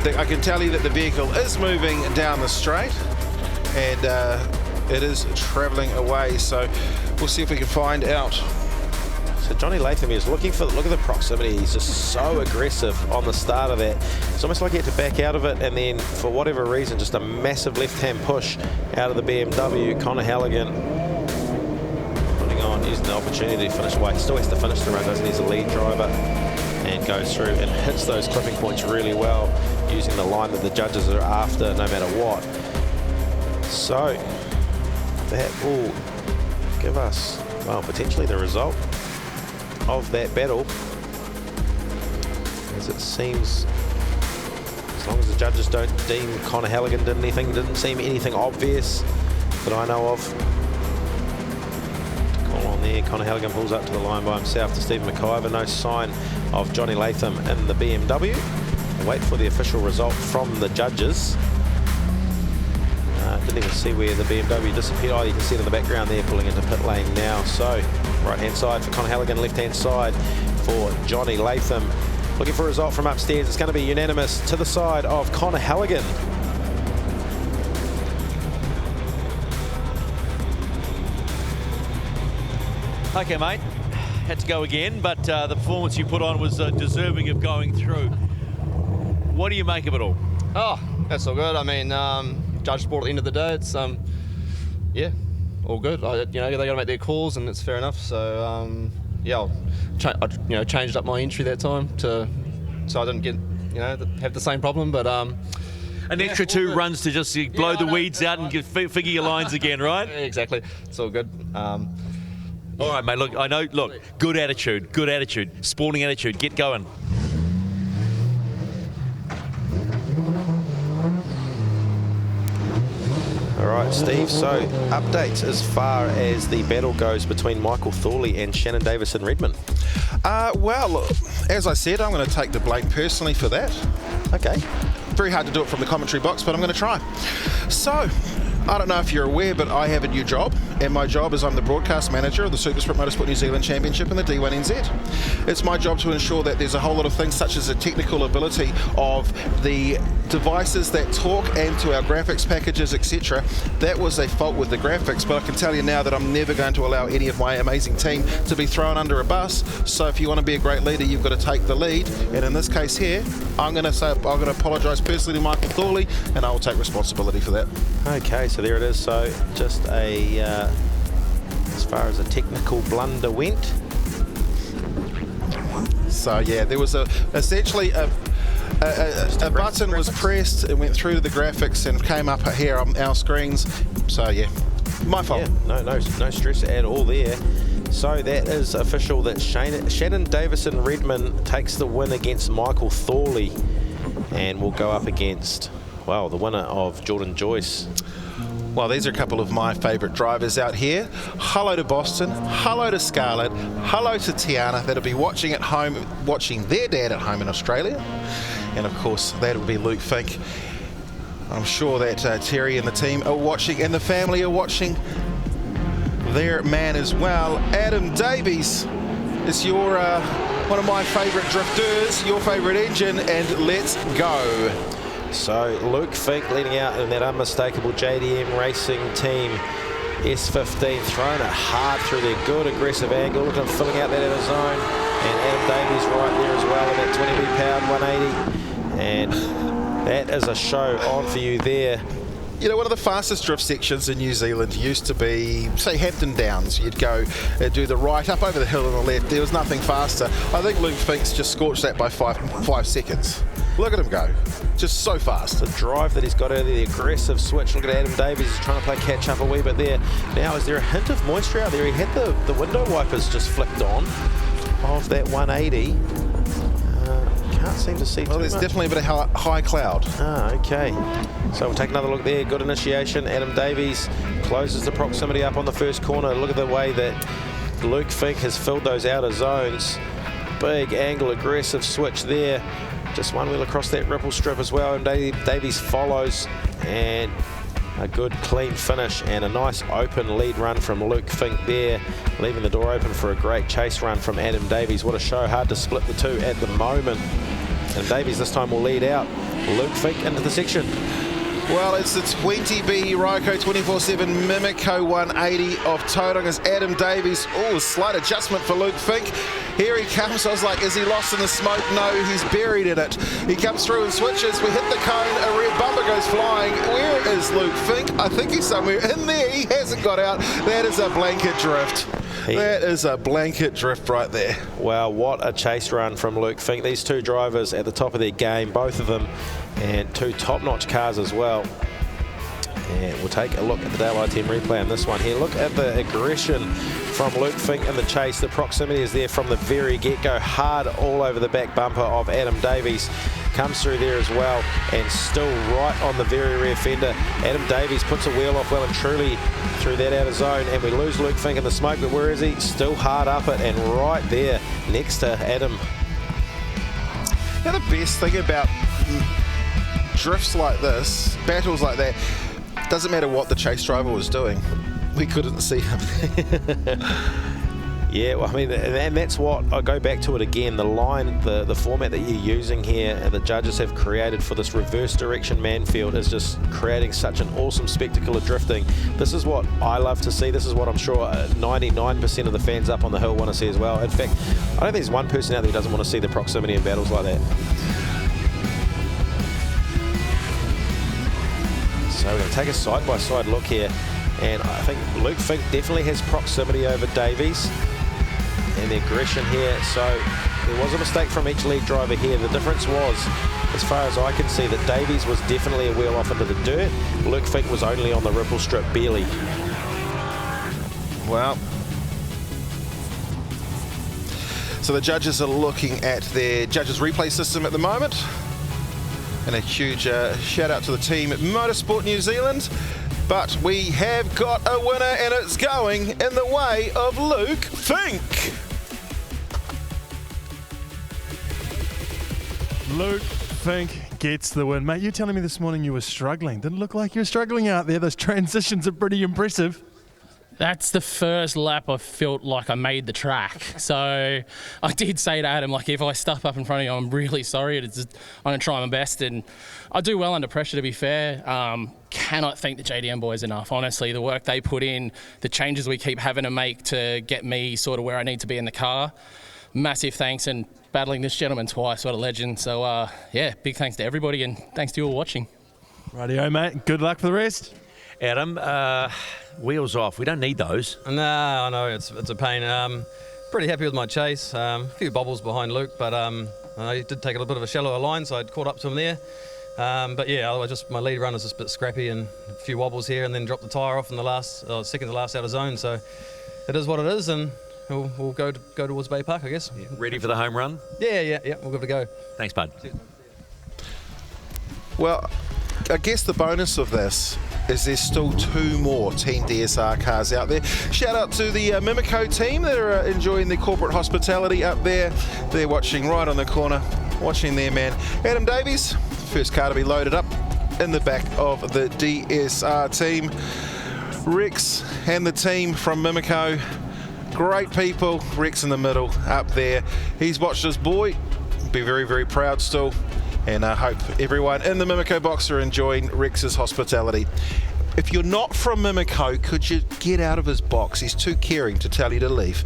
So I can tell you that the vehicle is moving down the straight, and it is traveling away. So we'll see if we can find out. So Johnny Latham is looking for, look at the proximity. He's just so aggressive on the start of that. It's almost like he had to back out of it, and then for whatever reason, just a massive left-hand push out of the BMW. Connor Halligan losing the opportunity to finish. Well, he still has to finish the run, doesn't he? He's a lead driver and goes through and hits those clipping points really well, using the line that the judges are after no matter what. So that will give us, well, potentially the result of that battle, as it seems, as long as the judges don't deem Connor Halligan didn't seem anything obvious that I know of. Call on there, Connor Halligan pulls up to the line by himself to Stephen McIver. No sign of Johnny Latham in the BMW. We'll wait for the official result from the judges. Didn't even see where the BMW disappeared. Oh, you can see it in the background there, pulling into pit lane now. So right-hand side for Connor Halligan, left-hand side for Johnny Latham. Looking for a result from upstairs. It's going to be unanimous to the side of Connor Halligan. Okay, mate. Had to go again, but the performance you put on was deserving of going through. What do you make of it all? Oh, that's all good. I mean, judge sport at the end of the day, it's yeah, all good. You know, they got to make their calls, and it's fair enough. So yeah, I changed up my entry that time so I didn't get have the same problem. But an extra 2 runs to just blow the weeds out and figure your lines again, right? Yeah, exactly. It's all good. All right, mate. Look, I know. Look, good attitude, sporting attitude. Get going. All right, Steve, so updates as far as the battle goes between Michael Thorley and Shannon Davison-Redmond. Well, as I said, I'm going to take the blame personally for that. Okay. Very hard to do it from the commentary box, but I'm going to try. So, I don't know if you're aware, but I have a new job, and my job is I'm the broadcast manager of the Super Sprint Motorsport New Zealand Championship and the D1NZ. It's my job to ensure that there's a whole lot of things such as the technical ability of the devices that talk and to our graphics packages, etc. That was a fault with the graphics, but I can tell you now that I'm never going to allow any of my amazing team to be thrown under a bus. So if you want to be a great leader, you've got to take the lead, and in this case here, I'm going to apologise personally to Michael Thorley, and I will take responsibility for that. Okay, so there it is. So just a as far as a technical blunder went. So yeah, there was essentially a button was pressed, it went through to the graphics and came up here on our screens. So yeah, my fault. Yeah, no stress at all there. So that is official that Shannon Davison-Redmond takes the win against Michael Thorley, and will go up against, well, the winner of Jordan Joyce. Well, these are a couple of my favourite drivers out here. Hello to Boston, hello to Scarlett, hello to Tiana, that'll be watching at home, watching their dad at home in Australia. And of course, that'll be Luke Fink. I'm sure that Terry and the team are watching, and the family are watching their man as well. Adam Davies is your one of my favourite drifters, your favourite engine, and let's go. So Luke Fink leading out in that unmistakable JDM Racing Team S15, throwing it hard through their good aggressive angle. Look at him filling out that inner zone, and Adam Davies right there as well in that 20 pound 180, and that is a show on for you there. You know, one of the fastest drift sections in New Zealand used to be, say, Hampton Downs. You'd go do the right up over the hill on the left. There was nothing faster. I think Luke Fink's just scorched that by five seconds. Look at him go. Just so fast. The drive that he's got earlier, the aggressive switch. Look at Adam Davies. He's trying to play catch up a wee bit there. Now, is there a hint of moisture out there? He had the window wipers just flicked on of that 180. Can't seem to see too Well, there's much. definitely a bit of high cloud. Ah, okay. So we'll take another look there. Good initiation. Adam Davies closes the proximity up on the first corner. Look at the way that Luke Fink has filled those outer zones. Big angle, aggressive switch there. Just one wheel across that ripple strip as well. And Davies follows, and a good clean finish and a nice open lead run from Luke Fink there, leaving the door open for a great chase run from Adam Davies. What a show. Hard to split the two at the moment. And Davies this time will lead out Luke Fink into the section. Well, it's the 20B Repco 24/7 Mimico 180 of Tauranga's Adam Davies. Oh, slight adjustment for Luke Fink. Here he comes. I was like, is he lost in the smoke? No, he's buried in it. He comes through and switches. We hit the cone. A rear bumper goes flying. Where is Luke Fink? I think he's somewhere in there. He hasn't got out. That is a blanket drift. That is a blanket drift right there. Wow, what a chase run from Luke Fink. These two drivers at the top of their game, both of them, and two top-notch cars as well. And we'll take a look at the Daylight Team replay on this one here. Look at the aggression from Luke Fink in the chase. The proximity is there from the very get-go. Hard all over the back bumper of Adam Davies. Comes through there as well, and still right on the very rear fender. Adam Davies puts a wheel off well and truly through that outer zone, and we lose Luke Fink in the smoke, but where is he? Still hard up it, and right there next to Adam. Now the best thing about drifts like this, battles like that, doesn't matter what the chase driver was doing. We couldn't see him. Yeah, well, I mean, and that's what, I go back to it again, the line, the format that you're using here and the judges have created for this reverse direction Manfeild is just creating such an awesome spectacle of drifting. This is what I love to see. This is what I'm sure 99% of the fans up on the hill want to see as well. In fact, I don't think there's one person out there who doesn't want to see the proximity in battles like that. So we're going to take a side-by-side look here, and I think Luke Fink definitely has proximity over Davies and the aggression here. So there was a mistake from each lead driver here. The difference was, as far as I can see, that Davies was definitely a wheel off into the dirt. Luke Fink was only on the ripple strip, barely. Well, so the judges are looking at their judges replay system at the moment. And a huge shout out to the team at Motorsport New Zealand. But we have got a winner, and it's going in the way of Luke Fink. Luke Fink gets the win. Mate, you're telling me this morning you were struggling. Didn't look like you were struggling out there. Those transitions are pretty impressive. That's the first lap I felt like I made the track. So I did say to Adam, like, if I stuff up in front of you, I'm really sorry. I'm going to try my best. And I do well under pressure, to be fair. Cannot thank the JDM boys enough. Honestly, the work they put in, the changes we keep having to make to get me sort of where I need to be in the car. Massive thanks, and battling this gentleman twice, what a legend. So, yeah, big thanks to everybody, and thanks to you all watching. Rightio, mate. Good luck for the rest. Adam, wheels off. We don't need those. No, I know, it's a pain. Pretty happy with my chase. A few bobbles behind Luke, but I did take a little bit of a shallower line, so I'd caught up to him there. But yeah, my lead run is just a bit scrappy and a few wobbles here, and then dropped the tyre off in the last, second to last out of zone. So it is what it is, and we'll go towards Bay Park, I guess. Yeah. Ready for the home run? Yeah, we'll give it a go. Thanks, bud. Well, I guess the bonus of this is there's still two more Team DSR cars out there. Shout out to the Mimico team that are enjoying the corporate hospitality up there. They're watching right on the corner, watching their man Adam Davies. First car to be loaded up in the back of the DSR team. Rex and the team from Mimico, great people. Rex in the middle up there. He's watched his boy, be very, very proud still. And I hope everyone in the Mimico box are enjoying Rex's hospitality. If you're not from Mimico, could you get out of his box? He's too caring to tell you to leave.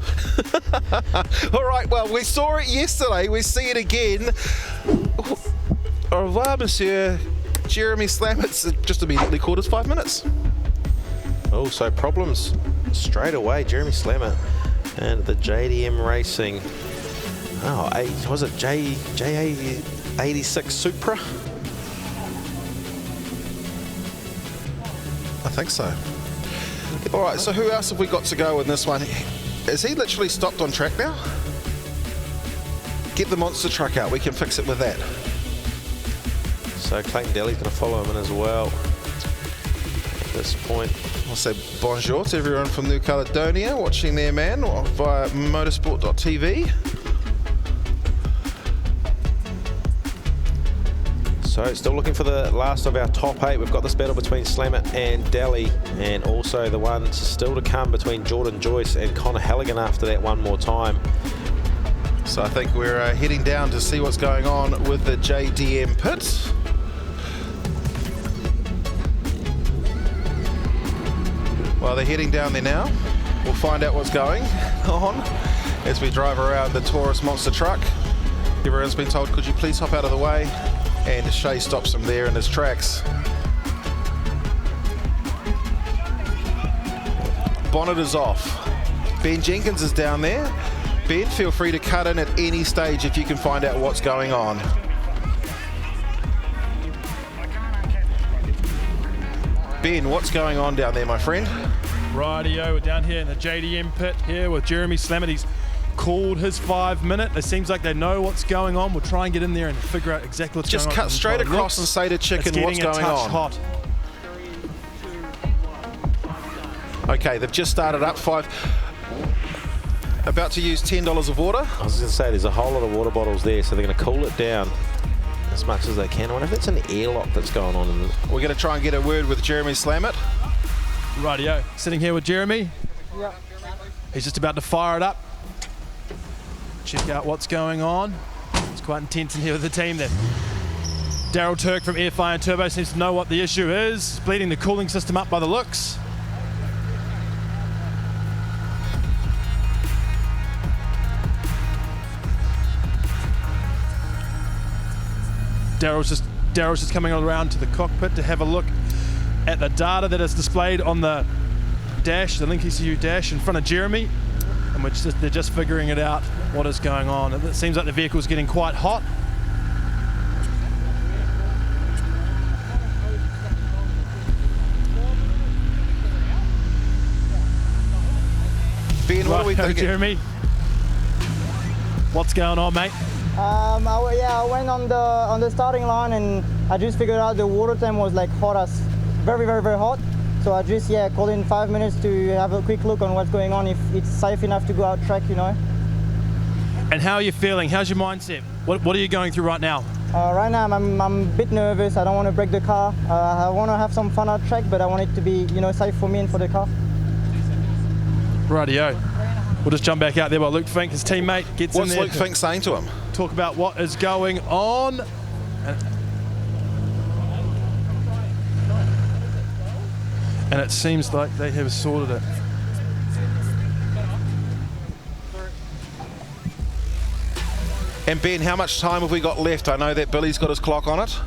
All right, well, we saw it yesterday. We see it again. Au revoir, monsieur. Jeremy Slammett's just immediately called us 5 minutes. Oh, so problems straight away. Jeremy Slammer and the JDM Racing. Oh, was it JA86 Supra? I think so. All right, so who else have we got to go in this one? Is he literally stopped on track now? Get the monster truck out. We can fix it with that. So Clayton Daly's going to follow him in as well at this point. I'll say bonjour to everyone from New Caledonia watching their man via motorsport.tv. So still looking for the last of our top 8. We've got this battle between Slammer and Daly, and also the one still to come between Jordan Joyce and Connor Halligan after that one more time. So I think we're heading down to see what's going on with the JDM pit. Well, they're heading down there now. We'll find out what's going on as we drive around the Taurus monster truck. Everyone's been told, could you please hop out of the way? And Shay stops him there in his tracks. Bonnet is off. Ben Jenkins is down there. Ben, feel free to cut in at any stage if you can find out what's going on. Ben, what's going on down there, my friend? Rightio, we're down here in the JDM pit here with Jeremy Slammett. He's called his 5 minute. It seems like they know what's going on. We'll try and get in there and figure out exactly what's Just going on. cut straight across and say to Chicken what's going on. Hot. Okay, they've just started up 5. About to use $10 of water. I was going to say there's a whole lot of water bottles there, so they're going to cool it down as much as they can. I wonder if that's an airlock that's going on. We're going to try and get a word with Jeremy Slammett. Rightio, sitting here with Jeremy. Yeah. He's just about to fire it up. Check out what's going on. It's quite intense in here with the team there. Daryl Turk from Air Fire and Turbo seems to know what the issue is. Bleeding the cooling system up by the looks. Daryl's just coming around to the cockpit to have a look at the data that is displayed on the dash, the Link ECU dash in front of Jeremy, and they're just figuring it out what is going on. And it seems like the vehicle's getting quite hot. Ben, what are we thinking? Jeremy, what's going on, mate? I went on the starting line and I just figured out the water temp was like hot as very hot. So I just called in 5 minutes to have a quick look on what's going on, if it's safe enough to go out track, you know. And how are you feeling? How's your mindset? What are you going through right now? Right now I'm a bit nervous. I don't want to break the car. I want to have some fun out track, but I want it to be safe for me and for the car. Rightio. We'll just jump back out there while Luke Fink, his teammate, gets in there. What's Luke Fink saying to him? Talk about what is going on. And it seems like they have sorted it. And Ben, how much time have we got left? I know that Billy's got his clock on it.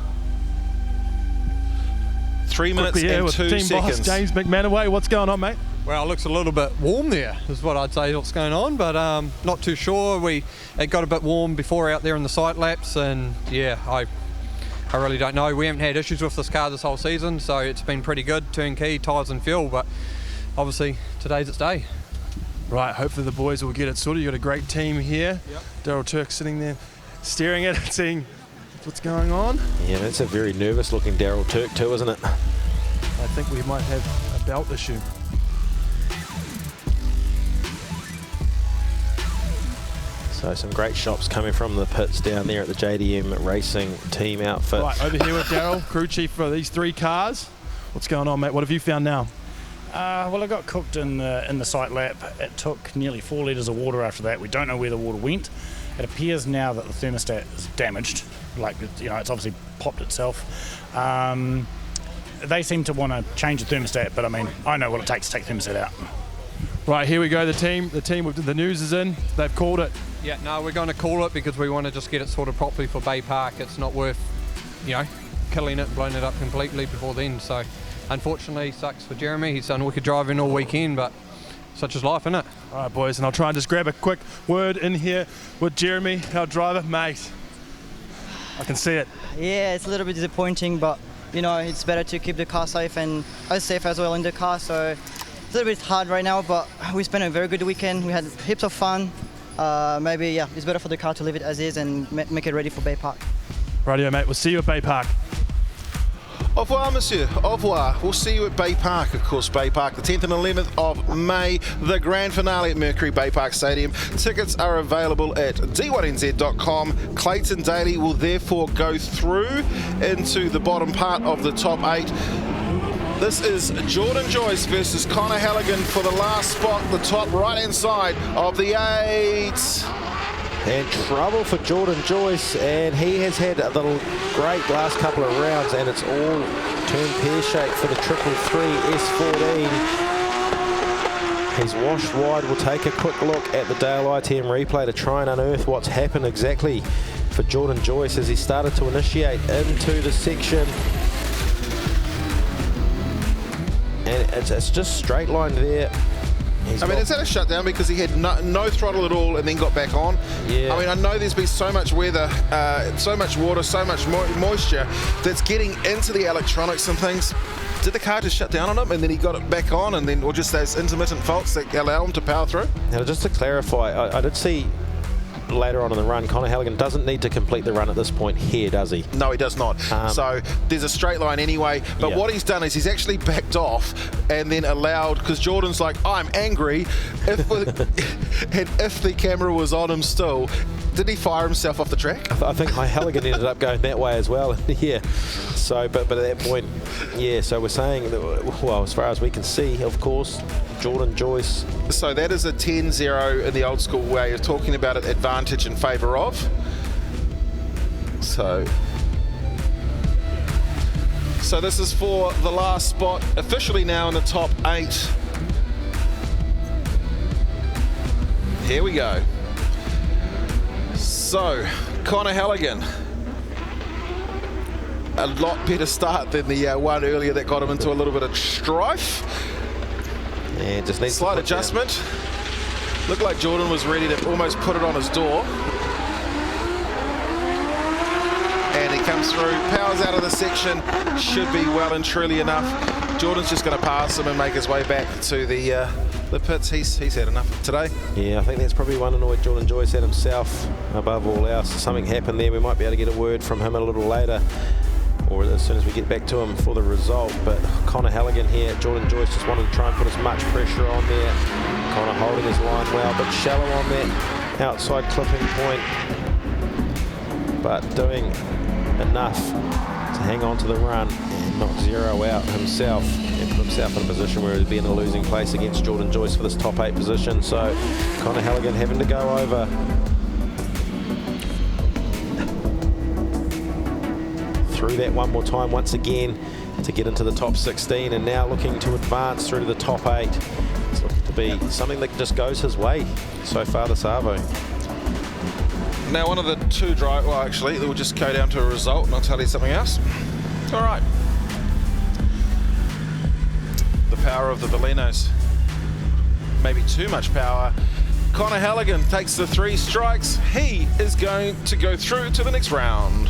3 minutes and with 2 team seconds. Boss James McManaway, what's going on, mate? Well, it looks a little bit warm there, is what I'd say what's going on, but not too sure. It got a bit warm before out there in the sight laps, and yeah, I really don't know. We haven't had issues with this car this whole season, so it's been pretty good, turnkey, tyres and fuel, but obviously today's its day. Right, hopefully the boys will get it sorted. You've got a great team here. Yep. Daryl Turk sitting there, staring at it, seeing what's going on. Yeah, that's a very nervous looking Daryl Turk too, isn't it? I think we might have a belt issue. So some great shots coming from the pits down there at the JDM Racing team outfit. Right, over here with Daryl, crew chief for these 3 cars. What's going on, mate? What have you found now? Well, I got cooked in the sight lap. It took nearly 4 litres of water after that. We don't know where the water went. It appears now that the thermostat is damaged. It's obviously popped itself. They seem to want to change the thermostat, but I mean, I know what it takes to take the thermostat out. Right, here we go. The team with the news is in. They've called it. Yeah, no, we're going to call it because we want to just get it sorted properly for Bay Park. It's not worth, killing it and blowing it up completely before then. So, unfortunately, sucks for Jeremy. He's done wicked driving all weekend, but such is life, isn't it? All right, boys, and I'll try and just grab a quick word in here with Jeremy, our driver. Mate, I can see it. Yeah, it's a little bit disappointing, but it's better to keep the car safe and us safe as well in the car. So it's a little bit hard right now, but we spent a very good weekend. We had heaps of fun. Maybe it's better for the car to leave it as is and make it ready for Bay Park. Rightio, mate. We'll see you at Bay Park. Au revoir, monsieur. Au revoir. We'll see you at Bay Park, of course, Bay Park, the 10th and 11th of May, the grand finale at Mercury Bay Park Stadium. Tickets are available at D1NZ.com. Clayton Daly will therefore go through into the bottom part of the top 8. This is Jordan Joyce versus Connor Halligan for the last spot, the top right-hand side of the 8. And trouble for Jordan Joyce, and he has had the great last couple of rounds, and it's all turned pear-shaped for the 333 S14. He's washed wide. We'll take a quick look at the Dale ITM replay to try and unearth what's happened exactly for Jordan Joyce as he started to initiate into the section. And it's just straight line there I mean, is that a shutdown because he had no throttle at all and then got back on? Yeah. I mean, I know there's been so much weather, so much water, so much moisture that's getting into the electronics and things. Did the car just shut down on him and then he got it back on, and then, or just those intermittent faults that allow him to power through? Now, just to clarify, I did see later on in the run, Conor Halligan doesn't need to complete the run at this point here, does he? No, he does not. So there's a straight line anyway, but what he's done is he's actually backed off and then allowed, because Jordan's like, I'm angry, if the camera was on him still, did he fire himself off the track? I think Halligan ended up going that way as well. Yeah. So, but at that point, yeah, so we're saying that, well, as far as we can see, of course, Jordan Joyce. So that is a 10-0 in the old school way of talking about it, advantage in favour of. So this is for the last spot, officially now in the top 8. Here we go. So, Conor Halligan, a lot better start than the one earlier that got him into a little bit of strife. Yeah, just needs slight adjustment. Looked like Jordan was ready to almost put it on his door. And he comes through, powers out of the section, should be well and truly enough. Jordan's just going to pass him and make his way back to the pits. He's had enough today. Yeah, I think that's probably one annoyed Jordan Joyce at himself above all else. Something happened there. We might be able to get a word from him a little later, or as soon as we get back to him for the result. But Conor Halligan here, Jordan Joyce just wanted to try and put as much pressure on there. Conor holding his line well, but shallow on that outside clipping point, but doing enough to hang on to the run and not zero out himself and put himself in a position where he'd be in a losing place against Jordan Joyce for this top 8 position. So Conor Halligan having to go over. Through that one more time once again to get into the top 16, and now looking to advance through to the top 8. It's looking to be something that just goes his way so far this Arvo. Now one of the two well actually, we'll just go down to a result and I'll tell you something else. All right. The power of the Valinos. Maybe too much power. Conor Halligan takes the 3 strikes. He is going to go through to the next round.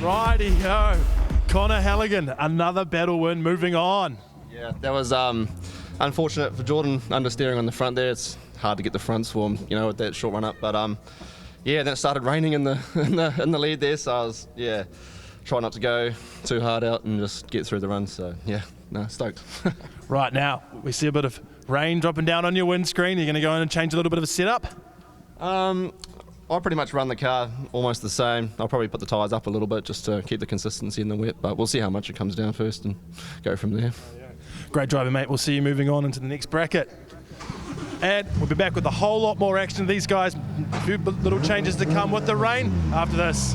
Righty-ho. Conor Halligan, another battle win, moving on. Yeah, that was unfortunate for Jordan, understeering on the front there. It's hard to get the fronts for him, you know, with that short run up. But yeah, then it started raining in the lead there, so I was trying not to go too hard out and just get through the run. So yeah, no, stoked. Right now, we see a bit of rain dropping down on your windscreen. You're going to go in and change a little bit of a setup? I pretty much run the car almost the same. I'll probably put the tyres up a little bit just to keep the consistency in the wet, but we'll see how much it comes down first and go from there. Great driving, mate. We'll see you moving on into the next bracket. And we'll be back with a whole lot more action of these guys. A few little changes to come with the rain after this.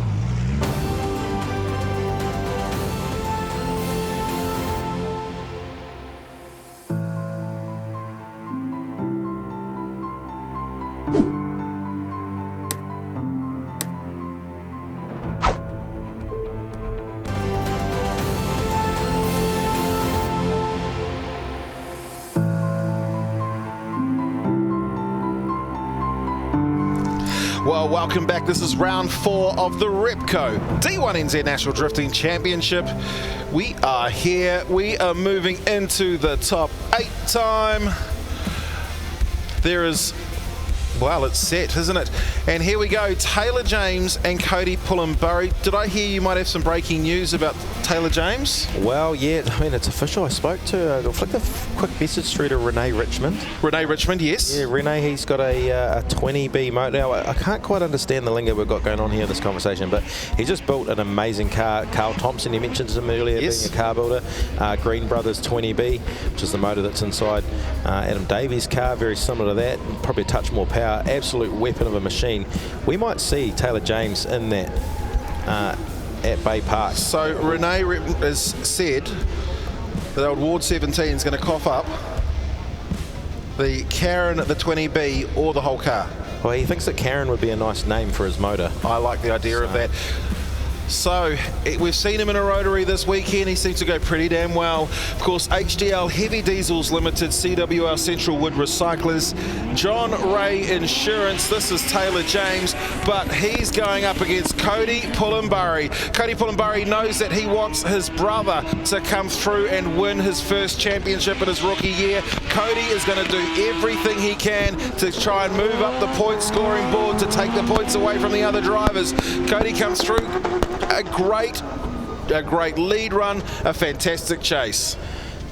Well, welcome back. This is round 4 of the Repco D1NZ National Drifting Championship. We are here. We are moving into the top 8 time. There is, well, it's set, isn't it? And here we go. Taylor James and Cody Pullenburry. Did I hear you might have some breaking news about Taylor James? Well, yeah, I mean, it's official. I spoke to, I'll flick a quick message through to Renee Richmond. Renee Richmond, yes. Yeah, Renee, he's got a 20B motor. Now, I can't quite understand the lingo we've got going on here in this conversation, but he's just built an amazing car. Carl Thompson, he mentioned him earlier, yes, being a car builder. Green Brothers 20B, which is the motor that's inside Adam Davies' car, very similar to that, probably a touch more power. Absolute weapon of a machine. We might see Taylor James in that at Bay Park. So Renee has said that old Ward 17 is going to cough up the Karen, the 20B, or the whole car. Well, he thinks that Karen would be a nice name for his motor. I like the idea of that. So we've seen him in a rotary this weekend. He seems to go pretty damn well. Of course, HDL Heavy Diesels Limited, CWR Central Wood Recyclers, John Ray Insurance. This is Taylor James, but he's going up against Cody Pullenburry. Cody Pullenburry knows that he wants his brother to come through and win his first championship in his rookie year. Cody is going to do everything he can to try and move up the point scoring board to take the points away from the other drivers. Cody comes through. A great lead run, a fantastic chase.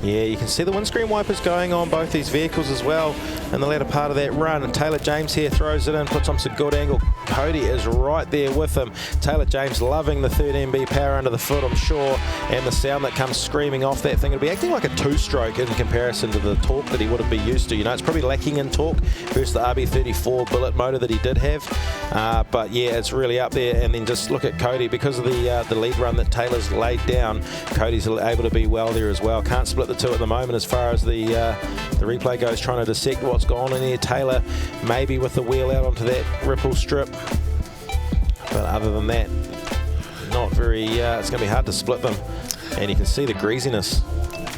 Yeah, you can see the windscreen wipers going on both these vehicles as well in the latter part of that run. And Taylor James here throws it in, puts on some good angle. Cody is right there with him. Taylor James loving the 13B power under the foot, I'm sure, and the sound that comes screaming off that thing. It'll be acting like a two-stroke in comparison to the torque that he would have been used to. You know, it's probably lacking in torque versus the RB34 billet motor that he did have. But yeah, it's really up there. And then just look at Cody, because of the lead run that Taylor's laid down, Cody's able to be well there as well. Can't split the two at the moment as far as the replay goes, trying to dissect what's gone in here. Taylor maybe with the wheel out onto that ripple strip, but other than that, not very, it's going to be hard to split them. And you can see the greasiness.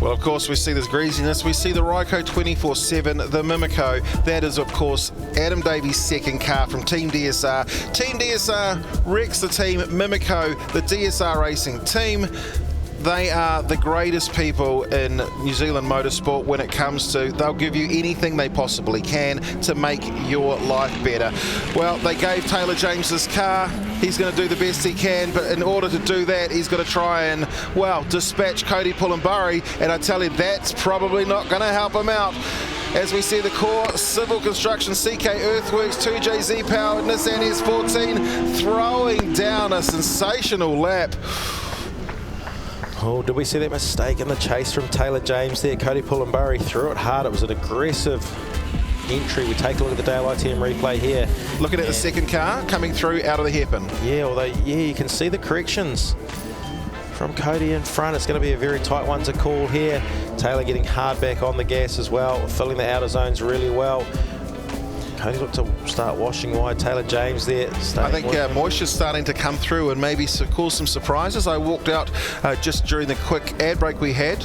Well, of course, we see this greasiness. We see the Repco 24/7, the Mimico. That is, of course, Adam Davies' second car from Team DSR. Team DSR wrecks the team Mimico, the DSR racing team. They are the greatest people in New Zealand motorsport when it comes to, they'll give you anything they possibly can to make your life better. Well, they gave Taylor James this car. He's going to do the best he can, but in order to do that, he's got to try and, well, dispatch Cody Pullenburry, and I tell you, that's probably not going to help him out. As we see the core civil construction CK Earthworks 2JZ powered Nissan S14 throwing down a sensational lap. Oh, did we see that mistake in the chase from Taylor James there? Cody Pullenburry threw it hard. It was an aggressive entry. We take a look at the daylight TM replay here. Looking at the second car coming through out of the hairpin. Yeah, although, yeah, you can see the corrections from Cody in front. It's going to be a very tight one to call here. Taylor getting hard back on the gas as well, filling the outer zones really well. Cody looked to start washing wide. Taylor James there. I think moisture's starting to come through and maybe cause some surprises. I walked out just during the quick ad break we had.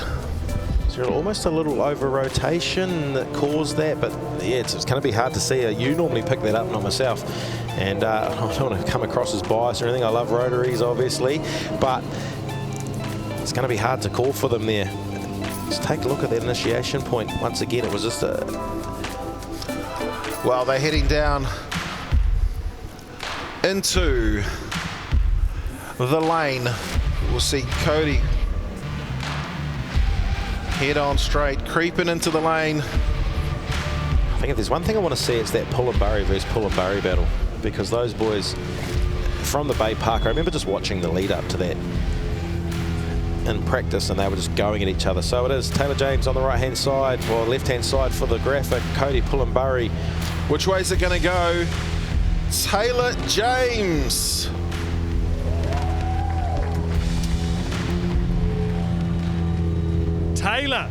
So almost a little over rotation that caused that, but yeah, it's going to be hard to see. You normally pick that up, not myself. And I don't want to come across as biased or anything. I love rotaries, obviously, but it's going to be hard to call for them there. Let's take a look at that initiation point. Once again, it was just a... Well, they're heading down into the lane. We'll see Cody head on straight, creeping into the lane. I think if there's one thing I want to see, it's that Pullenburry versus Pullenburry battle, because those boys from the Bay Park, I remember just watching the lead up to that in practice, and they were just going at each other. So it is Taylor James on the right hand side, or left hand side for the graphic, Cody Pullenburry. Which way is it going to go? Taylor James. Taylor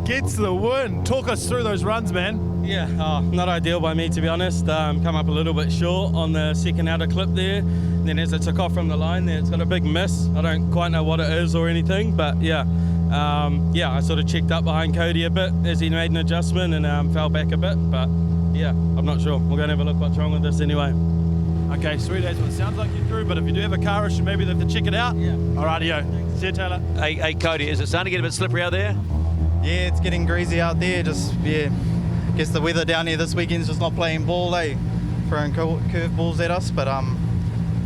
gets the win. Talk us through those runs, man. Yeah, not ideal by me, to be honest. Come up a little bit short on the second outer clip there. And then as it took off from the line there, it's got a big miss. I don't quite know what it is or anything, but yeah. I sort of checked up behind Cody a bit as he made an adjustment and fell back a bit, but yeah, I'm not sure. We're going to have a look what's wrong with this anyway. Okay, sweet as well. It sounds like you're through, but if you do have a car issue, maybe they have to check it out. Yeah. All rightio. See you, Taylor. Hey, Cody, is it starting to get a bit slippery out there? Yeah, it's getting greasy out there. Just, yeah, I guess the weather down here this weekend's just not playing ball, throwing curve balls at us, but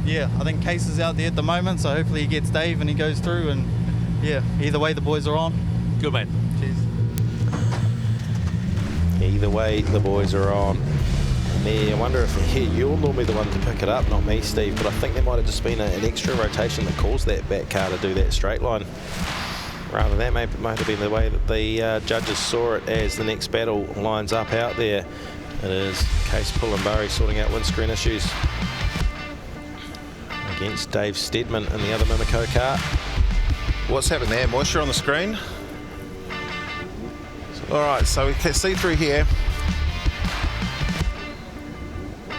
yeah, I think Case is out there at the moment, so hopefully he gets Dave and he goes through, and yeah, either way the boys are on. Good, man. Cheers. Either way the boys are on. And there, I wonder if you're normally the one to pick it up, not me, Steve, but I think there might have just been an extra rotation that caused that back car to do that straight line. Rather than that, might have been the way that the judges saw it as the next battle lines up out there. It is Case Pullenburry sorting out windscreen issues against Dave Steadman in the other Mimico car. What's happened there? Moisture on the screen. All right, so we can see through here.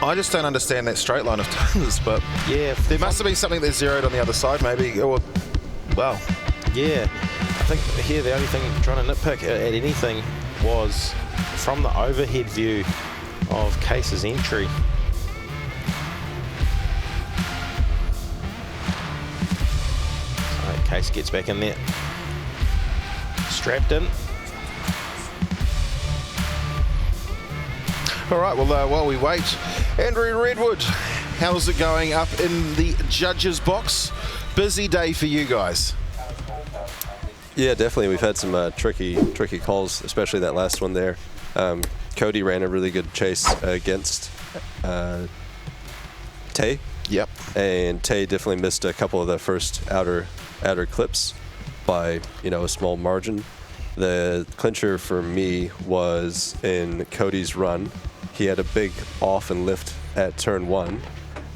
I just don't understand that straight line of Taylor's, but yeah, there must have been something that zeroed on the other side, maybe. Or, well, yeah. I think here the only thing trying to nitpick at anything was from the overhead view of Case's entry. So Case gets back in there, strapped in. All right, well, while we wait, Andrew Redwood, how's it going up in the judges' box? Busy day for you guys. Yeah, definitely. We've had some tricky calls, especially that last one there. Cody ran a really good chase against Tay. Yep. And Tay definitely missed a couple of the first outer clips by, a small margin. The clincher for me was in Cody's run. He had a big off and lift at turn 1,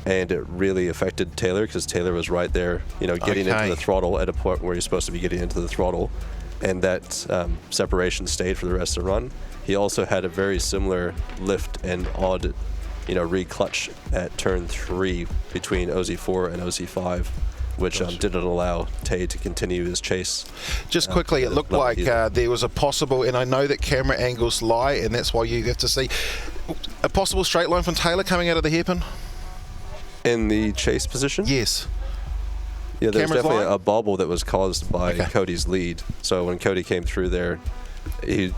and it really affected Taylor because Taylor was right there, getting into the throttle at a point where he's supposed to be getting into the throttle, and that separation stayed for the rest of the run. He also had a very similar lift and odd, re-clutch at turn 3 between OZ4 and OZ5, which didn't allow Tay to continue his chase. Just quickly, it looked like there was a possible, and I know that camera angles lie, and that's why you have to see, a possible straight line from Taylor coming out of the hairpin? In the chase position? Yes. Yeah, there's definitely a bobble that was caused by Cody's lead. So when Cody came through there, I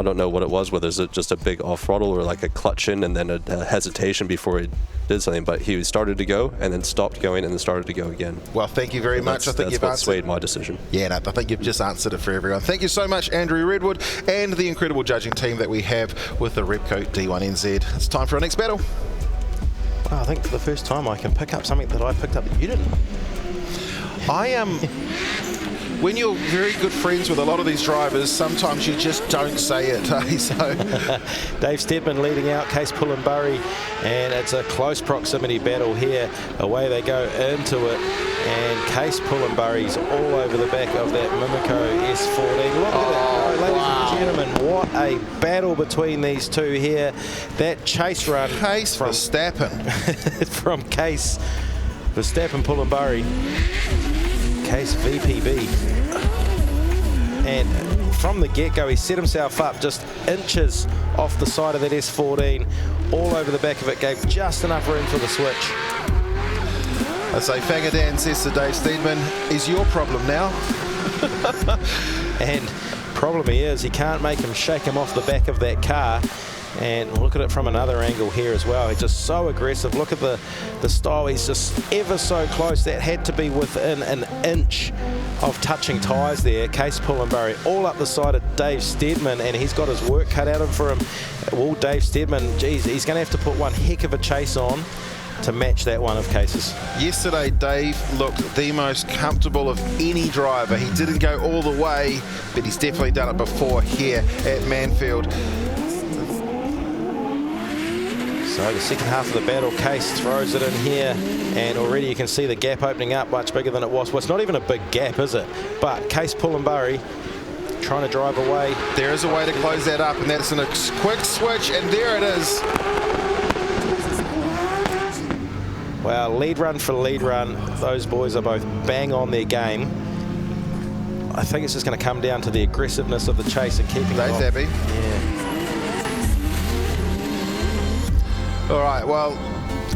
don't know what it was, whether it's just a big off throttle or like a clutch in and then a hesitation before he did something, but he started to go and then stopped going and then started to go again. Well, thank you very much. I think you've answered. Swayed my decision. Yeah, no, I think you've just answered it for everyone. Thank you so much, Andrew Redwood, and the incredible judging team that we have with the Repco D1NZ. It's time for our next battle. Well, I think for the first time I can pick up something that I picked up that you didn't. I am... When you're very good friends with a lot of these drivers, sometimes you just don't say it. So Dave Steadman leading out Case Pullenburry, and it's a close proximity battle here. Away they go into it, and Case Pullenburry's all over the back of that Mimico S14. Look at it, ladies and gentlemen, what a battle between these two here. That chase run. Case Verstappen. From Case Verstappen Pullenburry. Case VPB, and from the get-go he set himself up just inches off the side of that S14, all over the back of it, gave just enough room for the switch. I say Fagadan says to Dave Steedman, is your problem now? And problem he can't make him shake him off the back of that car. And look at it from another angle here as well. He's just so aggressive. Look at the style. He's just ever so close. That had to be within an inch of touching tyres there. Case Pullenburry all up the side of Dave Steadman, and he's got his work cut out for him. Well, Dave Steadman, geez, he's going to have to put one heck of a chase on to match that one of Case's. Yesterday, Dave looked the most comfortable of any driver. He didn't go all the way, but he's definitely done it before here at Manfeild. So the second half of the battle, Case throws it in here, and already you can see the gap opening up much bigger than it was. Well, it's not even a big gap, is it? But Case Pullenburry trying to drive away. There is a way to close that up, and that's in a quick switch, and there it is. Well, lead run for lead run. Those boys are both bang on their game. I think it's just going to come down to the aggressiveness of the chase and keeping it off. Debbie. Yeah. All right, well,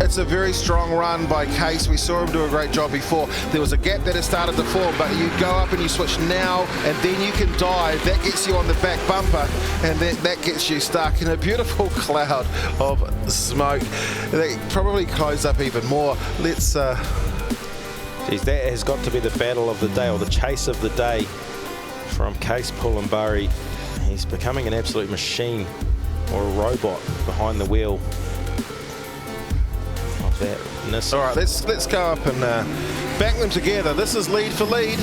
it's a very strong run by Case. We saw him do a great job before. There was a gap that has started to form, but you go up and you switch now, and then you can dive. That gets you on the back bumper, and that gets you stuck in a beautiful cloud of smoke. That probably close up even more. Let's... Geez, that has got to be the battle of the day, or the chase of the day from Case Pullenburry. He's becoming an absolute machine, or a robot behind the wheel. All right, let's go up and back them together. This is lead for lead.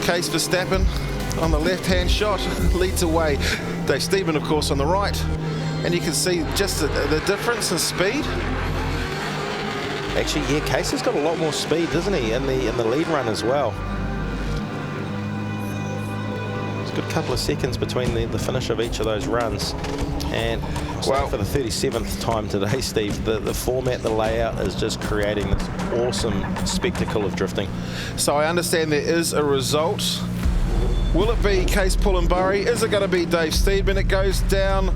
Case Verstappen on the left-hand shot leads away. Dave Steedman, of course, on the right, and you can see just the difference in speed. Actually, yeah, Case has got a lot more speed, doesn't he, in the lead run as well. good couple of seconds between the finish of each of those runs. And well, for the 37th time today, Steve, the format, the layout is just creating this awesome spectacle of drifting. So I understand there is a result. Will it be Case Pullenbury? Is it going to be Dave Steedman? It goes down.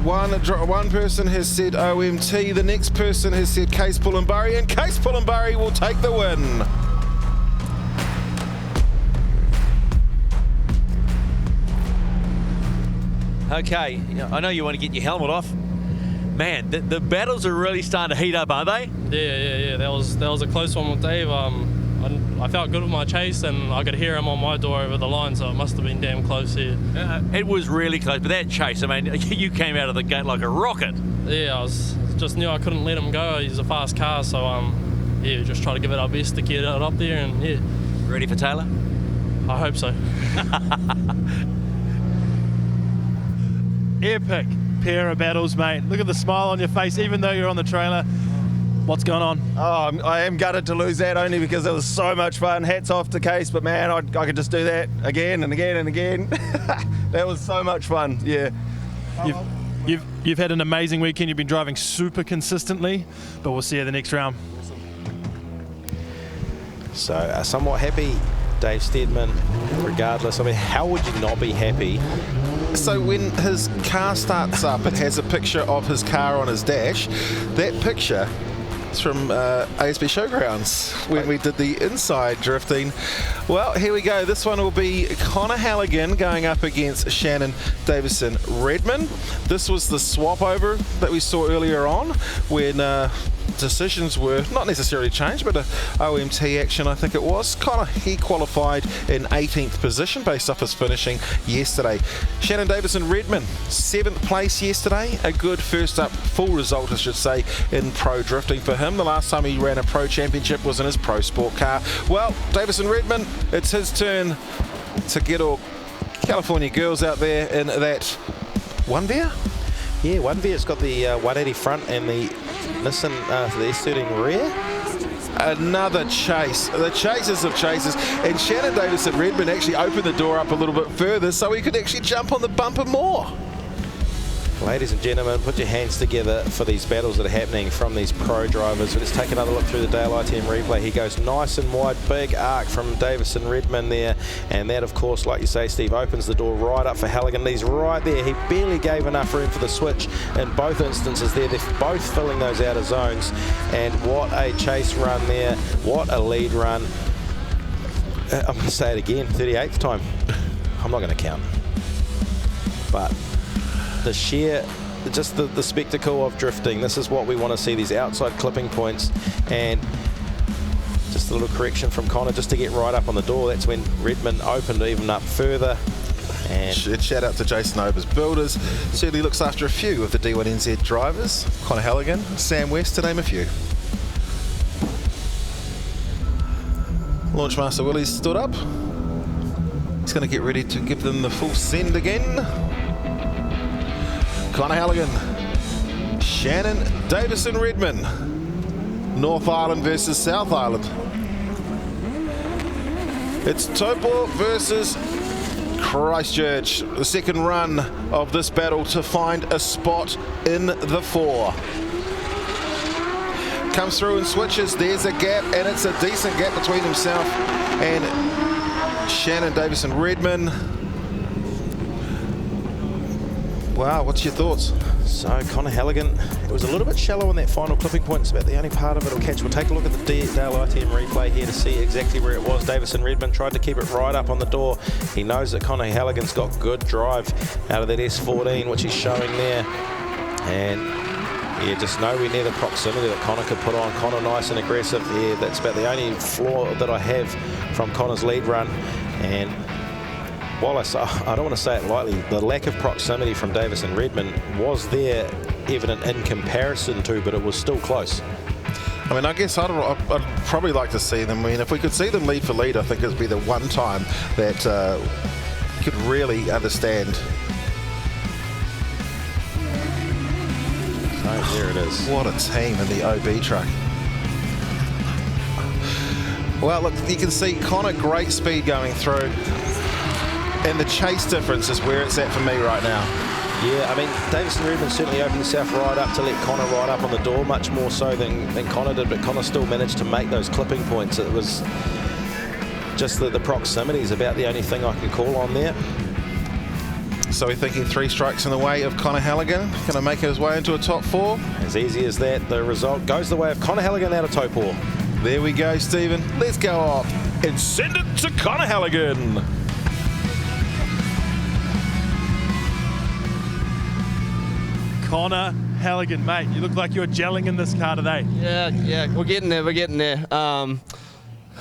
One person has said OMT, the next person has said Case Pullenbury, and Case Pullenbury will take the win. Okay, I know you want to get your helmet off. Man, the battles are really starting to heat up, aren't they? Yeah. That was a close one with Dave. I felt good with my chase, and I could hear him on my door over the line, so it must have been damn close here. It was really close, but that chase, I mean, you came out of the gate like a rocket. Yeah, I just knew I couldn't let him go. He's a fast car, so yeah, just try to give it our best to get it up there, and yeah. Ready for Taylor? I hope so. Epic pair of battles, mate. Look at the smile on your face, even though you're on the trailer. What's going on? Oh, I am gutted to lose that only because it was so much fun. Hats off to Case, but man, I could just do that again and again and again. That was so much fun, yeah. You've had an amazing weekend. You've been driving super consistently, but we'll see you the next round. So somewhat happy, Dave Steedman, regardless. I mean, how would you not be happy? So when his car starts up, it has a picture of his car on his dash. That picture is from ASB Showgrounds when we did the inside drifting. Well, here we go. This one will be Connor Halligan going up against Shannon Davison-Redman. This was the swap over that we saw earlier on when decisions were not necessarily changed, but a OMT action, I think it was. Connor, he qualified in 18th position based off his finishing yesterday. Shannon Davison-Redman, 7th place yesterday. A good first up full result, I should say, in pro drifting for him. The last time he ran a pro championship was in his pro sport car. Well, Davison-Redman, it's his turn to get all California girls out there in that one-veer? Yeah, one-veer. It's got the 180 front and the Nissan the S13 rear. Another chase. The chases of chases. And Shannon Davison-Redman actually opened the door up a little bit further so he could actually jump on the bumper more. Ladies and gentlemen, put your hands together for these battles that are happening from these pro drivers. Let's take another look through the daylight team replay. He goes nice and wide, big arc from Davison-Redman there. And that, of course, like you say, Steve, opens the door right up for Halligan. He's right there. He barely gave enough room for the switch in both instances there. They're both filling those outer zones. And what a chase run there. What a lead run. I'm going to say it again, 38th time. I'm not going to count. But the sheer, just the spectacle of drifting. This is what we want to see, these outside clipping points. And just a little correction from Connor just to get right up on the door. That's when Redman opened even up further. And shout out to Jason Ober's Builders. Certainly looks after a few of the D1NZ drivers. Connor Halligan, Sam West, to name a few. Launchmaster Willie's stood up. He's going to get ready to give them the full send again. Connor Halligan, Shannon Davison-Redman, North Island versus South Island. It's Taupo versus Christchurch, the second run of this battle to find a spot in the 4. Comes through and switches, there's a gap, and it's a decent gap between himself and Shannon Davison-Redman. Wow, what's your thoughts? So Connor Halligan, it was a little bit shallow on that final clipping point. It's about the only part of it will catch. We'll take a look at the daylight team replay here to see exactly where it was. Davison-Redman tried to keep it right up on the door. He knows that Connor Halligan's got good drive out of that S14, which he's showing there. And yeah, just nowhere near the proximity that Connor could put on. Connor nice and aggressive. Yeah, that's about the only flaw that I have from Connor's lead run. And while I don't want to say it lightly, the lack of proximity from Davison-Redman was there, evident in comparison to, but it was still close. I mean, I guess I'd probably like to see them. I mean, if we could see them lead for lead, I think it would be the one time that you could really understand. So there it is. What a team in the OB truck. Well, look, you can see Connor, great speed going through. and the chase difference is where it's at for me right now. Yeah, I mean, Davison Redmond certainly opened himself right up to let Connor ride up on the door, much more so than Connor did, but Connor still managed to make those clipping points. It was just the proximity is about the only thing I can call on there. So we're thinking 3 strikes in the way of Connor Halligan. Going to make his way into a top 4. As easy as that. The result goes the way of Connor Halligan out of Taupo. There we go, Stephen. Let's go off and send it to Connor Halligan. Connor Halligan, mate, you look like you're gelling in this car today. Yeah, we're getting there.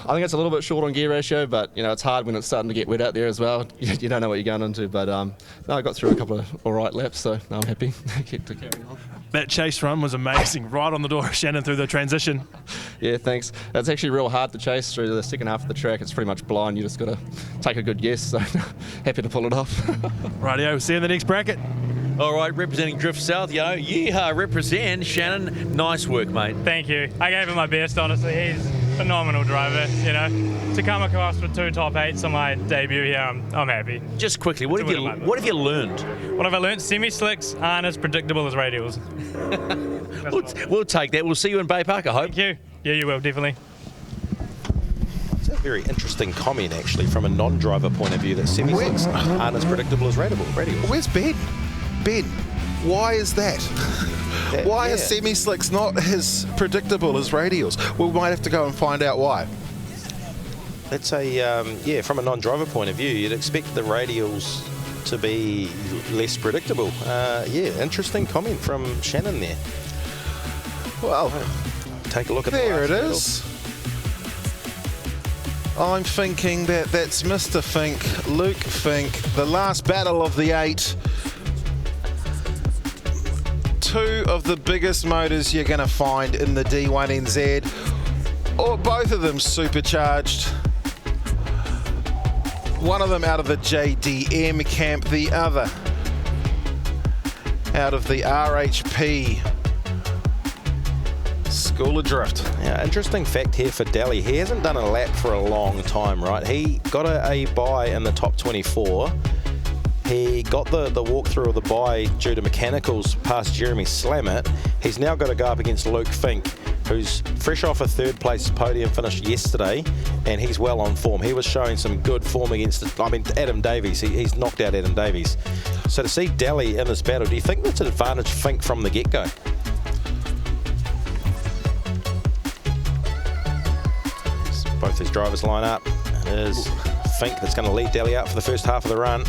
I think it's a little bit short on gear ratio, but you know it's hard when it's starting to get wet out there as well. You don't know what you're going into, but no, I got through a couple of all right laps, so no, I'm happy to carry on. That chase run was amazing, right on the door of Shannon through the transition. Yeah, thanks. It's actually real hard to chase through the second half of the track. It's pretty much blind. You just got to take a good guess, so happy to pull it off. Rightio, we'll see you in the next bracket. All right, representing Drift South, yeehaw, represent. Shannon, nice work, mate. Thank you. I gave him my best, honestly. He's a phenomenal driver, you know. To come across with 2 top 8s on my debut here, I'm happy. Just quickly, what have you learned? What have I learned? Semi-slicks aren't as predictable as radials. We'll take that. We'll see you in Bay Park, I hope. Thank you. Yeah, you will, definitely. It's a very interesting comment, actually, from a non-driver point of view, that semi-slicks aren't as predictable as radials. Where's Ben? Ben, why is that? Why are semi-slicks not as predictable as radials? We might have to go and find out why. It's a, from a non-driver point of view, you'd expect the radials to be less predictable. Interesting comment from Shannon there. Well, take a look at there it is. I'm thinking that's Mr. Fink, Luke Fink, the last battle of the 8. 2 of the biggest motors you're going to find in the D1NZ, or both of them supercharged. One of them out of the JDM camp, the other out of the RHP School of Drift. Yeah, interesting fact here for Daly. He hasn't done a lap for a long time, right? He got a bye in the top 24. He got the walkthrough of the bye due to mechanicals past Jeremy Slammett. He's now got to go up against Luke Fink, who's fresh off a 3rd place podium finish yesterday, and he's well on form. He was showing some good form against, Adam Davies. He's knocked out Adam Davies. So to see Daly in this battle, do you think that's an advantage Fink from the get-go? Both his drivers line up. It is Fink that's going to lead Daly out for the first half of the run.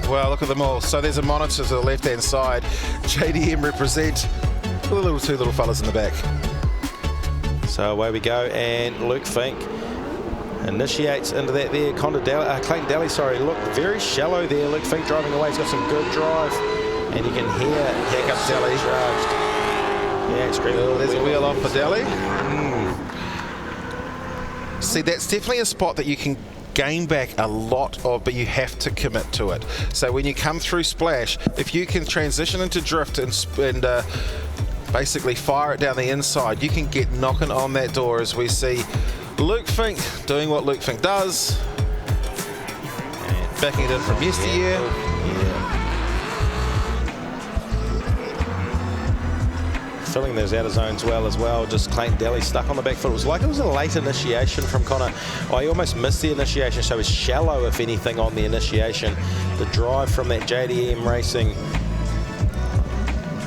Well, look at them all. So there's a monitor to the left-hand side. JDM represent two little fellas in the back. So away we go, and Luke Fink initiates into that there. Clayton Daly, look, very shallow there. Luke Fink driving away. He's got some good drive, and you can hear here comes Daly. Yeah, it's great. Oh, there's a wheel off for Daly. See, that's definitely a spot that you can gain back a lot of, but you have to commit to it. So when you come through Splash, if you can transition into drift and basically fire it down the inside, you can get knocking on that door, as we see Luke Fink doing what Luke Fink does, and backing it in from yesteryear. Filling those outer zones well as well. Just Clayton Daly stuck on the back foot. It was like it was a late initiation from Connor. He almost missed the initiation, so it was shallow, if anything, on the initiation. The drive from that JDM Racing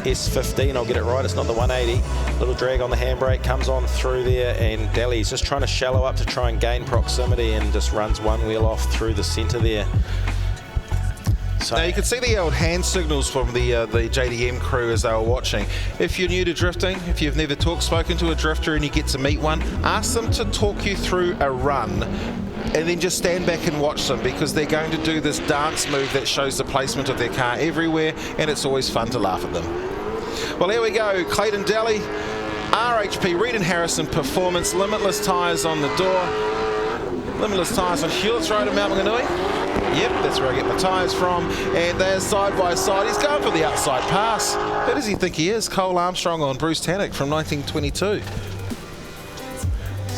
S15, I'll get it right, it's not the 180. Little drag on the handbrake, comes on through there, and Daly's just trying to shallow up to try and gain proximity, and just runs one wheel off through the centre there. So now you can see the old hand signals from the JDM crew as they were watching. If you're new to drifting, if you've never spoken to a drifter and you get to meet one, ask them to talk you through a run, and then just stand back and watch them, because they're going to do this dance move that shows the placement of their car everywhere, and it's always fun to laugh at them. Well, here we go. Clayton Daly, RHP, Reed and Harrison Performance, Limitless tyres on the door. Limitless tyres on Hewlett's Road in Mount Maunganui. Yep, that's where I get my tyres from. And they're side by side. He's going for the outside pass. Who does he think he is? Cole Armstrong on Bruce Tannock from 1922.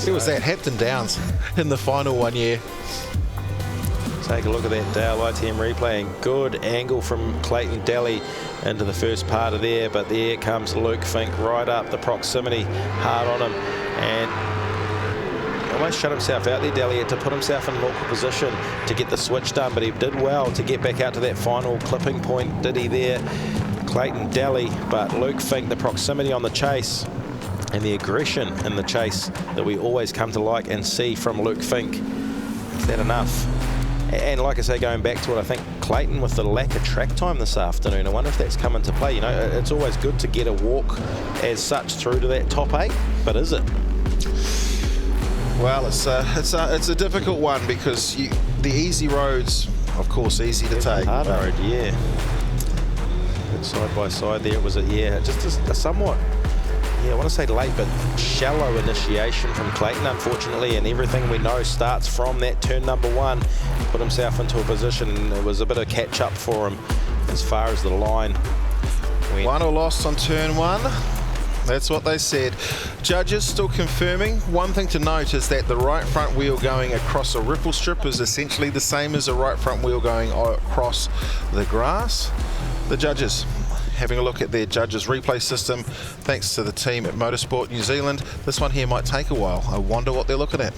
Who was that? Hampton Downs in the final one year. Take a look at that Dale ITM replay, and good angle from Clayton Daly into the first part of there, but there comes Luke Fink right up the proximity, hard on him, and almost shut himself out there. Daly had to put himself in an awkward position to get the switch done, but he did well to get back out to that final clipping point, did he there, Clayton Daly. But Luke Fink, the proximity on the chase and the aggression in the chase that we always come to like and see from Luke Fink, is that enough? And like I say, going back to what I think Clayton with the lack of track time this afternoon, I wonder if that's come into play. You know, it's always good to get a walk as such through to that top 8, but is it? Well, it's a difficult one because the easy roads, of course, easy to take. Hard road, yeah. Good side by side there. It was just a somewhat, I want to say late, but shallow initiation from Clayton, unfortunately, and everything we know starts from that turn number 1. Put himself into a position, and it was a bit of catch up for him as far as the line went. Won or lost on turn 1. That's what they said. Judges still confirming. One thing to note is that the right front wheel going across a ripple strip is essentially the same as a right front wheel going across the grass. The judges having a look at their judges replay system thanks to the team at Motorsport New Zealand. This one here might take a while. I wonder what they're looking at.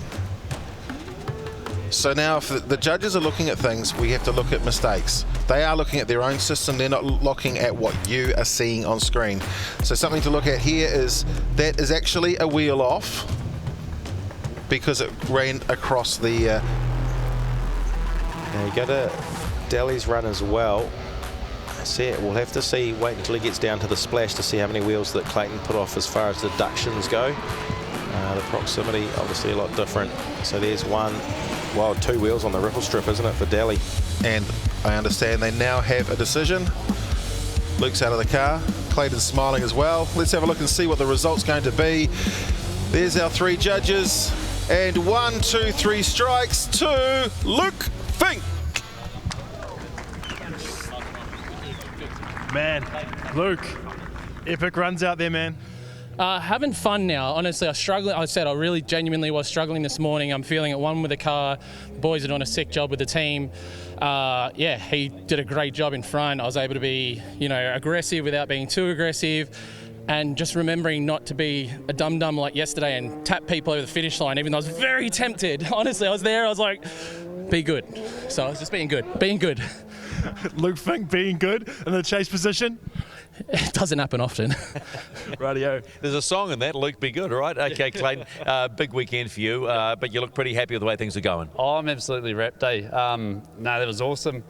So now if the judges are looking at things, we have to look at mistakes. They are looking at their own system. They're not looking at what you are seeing on screen. So something to look at here is that is actually a wheel off because it ran across the... Now you go to Daly's run as well. We'll have to see, wait until he gets down to the splash to see how many wheels that Clayton put off as far as deductions go. The proximity obviously a lot different. So there's one, well, 2 wheels on the ripple strip, isn't it, for Daly? And I understand they now have a decision. Luke's out of the car. Clayton's smiling as well. Let's have a look and see what the result's going to be. There's our 3 judges. And 1, 2, 3 strikes to Luke Fink. Man, Luke, epic runs out there, man. Having fun now. Honestly, I really genuinely was struggling this morning. I'm feeling at one with the car. The boys are doing a sick job with the team. He did a great job in front. I was able to be, aggressive without being too aggressive, and just remembering not to be a dum-dum like yesterday and tap people over the finish line, even though I was very tempted. Honestly, I was there. I was like, be good. So I was just being good. Luke Fink being good in the chase position. It doesn't happen often. Rightio. There's a song in that, Luke, be good, all right? Okay, Clayton, big weekend for you, but you look pretty happy with the way things are going. Oh, I'm absolutely wrapped, eh? No, that was awesome.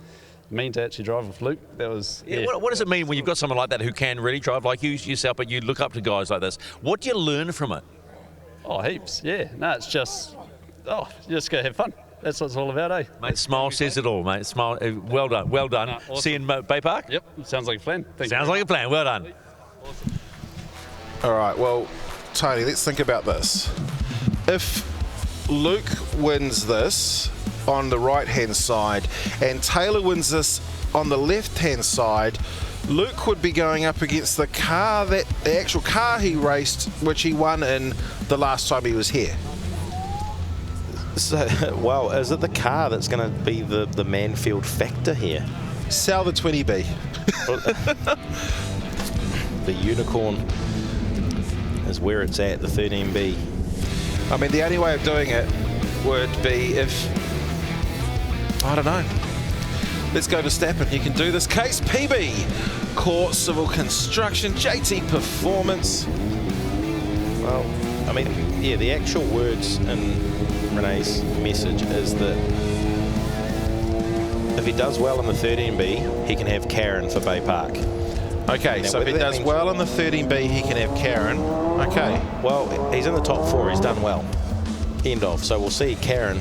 Mean to actually drive with Luke. That was... Yeah. What does it mean when you've got someone like that who can really drive like you yourself, but you look up to guys like this? What do you learn from it? Oh, heaps, yeah. No, it's just... you just go have fun. That's what it's all about, eh? Mate, smile says it all, mate. Smile. Well done, well done. No, awesome. See you in Bay Park? Yep, sounds like a plan. Sounds like a plan, well done. Awesome. All right, well, Tony, let's think about this. If Luke wins this on the right-hand side and Taylor wins this on the left-hand side, Luke would be going up against the actual car he raced, which he won in the last time he was here. So, well, is it the car that's going to be the Manfeild factor here? Sell the 20B. The unicorn is where it's at, the 13B. I mean, the only way of doing it would be if, I don't know. Let's go to Verstappen. You can do this. Case PB. Core Civil Construction. JT Performance. Well, I mean, yeah, the actual words in Renee's message is that if he does well in the 13B, he can have Karen for Bay Park. Okay, so if he does well in the 13B, he can have Karen. Okay. Well, he's in the top 4. He's done well. End of. So we'll see Karen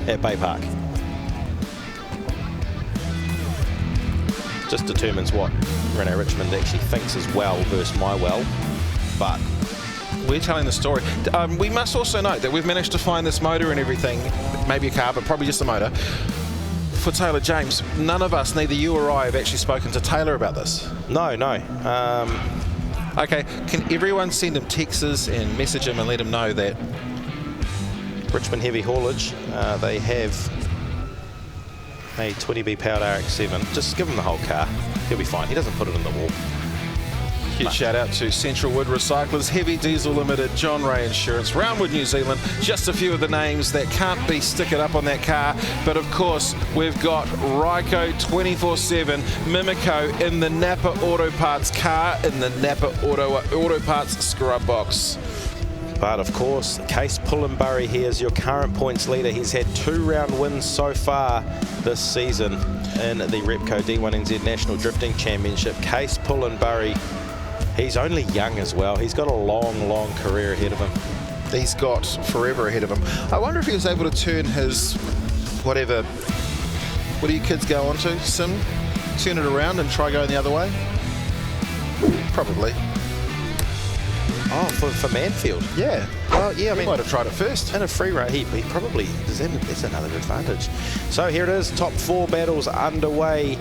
at Bay Park. Just determines what Renee Richmond actually thinks is well versus my well. But we're telling the story. We must also note that we've managed to find this motor and everything, maybe a car, but probably just a motor, for Taylor James. None of us, neither you or I, have actually spoken to Taylor about this. No. Okay, can everyone send him texts and message him and let him know that Richmond Heavy Haulage, they have A 20B powered RX-7. Just give him the whole car. He'll be fine. He doesn't put it in the wall. Huge shout out to Central Wood Recyclers, Heavy Diesel Limited, John Ray Insurance, Roundwood New Zealand. Just a few of the names that can't be stickered up on that car. But of course, we've got Repco 24/7, Mimico in the Napa Auto Parts car, in the Napa Auto Parts scrub box. But of course, Case Pullenbury here is your current points leader. He's had 2-round wins so far this season in the Repco D1NZ National Drifting Championship. Case Pullenbury, he's only young as well. He's got a long, long career ahead of him. He's got forever ahead of him. I wonder if he was able to turn his, whatever, what do you kids go on to, Sim? Turn it around and try going the other way? Probably. Oh, for Manfeild? Yeah. Well, yeah, I mean, he might have tried it first. In a free run, he probably, that's another advantage. So here it is, top 4 battles underway.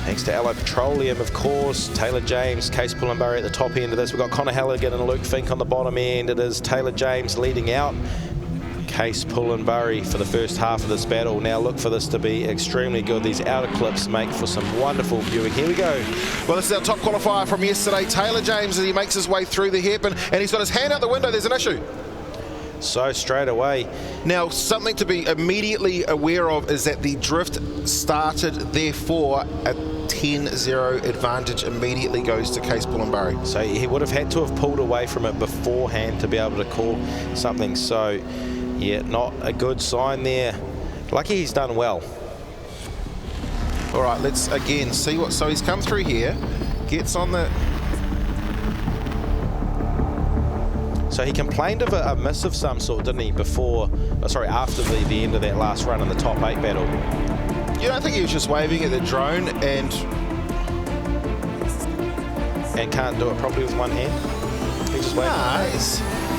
Thanks to Allied Petroleum, of course, Taylor James, Case Pullenbury at the top end of this. We've got Connor Halligan and Luke Fink on the bottom end. It is Taylor James leading out. Case Pullenbury for the first half of this battle. Now look for this to be extremely good. These outer clips make for some wonderful viewing. Here we go. Well, this is our top qualifier from yesterday. Taylor James, as he makes his way through the hairpin, and he's got his hand out the window. There's an issue. So straight away. Now, something to be immediately aware of is that the drift started, therefore, a 10-0 advantage immediately goes to Case Pullenbury. So he would have had to have pulled away from it beforehand to be able to call something. So, yeah, not a good sign there. Lucky he's done well. All right, let's again see what. So he's come through here, gets on the. So he complained of a miss of some sort, didn't he, before, after the end of that last run in the top 8 battle? You don't think he was just waving at the drone and can't do it properly with one hand? He's just waving. Nah,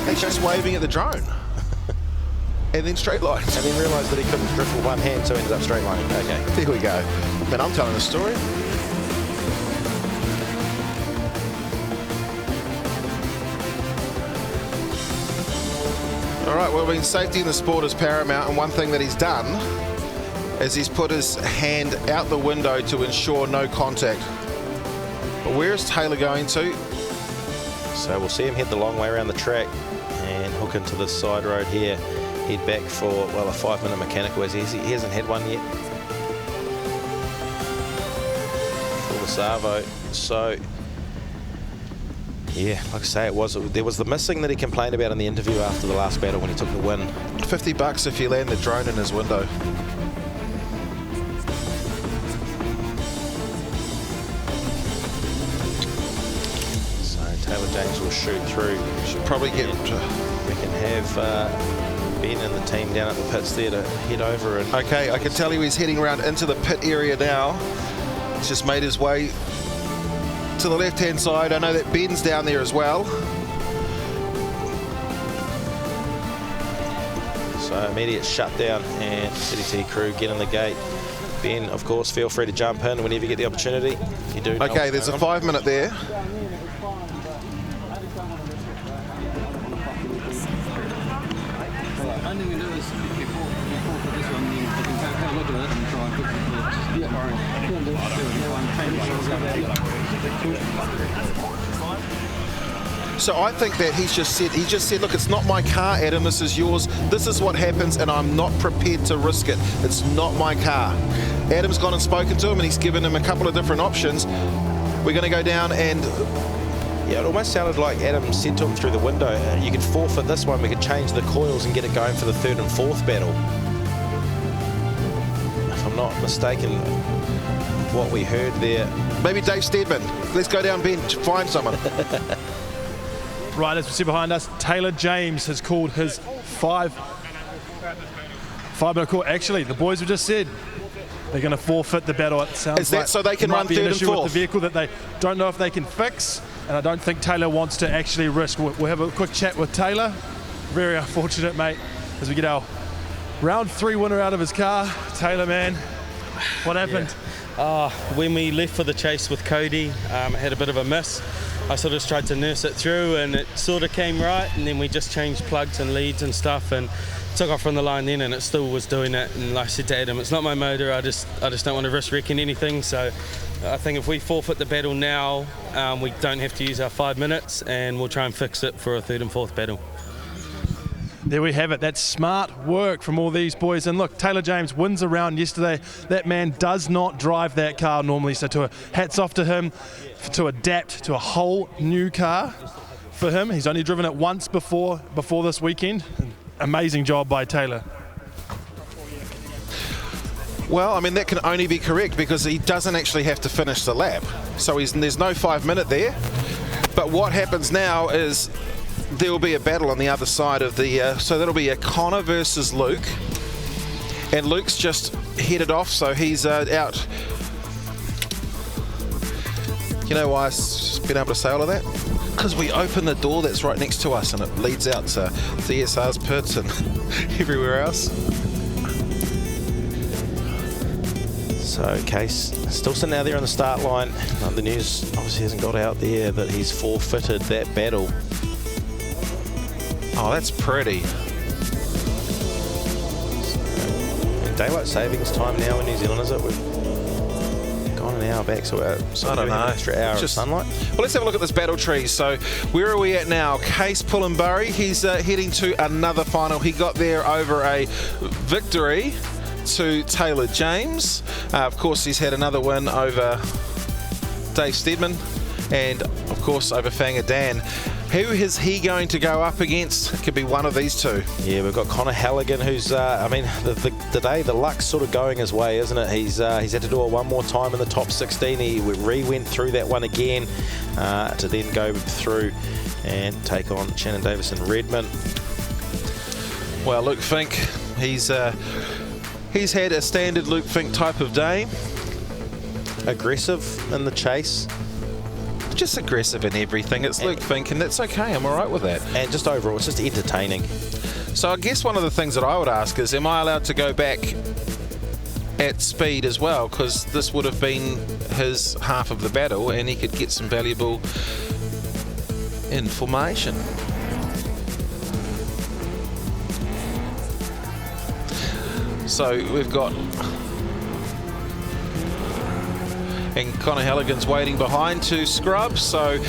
he's just waving at the drone. And then straight line. And then realised that he couldn't drift with one hand, so ended up straight lining. Okay. There we go. Man, I'm telling a story. All right, well, safety in the sport is paramount, and one thing that he's done is he's put his hand out the window to ensure no contact. But where is Taylor going to? So we'll see him head the long way around the track and hook into this side road here. Head back for, well, a 5-minute mechanical as he hasn't had one yet. For the Savo. So, yeah, like I say, there was the missing that he complained about in the interview after the last battle when he took the win. $50 if you land the drone in his window. So Taylor James will shoot through. Should probably get. We can have Ben and the team down at the pits there to head over. And okay, I can tell you he's heading around into the pit area now. He's just made his way to the left-hand side. I know that Ben's down there as well. So immediate shutdown and CDT crew get in the gate. Ben, of course, feel free to jump in whenever you get the opportunity. If you do. Okay, there's a 5-minute there. So I think that he just said, look, it's not my car, Adam, this is yours. This is what happens, and I'm not prepared to risk it. It's not my car. Adam's gone and spoken to him, and he's given him a couple of different options. We're going to go down and... Yeah, it almost sounded like Adam said to him through the window, you could forfeit this one, we could change the coils and get it going for the 3rd and 4th battle. If I'm not mistaken, what we heard there. Maybe Dave Steadman. Let's go down, Ben, to find someone. Right, as we see behind us, Taylor James has called his 5-minute call. Actually, the boys have just said they're going to forfeit the battle. It sounds is that like so they can run 3rd and 4th? With the vehicle that they don't know if they can fix, and I don't think Taylor wants to actually risk. We'll have a quick chat with Taylor. Very unfortunate, mate, as we get our round 3 winner out of his car. Taylor, man, what happened? Yeah. When we left for the chase with Cody, it had a bit of a miss. I sort of just tried to nurse it through, and it sort of came right, and then we just changed plugs and leads and stuff, and took off from the line then, and it still was doing it. And like I said to Adam, it's not my motor. I just don't want to risk wrecking anything. So I think if we forfeit the battle now, we don't have to use our 5 minutes, and we'll try and fix it for a third and fourth battle. There we have it. That's smart work from all these boys. And look, Taylor James wins a round yesterday. That man does not drive that car normally. So hats off to him to adapt to a whole new car for him. He's only driven it once before this weekend. Amazing job by Taylor. Well, I mean, that can only be correct because he doesn't actually have to finish the lap. So there's no 5 minute there. But what happens now is there will be a battle on the other side of the... so that'll be a Connor versus Luke. And Luke's just headed off, so he's out. You know why I've been able to say all of that? Because we open the door that's right next to us and it leads out to DSR's pits and everywhere else. So Case still sitting out there on the start line. The news obviously hasn't got out there that he's forfeited that battle. Oh, that's pretty. So, daylight savings time now in New Zealand, is it? We've gone an hour back, so I don't know. An extra hour of sunlight. Well, let's have a look at this battle tree. So where are we at now? Case Pullenburry, he's heading to another final. He got there over a victory to Taylor James. Of course, he's had another win over Dave Steadman and, of course, over Fanga Dan. Who is he going to go up against? It could be one of these two. Yeah, we've got Connor Halligan, who's, I mean, the luck's sort of going his way, isn't it? He's had to do it one more time in the top 16. He went through that one again to then go through and take on Shannon Davis and Redmond. Well, Luke Fink, he's had a standard Luke Fink type of day. Aggressive in the chase. Just aggressive in everything. It's Luke Fink, and that's okay. I'm all right with that. And just overall, it's just entertaining. So I guess one of the things that I would ask is, am I allowed to go back at speed as well? Because this would have been his half of the battle, and he could get some valuable information. So we've got... And Connor Halligan's waiting behind to scrub, so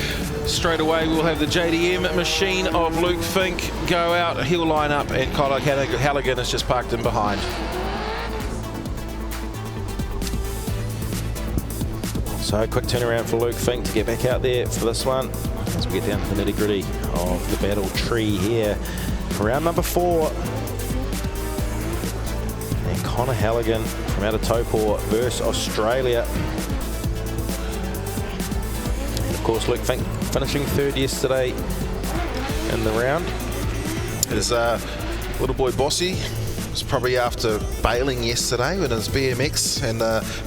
straight away we'll have the JDM machine of Luke Fink go out. He'll line up, and Connor Halligan is just parked in behind. So quick turnaround for Luke Fink to get back out there for this one as we get down to the nitty gritty of the battle tree here. Round number 4. And Connor Halligan from out of Taupō versus Australia. Of course, Luke Fink finishing third yesterday in the round. His little boy Bossy was probably after bailing yesterday with his BMX and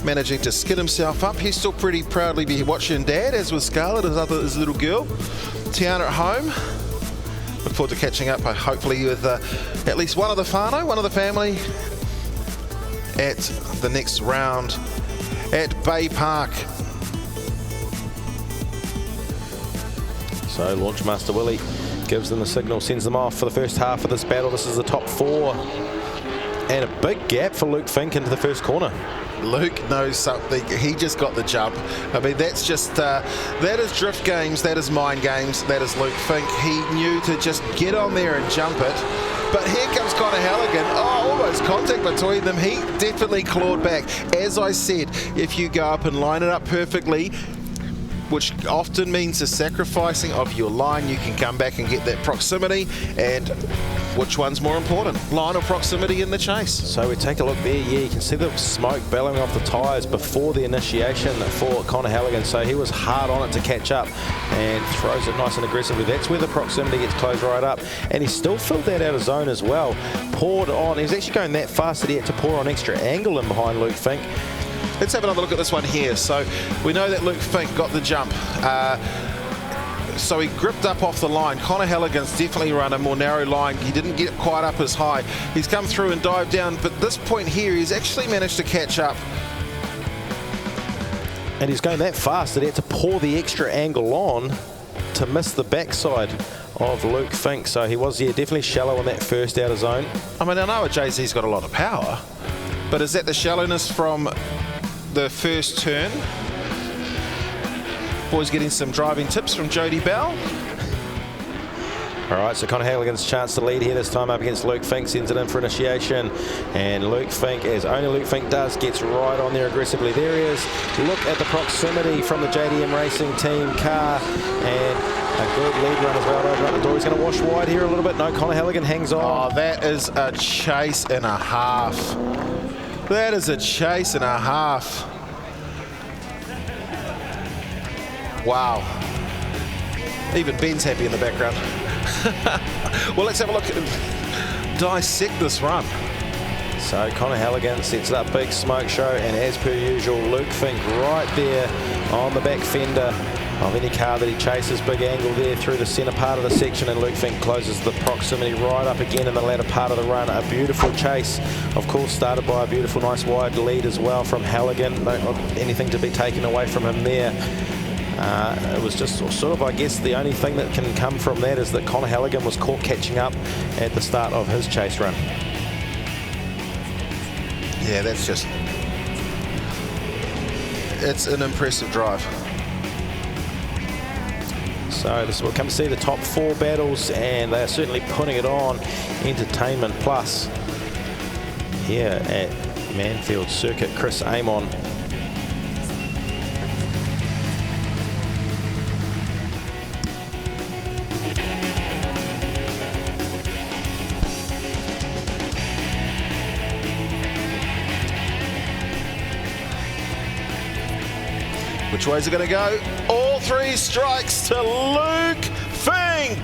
managing to skid himself up. He's still pretty proudly be watching Dad, as was Scarlett, his little girl. Tiana at home. Look forward to catching up, hopefully, with at least one of the whānau, one of the family, at the next round at Bay Park. So Launchmaster Willie gives them the signal, sends them off for the first half of this battle. This is the top 4. And a big gap for Luke Fink into the first corner. Luke knows something. He just got the jump. I mean, that's just, that is drift games, that is mind games, that is Luke Fink. He knew to just get on there and jump it. But here comes Connor Halligan. Oh, almost contact between them. He definitely clawed back. As I said, if you go up and line it up perfectly, which often means the sacrificing of your line, you can come back and get that proximity. And which one's more important, line or proximity in the chase? So we take a look there. Yeah, you can see the smoke bellowing off the tyres before the initiation for Connor Halligan. So he was hard on it to catch up and throws it nice and aggressively. That's where the proximity gets closed right up. And he still filled that out of zone as well. Poured on. He's actually going that fast that he had to pour on extra angle in behind Luke Fink. Let's have another look at this one here. So we know that Luke Fink got the jump. So he gripped up off the line. Connor Halligan's definitely run a more narrow line. He didn't get quite up as high. He's come through and dived down, but this point here, he's actually managed to catch up. And he's going that fast that he had to pour the extra angle on to miss the backside of Luke Fink. So he was, definitely shallow in that first outer zone. I mean, I know JZ's got a lot of power, but is that the shallowness from the first turn? Boys getting some driving tips from Jody Bell. All right, so Connor Halligan's chance to lead here this time up against Luke Fink, sends it in for initiation. And Luke Fink, as only Luke Fink does, gets right on there aggressively. There he is. Look at the proximity from the JDM Racing team car. And a good lead run as well to open up the door. He's going to wash wide here a little bit. No, Connor Halligan hangs on. Oh, that is a chase and a half. That is a chase and a half. Wow. Even Ben's happy in the background. Well, let's have a look and dissect this run. So Connor Halligan sets up big smoke show, and as per usual, Luke Fink right there on the back fender of any car that he chases. Big angle there through the centre part of the section, and Luke Fink closes the proximity right up again in the latter part of the run. A beautiful chase, of course, started by a beautiful, nice wide lead as well from Halligan. Not anything to be taken away from him there. It was just sort of, I guess, the only thing that can come from that is that Connor Halligan was caught catching up at the start of his chase run. Yeah, that's just... it's an impressive drive. So this will come to see the top 4 battles, and they are certainly putting it on Entertainment Plus here at Manfeild Circuit. Chris Amon. Which way is it going to go? All 3 strikes to Luke Fink.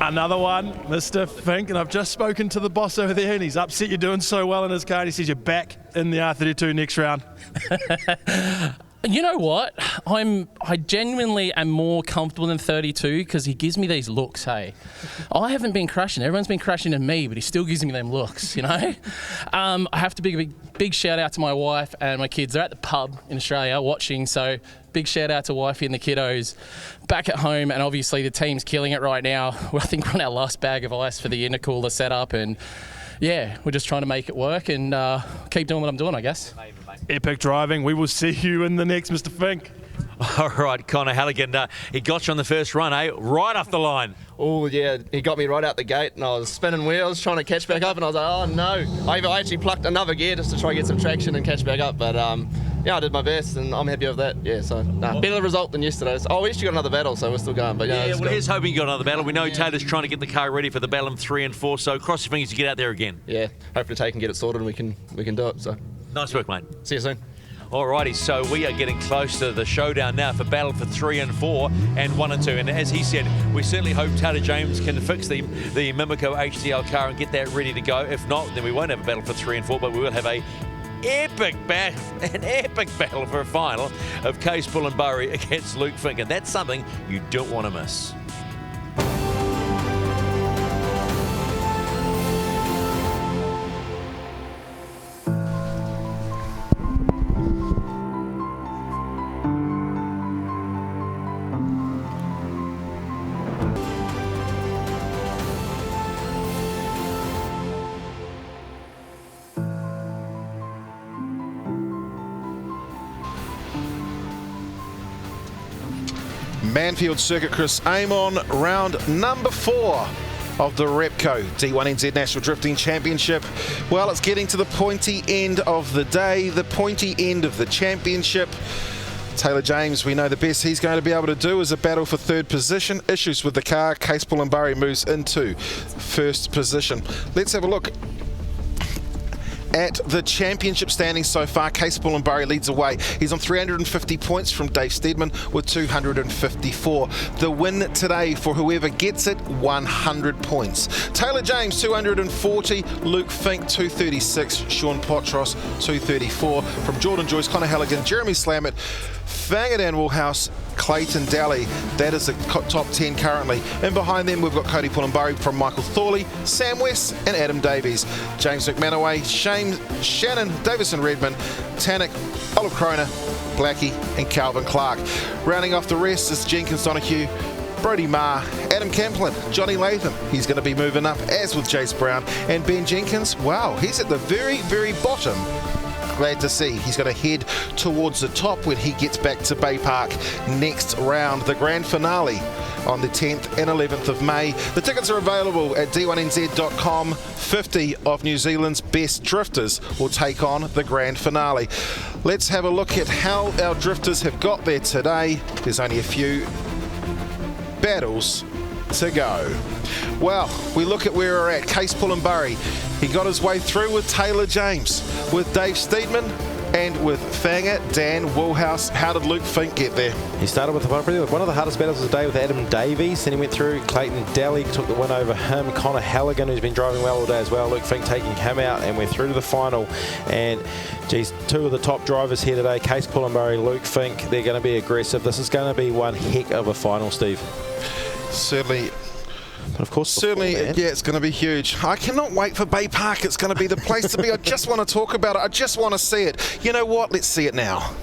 Another one, Mr. Fink, and I've just spoken to the boss over there, and he's upset you're doing so well in his car, and he says you're back in the R32 next round. You know what? I genuinely am more comfortable than 32 because he gives me these looks, hey. I haven't been crushing. Everyone's been crushing in me, but he still gives me them looks, you know? I have to give a big shout out to my wife and my kids. They're at the pub in Australia watching, so big shout out to wifey and the kiddos back at home, and obviously the team's killing it right now. I think we're on our last bag of ice for the intercooler setup, and yeah, we're just trying to make it work and keep doing what I'm doing, I guess. Epic driving. We will see you in the next, Mr. Fink. All right, Connor Halligan, he got you on the first run, eh? Right off the line. Oh, yeah, he got me right out the gate, and I was spinning wheels, trying to catch back up, and I was like, oh, no. I actually plucked another gear just to try and get some traction and catch back up, but yeah, I did my best, and I'm happy with that. Yeah, so, better result than yesterday. Oh, we actually got another battle, so we're still going, but yeah. Yeah, well, here's hoping you got another battle. We know Taylor's trying to get the car ready for the battle in 3 and 4, so cross your fingers to get out there again. Yeah, hopefully Tay can get it sorted, and we can do it, so. Nice work, mate. See you soon. Alrighty, so we are getting close to the showdown now for battle for 3 and 4 and 1 and 2. And as he said, we certainly hope Taylor James can fix the Mimico HDL car and get that ready to go. If not, then we won't have a battle for 3 and 4, but we will have an epic battle for a final of Case Bullenburry against Luke Fink. And that's something you don't want to miss. Manfeild Circuit, Chris Amon, round number 4 of the Repco D1NZ National Drifting Championship. Well, it's getting to the pointy end of the day, the pointy end of the championship. Taylor James, we know the best he's going to be able to do is a battle for 3rd position. Issues with the car, Case Bullenburry moves into 1st position. Let's have a look at the championship standings so far. Case Bullenburry leads away. He's on 350 points from Dave Steedman with 254. The win today for whoever gets it, 100 points. Taylor James, 240. Luke Fink, 236. Sean Potros, 234. From Jordan Joyce, Connor Halligan, Jeremy Slammett, Fangadan Woolhouse, Clayton Daly. That is the top 10 currently. And behind them, we've got Cody Pullenbury from Michael Thorley, Sam West and Adam Davies. James McManaway, Shannon, Davison Redmond, Tannick, Olive Kroner, Blackie and Calvin Clark. Rounding off the rest is Jenkins Donahue, Brody Marr, Adam Camplin, Johnny Latham. He's going to be moving up, as with Jace Brown. And Ben Jenkins, wow, he's at the very, very bottom. Glad to see. He's going to head towards the top when he gets back to Bay Park next round. The grand finale on the 10th and 11th of May. The tickets are available at D1NZ.com. 50 of New Zealand's best drifters will take on the grand finale. Let's have a look at how our drifters have got there today. There's only a few battles to go. Well, we look at where we're at. Case Pullenbury, he got his way through with Taylor James, with Dave Steedman and with Fanger Dan Woolhouse. How did Luke Fink get there? He started with one of the hardest battles of the day with Adam Davies. Then he went through. Clayton Daly took the win over him. Connor Halligan, who's been driving well all day as well. Luke Fink taking him out, and we're through to the final. And geez, two of the top drivers here today, Case Pullenbury, Luke Fink. They're going to be aggressive. This is going to be one heck of a final, Steve. Certainly. But of course, certainly, yeah, it's going to be huge. I cannot wait for Bay Park. It's going to be the place to be. I just want to talk about it. I just want to see it. You know what? Let's see it now.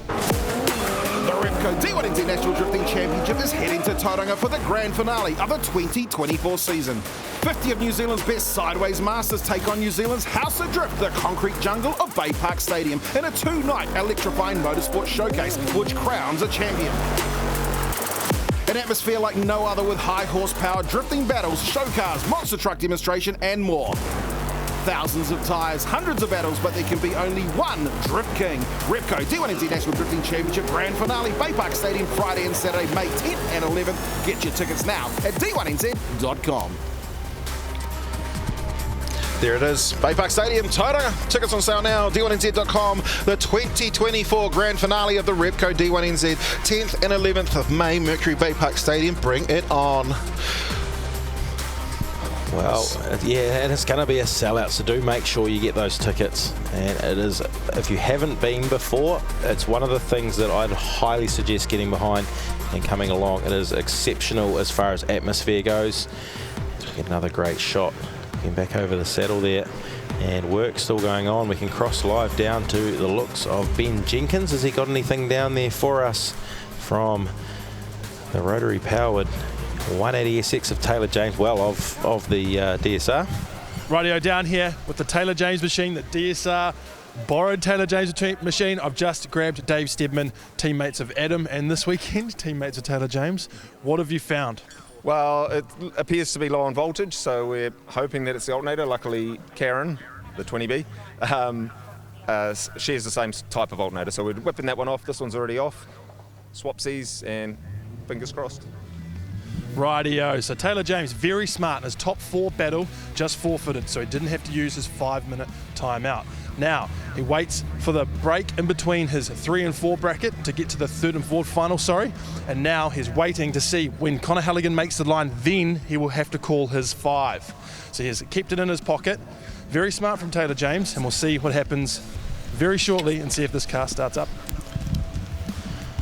The Repco D1NZ National Drifting Championship is heading to Tauranga for the grand finale of the 2024 season. 50 of New Zealand's best sideways masters take on New Zealand's House of Drift, the concrete jungle of Bay Park Stadium, in a two-night electrifying motorsport showcase, which crowns a champion. An atmosphere like no other, with high horsepower drifting battles, show cars, monster truck demonstration and more. Thousands of tyres, hundreds of battles, but there can be only one Drift King. Repco D1NZ National Drifting Championship Grand Finale, Bay Park Stadium, Friday and Saturday, May 10th and 11th. Get your tickets now at D1NZ.com. There it is, Bay Park Stadium, Tauranga. Tickets on sale now, D1NZ.com. The 2024 grand finale of the Repco D1NZ, 10th and 11th of May, Mercury Bay Park Stadium. Bring it on. Well, yeah, and it's going to be a sellout, so do make sure you get those tickets. And it is, if you haven't been before, it's one of the things that I'd highly suggest getting behind and coming along. It is exceptional as far as atmosphere goes. Get another great shot. Back over the saddle there, and work still going on. We can cross live down to the looks of Ben Jenkins. Has he got anything down there for us from the rotary powered 180SX of Taylor James, well, of the DSR? Radio down here with the Taylor James machine, the DSR borrowed Taylor James machine. I've just grabbed Dave Steedman, teammates of Adam, and this weekend teammates of Taylor James. What have you found? Well, it appears to be low on voltage, so we're hoping that it's the alternator. Luckily, Karen, the 20B, shares the same type of alternator, so we're whipping that one off. This one's already off. Swapsies and fingers crossed. Rightio. So Taylor James, very smart. In his top 4 battle, just forfeited, so he didn't have to use his 5-minute timeout. Now, he waits for the break in between his 3 and 4 bracket to get to the 3rd and 4th final, and now he's waiting to see when Connor Halligan makes the line, then he will have to call his 5. So he has kept it in his pocket. Very smart from Taylor James, and we'll see what happens very shortly and see if this car starts up.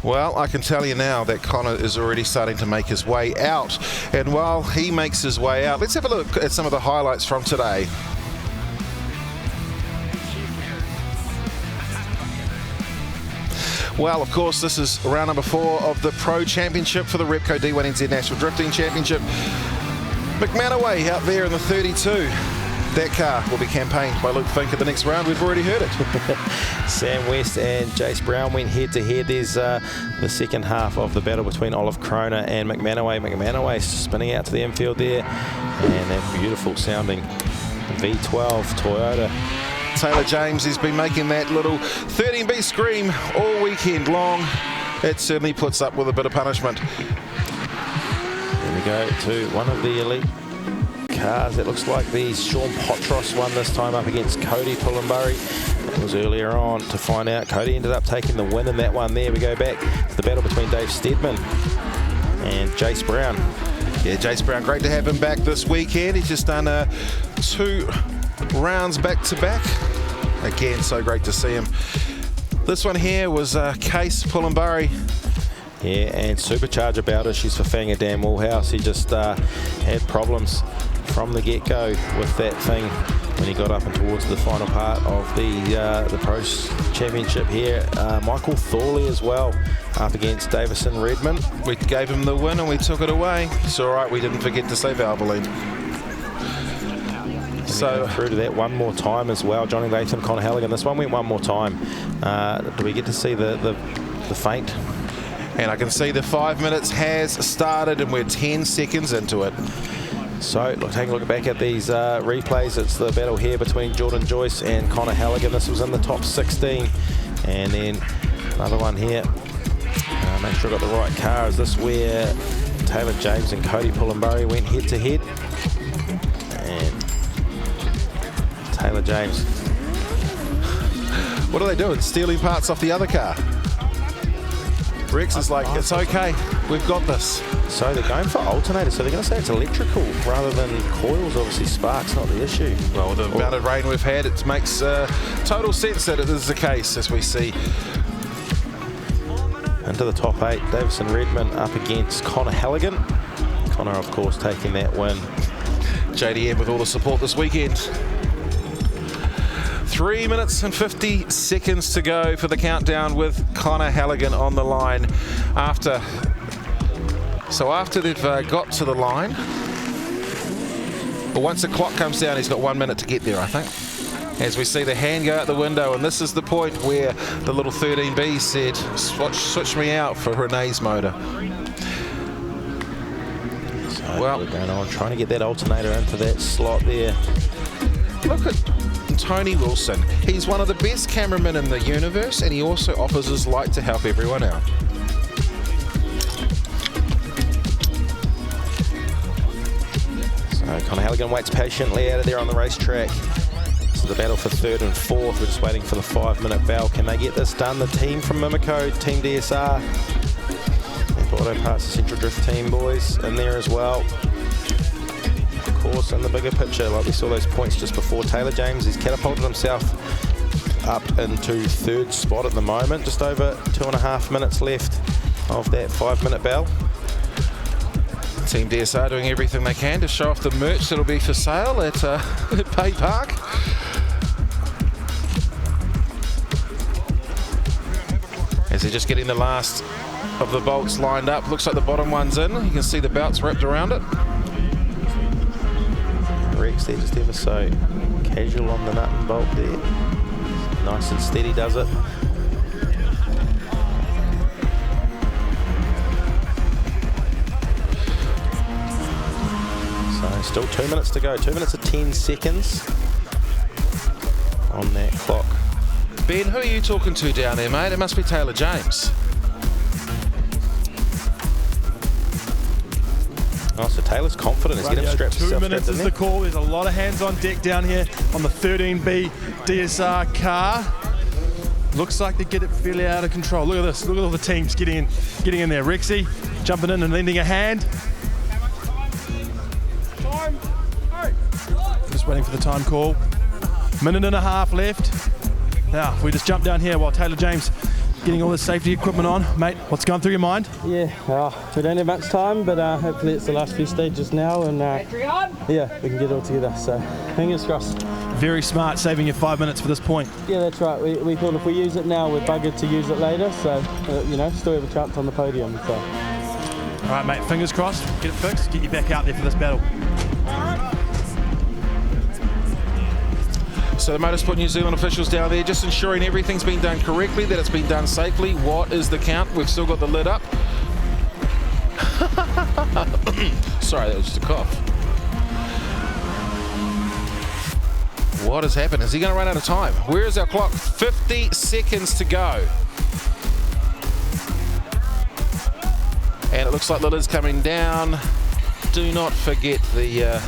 Well, I can tell you now that Connor is already starting to make his way out. And while he makes his way out, let's have a look at some of the highlights from today. Well, of course, this is round number 4 of the Pro Championship for the Repco D1NZ National Drifting Championship. McManaway out there in the 32. That car will be campaigned by Luke Fink at the next round. We've already heard it. Sam West and Jace Brown went head-to-head. There's the second half of the battle between Olive Kroner and McManaway. McManaway spinning out to the infield there. And that beautiful sounding V12 Toyota. Taylor James has been making that little 13B scream all weekend long. It certainly puts up with a bit of punishment. There we go to one of the elite cars. It looks like the Sean Potros one this time up against Cody Pullenbury. That was earlier on to find out. Cody ended up taking the win in that one there. We go back to the battle between Dave Steedman and Jace Brown. Yeah, Jace Brown, great to have him back this weekend. He's just done 2 rounds back-to-back. Again, so great to see him. This one here was Case Pullenbury Yeah, and supercharge about her. She's for Fanger Dan Woolhouse. He just had problems from the get-go with that thing when he got up and towards the final part of the Pros Championship here. Michael Thorley as well up against Davison Redmond. We gave him the win and we took it away. It's all right, we didn't forget to say Valvoline. So through to that one more time as well. Johnny Latham, Connor Halligan. This one went one more time. Do we get to see the feint? And I can see the 5 minutes has started and we're 10 seconds into it. So taking a look back at these replays, it's the battle here between Jordan Joyce and Connor Halligan. This was in the top 16. And then another one here. Make sure I got the right car. Is this where Taylor James and Cody Pullenbury went head to head? And Taylor James. What are they doing? Stealing parts off the other car? Rex is like, it's okay, we've got this. So they're going for alternators, so they're going to say it's electrical rather than coils. Obviously spark's not the issue. Well, with the amount of rain we've had, it makes total sense that it is the case, as we see. Into the top 8, Davison Redmond up against Connor Halligan. Connor, of course, taking that win. JDM with all the support this weekend. 3 minutes and 50 seconds to go for the countdown with Connor Halligan on the line. After they've got to the line, but once the clock comes down, he's got 1 minute to get there, I think. As we see the hand go out the window, and this is the point where the little 13B said, switch me out for Renee's motor. So well, we're going on, trying to get that alternator into that slot there. Look at Tony Wilson. He's one of the best cameramen in the universe, and he also offers his light to help everyone out. So Connor Halligan waits patiently out of there on the racetrack. This is the battle for 3rd and 4th. We're just waiting for the 5-minute bell. Can they get this done? The team from Mimico, Team DSR, and Auto Parts, the Central Drift team boys in there as well. Course in the bigger picture, like we saw those points just before. Taylor James, he's catapulted himself up into 3rd spot at the moment. Just over 2.5 minutes left of that 5-minute bell. Team DSR doing everything they can to show off the merch that'll be for sale at Bay Park. As they're just getting the last of the bolts lined up. Looks like the bottom one's in. You can see the belts wrapped around it. Rex there just ever so casual on the nut and bolt there. Nice and steady does it. So still 2 minutes to go. 2 minutes and 10 seconds on that clock. Ben, who are you talking to down there, mate? It must be Taylor James. Oh, so Taylor's confident. He's getting strapped. 2 minutes is the call. There's a lot of hands on deck down here on the 13B DSR car. Looks like they get it fairly out of control. Look at this. Look at all the teams getting in there. Rexy jumping in and lending a hand. Just waiting for the time call. 1.5 minutes left. Now, if we just jump down here while Taylor James getting all the safety equipment on. Mate, what's going through your mind? Yeah, we don't have much time, but hopefully it's the last few stages now, and yeah, we can get it all together, so fingers crossed. Very smart, saving you 5 minutes for this point. Yeah, that's right. We thought if we use it now, we're buggered to use it later, so, you know, still have a chance on the podium. So. All right, mate, fingers crossed. Get it fixed, get you back out there for this battle. So the Motorsport New Zealand officials down there just ensuring everything's been done correctly, that it's been done safely. What is the count? We've still got the lid up. Sorry, that was just a cough. What has happened? Is he going to run out of time? Where is our clock? 50 seconds to go. And it looks like the lid's coming down. Do not forget the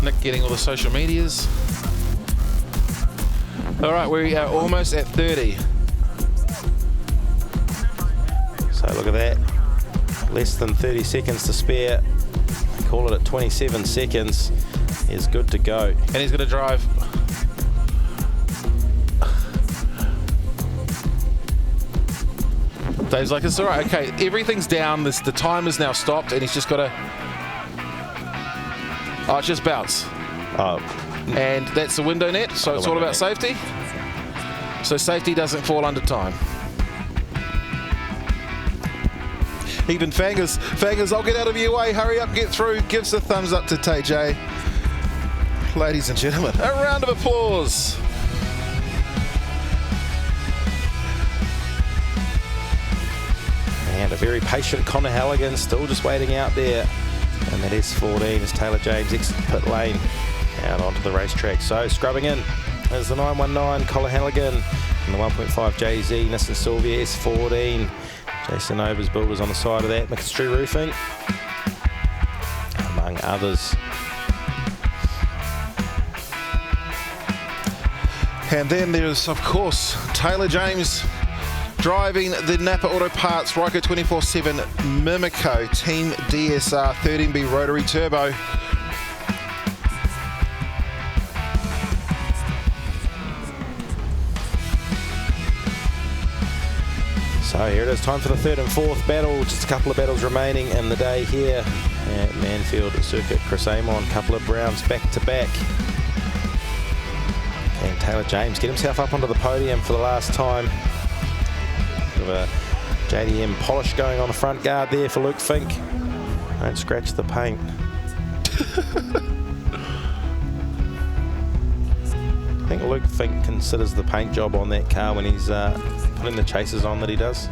Nick getting all the social medias. All right, we are almost at 30. So look at that. Less than 30 seconds to spare. Call it at 27 seconds. Is good to go. And he's going to drive. Dave's like, it's all right, okay, everything's down, the time is now stopped, and he's just got to... Oh, it's just bounce. And that's the window net, so it's all about safety. So safety doesn't fall under time. Even Fangers, I'll get out of your way, hurry up, get through, gives the thumbs up to TJ. Ladies and gentlemen, a round of applause. And a very patient Connor Halligan still just waiting out there. And that S14 is Taylor James exit pit lane out onto the racetrack. So scrubbing in is the 919 Colin Halligan and the 1.5 JZ Nissan Silvia S14. Jason Over's builders on the side of that. McInstry Roofing, among others. And then there's, of course, Taylor James driving the Napa Auto Parts Repco 24/7 Mimico Team DSR 13B Rotary Turbo. So here it is, time for the third and fourth battle. Just a couple of battles remaining in the day here at Manfeild Circuit. Chris Amon, couple of rounds back to back. And Taylor James get himself up onto the podium for the last time. With a JDM polish going on the front guard there for Luke Fink. Don't scratch the paint. I think Luke Fink considers the paint job on that car when he's putting the chasers on that he does.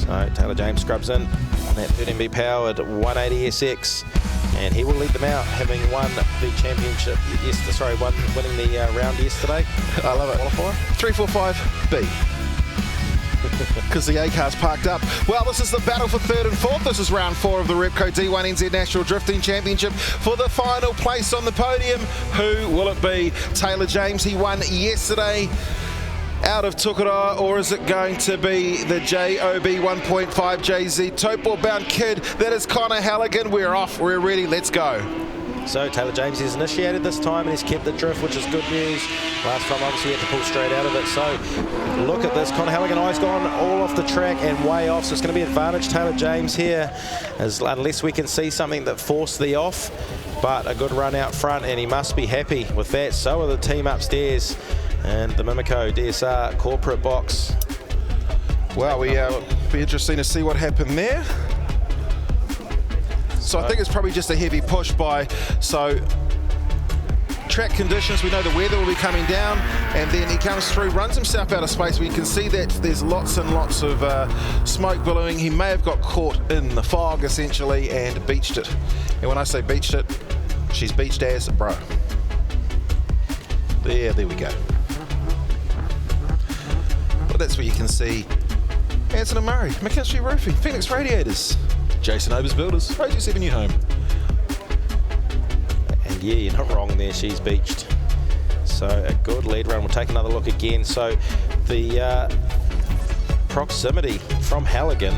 So Taylor James scrubs in that 13B powered 180 SX, and he will lead them out, having won the championship winning the round yesterday. I love it. Qualifier 345B. Because the A car's parked up. Well, this is the battle for third and fourth. This is round 4 of the Repco D1NZ National Drifting Championship. For the final place on the podium, who will it be? Taylor James, he won yesterday out of Tukara, or is it going to be the JOB 1.5 JZ Topor bound kid? That is Connor Halligan. We're off, we're ready, let's go. So Taylor James has initiated this time and he's kept the drift, which is good news. Last time obviously he had to pull straight out of it. So look at this, Connor Halligan eyes gone all off the track and way off, so it's going to be advantage Taylor James here, unless we can see something that forced the off. But a good run out front and he must be happy with that. So are the team upstairs and the Mimico DSR corporate box. Well, be interesting to see what happened there. So I think it's probably just a heavy push by, so track conditions, we know the weather will be coming down, and then he comes through, runs himself out of space. We can see that there's lots and lots of smoke billowing. He may have got caught in the fog essentially and beached it. And when I say beached it, she's beached as bro. There we go. Well, that's where you can see Anson and Murray, McInstry Roofing, Phoenix Radiators, Jason Over's Builders, OG7 New Home. And yeah, you're not wrong there, she's beached. So a good lead run. We'll take another look again. So the proximity from Halligan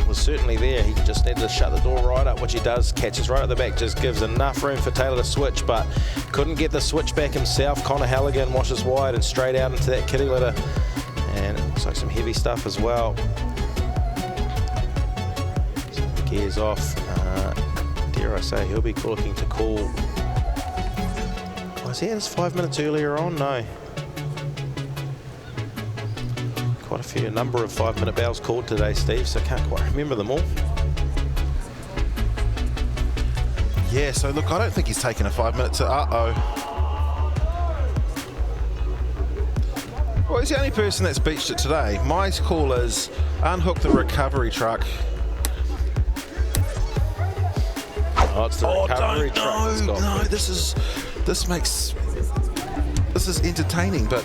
was certainly there. He just needed to shut the door right up, which he does, catches right at the back, just gives enough room for Taylor to switch, but couldn't get the switch back himself. Connor Halligan washes wide and straight out into that kitty litter. And it looks like some heavy stuff as well. Gears off. Dare I say, he'll be looking to call. Was he at his 5 minutes earlier on? No. Quite a number of 5-minute battles called today, Steve, so I can't quite remember them all. Yeah, so look, I don't think he's taken a 5 minute to Well, he's the only person that's beached it today. My call is unhook the recovery truck. Oh, it's the recovery truck. No, this is entertaining, but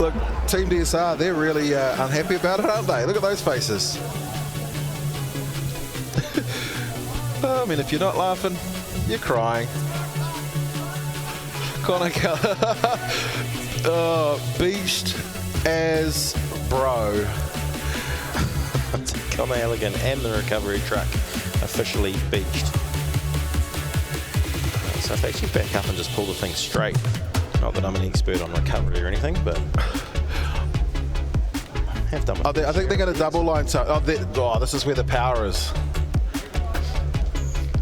look, Team DSR, they're really unhappy about it, aren't they? Look at those faces. I mean, if you're not laughing, you're crying. Connor beached as bro. Connor Halligan and the recovery truck officially beached. So if I actually back up and just pull the thing straight, not that I'm an expert on recovery or anything, but have done. I think they're going to double line. So, this is where the power is.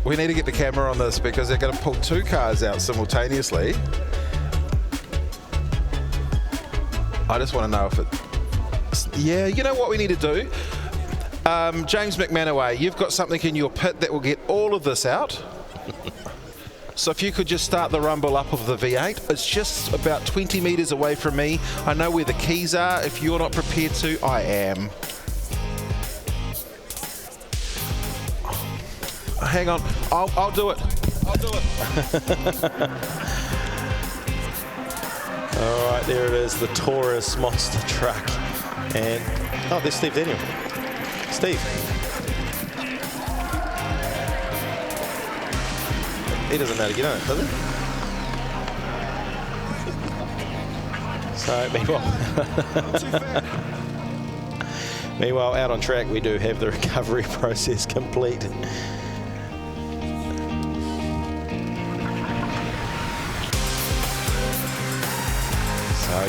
We need to get the camera on this because they're going to pull 2 cars out simultaneously. I just want to know if it... Yeah, you know what we need to do? James McManaway, you've got something in your pit that will get all of this out. So if you could just start the rumble up of the V8. It's just about 20 metres away from me. I know where the keys are. If you're not prepared to, I am. Hang on, I'll do it. I'll do it. All right, there it is, the Taurus monster truck. And, oh, there's Steve Daniel. Steve. He doesn't know how to get on it, does he? So, meanwhile, out on track, we do have the recovery process complete. So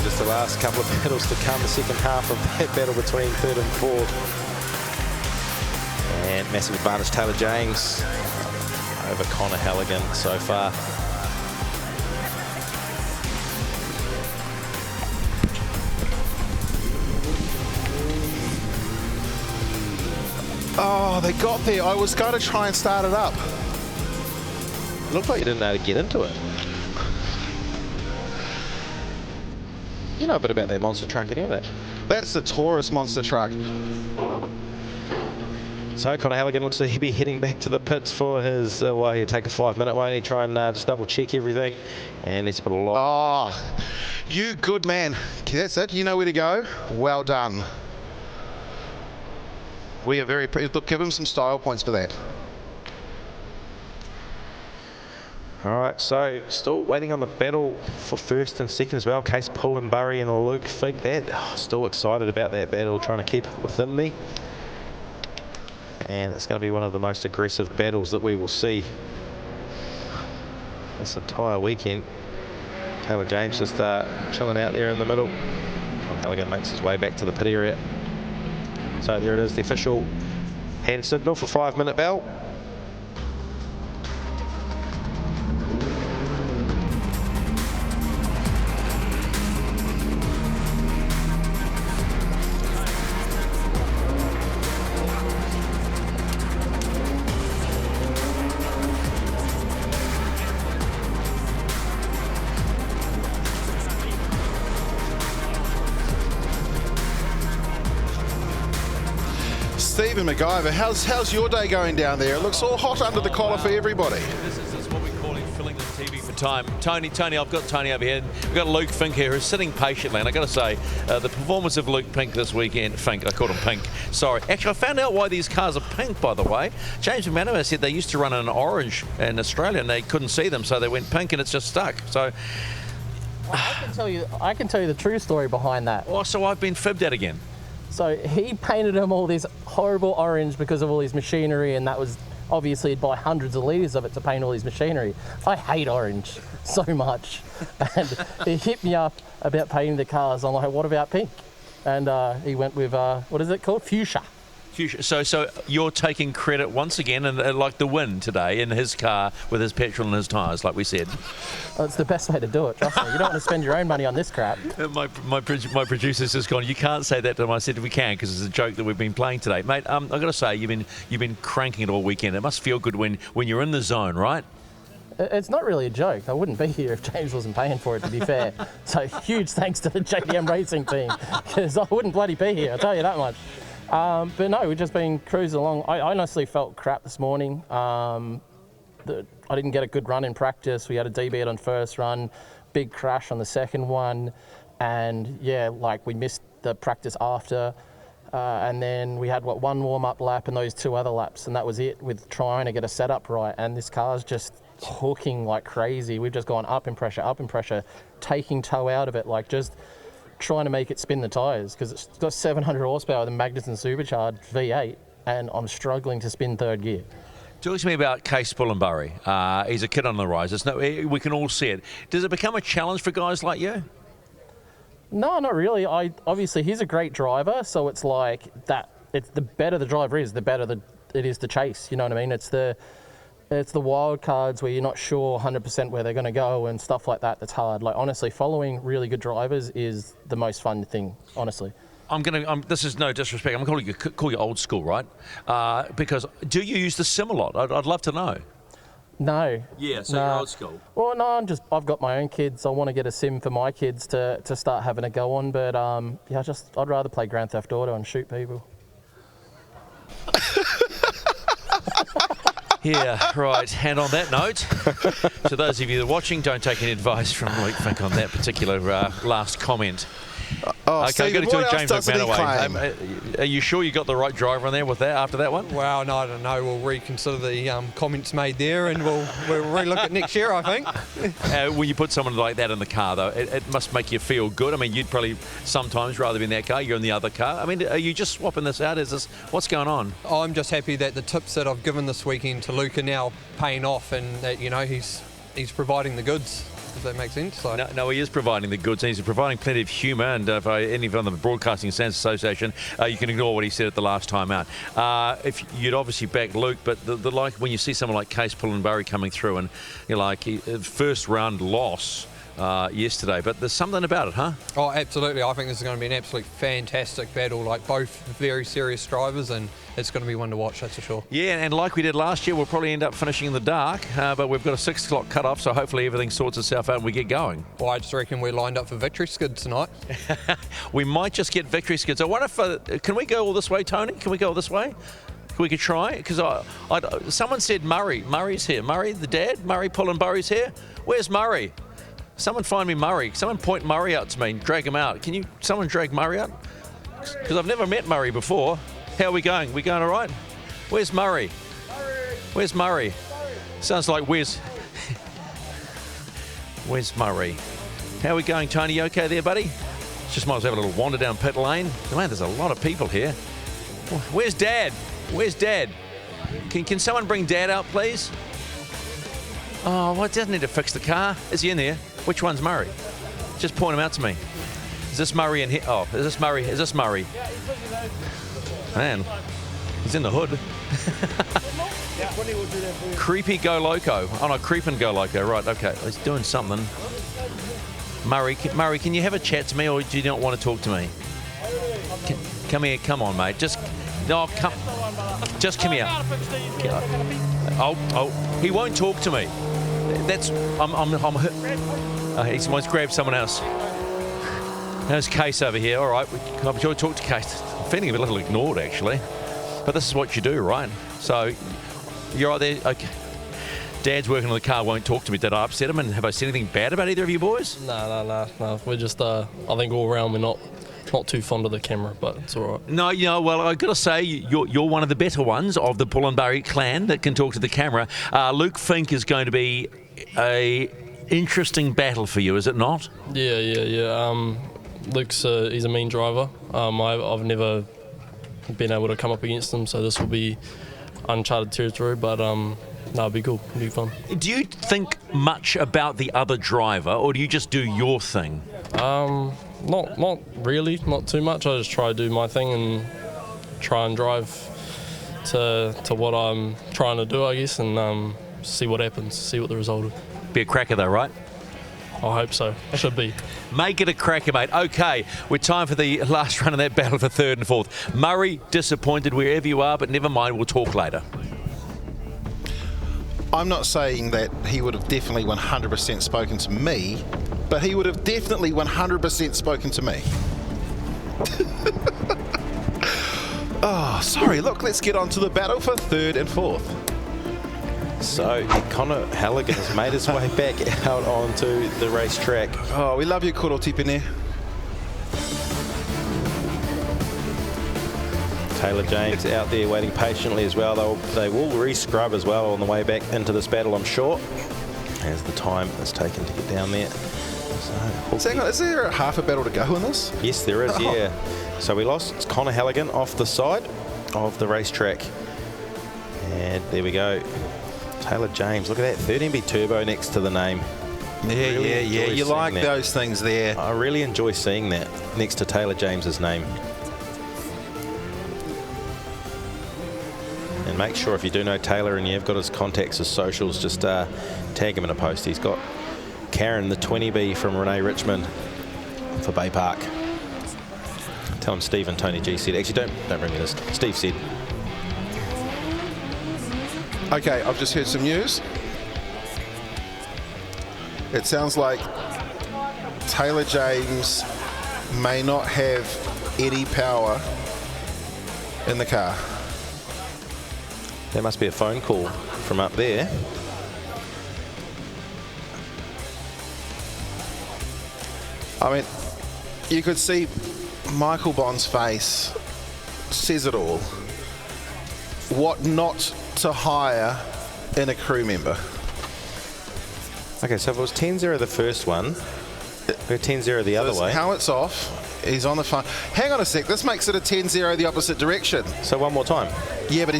just the last couple of battles to come, the second half of that battle between third and fourth. And massive advantage Taylor James over Connor Halligan so far. Oh, they got there. I was going to try and start it up. It looked like you didn't know how to get into it. You know a bit about that monster truck, didn't you? That's the Taurus monster truck. So Connor Halligan looks like he'll be heading back to the pits for his, well, he'll take a 5-minute one. He'll try and just double check everything. And let's put a lot. Oh, you good man. That's it. You know where to go. Well done. We are very, look, give him some style points for that. All right, so still waiting on the battle for first and second as well. Case Pullenbury and Luke Fink. Still excited about that battle, trying to keep it within me. And it's going to be one of the most aggressive battles that we will see this entire weekend. Taylor James just chilling out there in the middle. Halligan makes his way back to the pit area. So there it is, the official hand signal for 5-minute bell. Stephen McIver, how's your day going down there? It looks all hot under the collar for everybody. This is what we call filling the TV for time. Tony, I've got Tony over here. We've got Luke Fink here who's sitting patiently. And I've got to say, the performance of Luke Fink this weekend, I called him Pink, sorry. Actually, I found out why these cars are pink, by the way. James McManus said they used to run in orange in Australia and they couldn't see them, so they went pink and it's just stuck. So I can tell you the true story behind that. Oh, so I've been fibbed at again. So he painted him all this horrible orange because of all his machinery, and that was obviously he'd buy hundreds of litres of it to paint all his machinery. I hate orange so much. And he hit me up about painting the cars. I'm like, what about pink? And he went with, what is it called? Fuchsia. So you're taking credit once again, and like the win today in his car with his petrol and his tyres, like we said. Well, it's the best way to do it, trust me. You don't want to spend your own money on this crap. My producer's just gone, you can't say that to him. I said we can, because it's a joke that we've been playing today. Mate, I've got to say, you've been cranking it all weekend. It must feel good when you're in the zone, right? It's not really a joke. I wouldn't be here if James wasn't paying for it, to be fair. So huge thanks to the JDM racing team, because I wouldn't bloody be here, I'll tell you that much. But no, we've just been cruising along. I honestly felt crap this morning. I didn't get a good run in practice. We had a DB on first run, big crash on the second one, and yeah, like we missed the practice after. And then we had one warm-up lap and those 2 other laps, and that was it with trying to get a setup right. And this car's just hooking like crazy. We've just gone up in pressure, taking toe out of it, like just trying to make it spin the tyres, because it's got 700 horsepower with a Magnuson supercharged V8, and I'm struggling to spin third gear. Talk to me about Case Pullenbury. He's a kid on the rise. We can all see it. Does it become a challenge for guys like you? No, not really. Obviously, he's a great driver, so it's like that. It's the better the driver is, the better it is to chase. You know what I mean? It's the wild cards where you're not sure 100% where they're going to go and stuff like that. That's hard. Like honestly, following really good drivers is the most fun thing. Honestly. This is no disrespect. I'm going to call you old school, right? Because do you use the sim a lot? I'd love to know. No. Yeah, so you're old school. Well, no, I've got my own kids. I want to get a sim for my kids to start having a go on. But yeah, I'd rather play Grand Theft Auto and shoot people. Yeah, right. And on that note, to those of you that are watching, don't take any advice from Luke Fink on that particular last comment. Okay, Stephen, I'm going to what James else doesn't he claim? McManaway. Are you sure you got the right driver on there with that after that one? Well, no, I don't know. We'll reconsider the comments made there, and we'll relook at next year, I think. When you put someone like that in the car, though, it must make you feel good. I mean, you'd probably sometimes rather be in that car. You're in the other car. I mean, are you just swapping this out? What's going on? I'm just happy that the tips that I've given this weekend to Luke are now paying off, and that he's providing the goods. If that makes sense. So. No, he is providing the goods, and he's providing plenty of humour. And if any of on the Broadcasting Standards Association, you can ignore what he said at the last time out. If you'd obviously back Luke, but the like when you see someone like Case Pullenbury coming through, and you're like first round loss yesterday, but there's something about it, huh? Oh, absolutely. I think this is going to be an absolutely fantastic battle. Like both very serious drivers, and it's going to be one to watch, that's for sure. Yeah, and like we did last year, we'll probably end up finishing in the dark, but we've got a 6 o'clock cut-off, so hopefully everything sorts itself out and we get going. Well, I just reckon we're lined up for victory skids tonight. We might just get victory skids. I wonder if, can we go all this way, Tony? Can we go all this way? We could try, because someone said Murray. Murray's here. Murray, the dad? Murray Pullenbury's here? Where's Murray? Someone find me Murray. Someone point Murray out to me and drag him out. Can you, someone drag Murray out? Because I've never met Murray before. How are we going? We going all right? Where's Murray? Where's Murray? Sounds like where's Murray? How are we going, Tony? You okay there, buddy? Just might as well have a little wander down pit lane. Man, there's a lot of people here. Where's Dad? Where's Dad? Can someone bring Dad out, please? Oh, well, it doesn't need to fix the car. Is he in there? Which one's Murray? Just point him out to me. Is this Murray in here? Oh, is this Murray? Is this Murray? Man, he's in the hood. Creepy Go Loco. Oh, no, Creepin' Go Loco. Right, okay. He's doing something. Murray, can you have a chat to me, or do you not want to talk to me? Come here. Come on, mate. Just come here. Oh, he won't talk to me. I'm he wants to grab someone else. There's Case over here. All right, I'm sure talk to Case. I'm feeling a little ignored, actually. But this is what you do, right? So, you're right there. Okay. Dad's working on the car, won't talk to me. Did I upset him? And have I said anything bad about either of you boys? No. We're just, I think all around we're not too fond of the camera, but it's all right. No, well, I've got to say, you're one of the better ones of the Pullenbury clan that can talk to the camera. Luke Fink is going to be a interesting battle for you, is it not? Yeah. Luke's he's a mean driver. I've never been able to come up against him, so this will be uncharted territory, but no, it'll be cool. It'll be fun. Do you think much about the other driver, or do you just do your thing? Not really, not too much. I just try to do my thing and try and drive to what I'm trying to do, I guess, and see what happens, see what the result is. Be a cracker though, right? I hope so. Should be. Make it a cracker, mate. Okay, we're time for the last run of that battle for third and fourth. Murray, disappointed wherever you are, but never mind, we'll talk later. I'm not saying that he would have definitely 100% spoken to me, but he would have definitely 100% spoken to me. Oh, sorry. Look, let's get on to the battle for third and fourth. So Connor Halligan has made his way back out onto the racetrack. Oh, we love you, Koro Tipene. Taylor James out there waiting patiently as well. They will re-scrub as well on the way back into this battle, I'm sure, as the time is taken to get down there. So, is there half a battle to go in this? Yes, there is, yeah. So we lost Connor Halligan off the side of the racetrack. And there we go. Taylor James, look at that 13B turbo next to the name. Yeah, you like those things there. I really enjoy seeing that next to Taylor James's name. And make sure if you do know Taylor and you've got his contacts, his socials, just tag him in a post. He's got Karen, the 20B from Renee Richmond for Bay Park. Tell him Steve and Tony G said. Actually, don't bring me this. Steve said. Okay, I've just heard some news. It sounds like Taylor James may not have any power in the car. There must be a phone call from up there. I mean, you could see Michael Bond's face says it all. What not to hire in a crew member. Okay, so if it was 10-0 the first one, we're 10-0 the other way. Helmet's off. He's on the phone. Hang on a sec. This makes it a 10-0 the opposite direction. So one more time. Yeah, but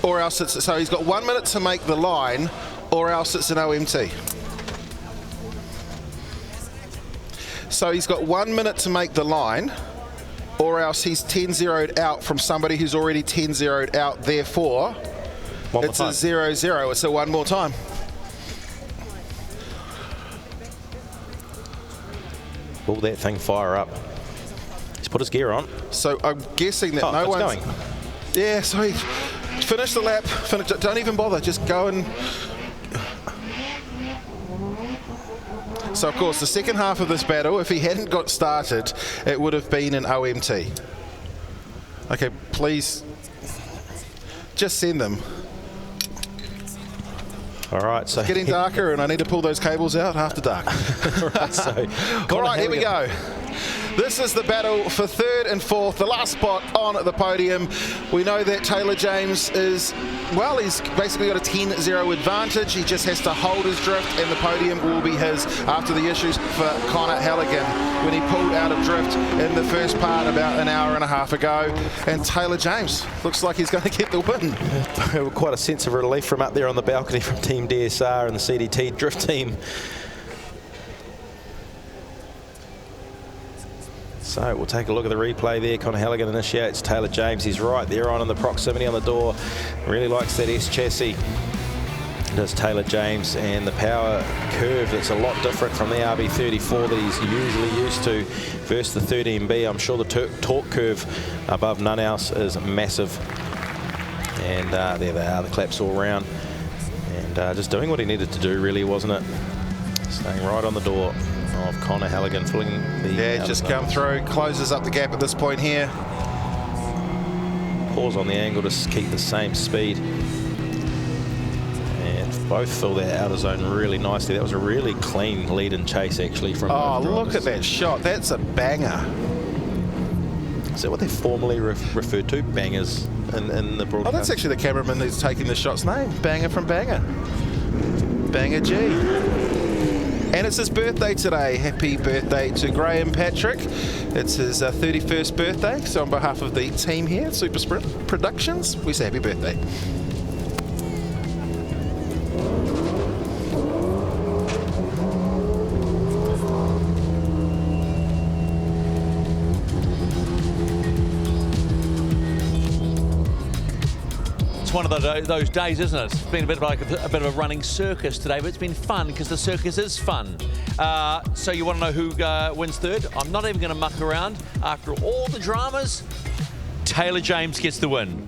or else it's, so he's got 1 minute to make the line, or else it's an OMT. So he's got 1 minute to make the line, or else he's 10-0'd out from somebody who's already 10-0'd out. Therefore, it's a 0-0. It's a one more time. Will that thing fire up? He's put his gear on. So I'm guessing that no one's going. Yeah, so he finished the lap. Don't even bother. Just go and. So, of course, the second half of this battle, if he hadn't got started, it would have been an OMT. Okay, please, just send them. All right, so... It's getting darker and I need to pull those cables out after dark. Right, so... All right, here we go. This is the battle for third and fourth, the last spot on the podium. We know that Taylor James is, well, he's basically got a 10-0 advantage. He just has to hold his drift and the podium will be his after the issues for Connor Halligan when he pulled out of drift in the first part about an hour and a half ago. And Taylor James looks like he's going to get the win. Quite a sense of relief from up there on the balcony from Team DSR and the CDT drift team. So we'll take a look at the replay there. Connor Halligan initiates Taylor James. He's right there on in the proximity on the door. Really likes that S chassis. Does Taylor James, and the power curve that's a lot different from the RB34 that he's usually used to versus the 13B. I'm sure the torque curve above none else is massive. And there they are, the claps all round. And just doing what he needed to do, really, wasn't it? Staying right on the door of Connor Halligan, filling the... Yeah, just come through, closes up the gap at this point here. Pause on the angle to keep the same speed. And both fill that outer zone really nicely. That was a really clean lead and chase, actually, from both drivers. Look at that shot. That's a banger. Is that what they're formally referred to? Bangers in the broadcast? Oh, that's actually the cameraman who's taking the shot's name. Banger from Banger. Banger G. And it's his birthday today. Happy birthday to Graham Patrick. It's his 31st birthday. So on behalf of the team here at Super Sprint Productions, we say happy birthday. It's one of those days, isn't it? It's been a bit of a running circus today, but it's been fun because the circus is fun. So you want to know who wins third? I'm not even going to muck around. After all the dramas, Taylor James gets the win.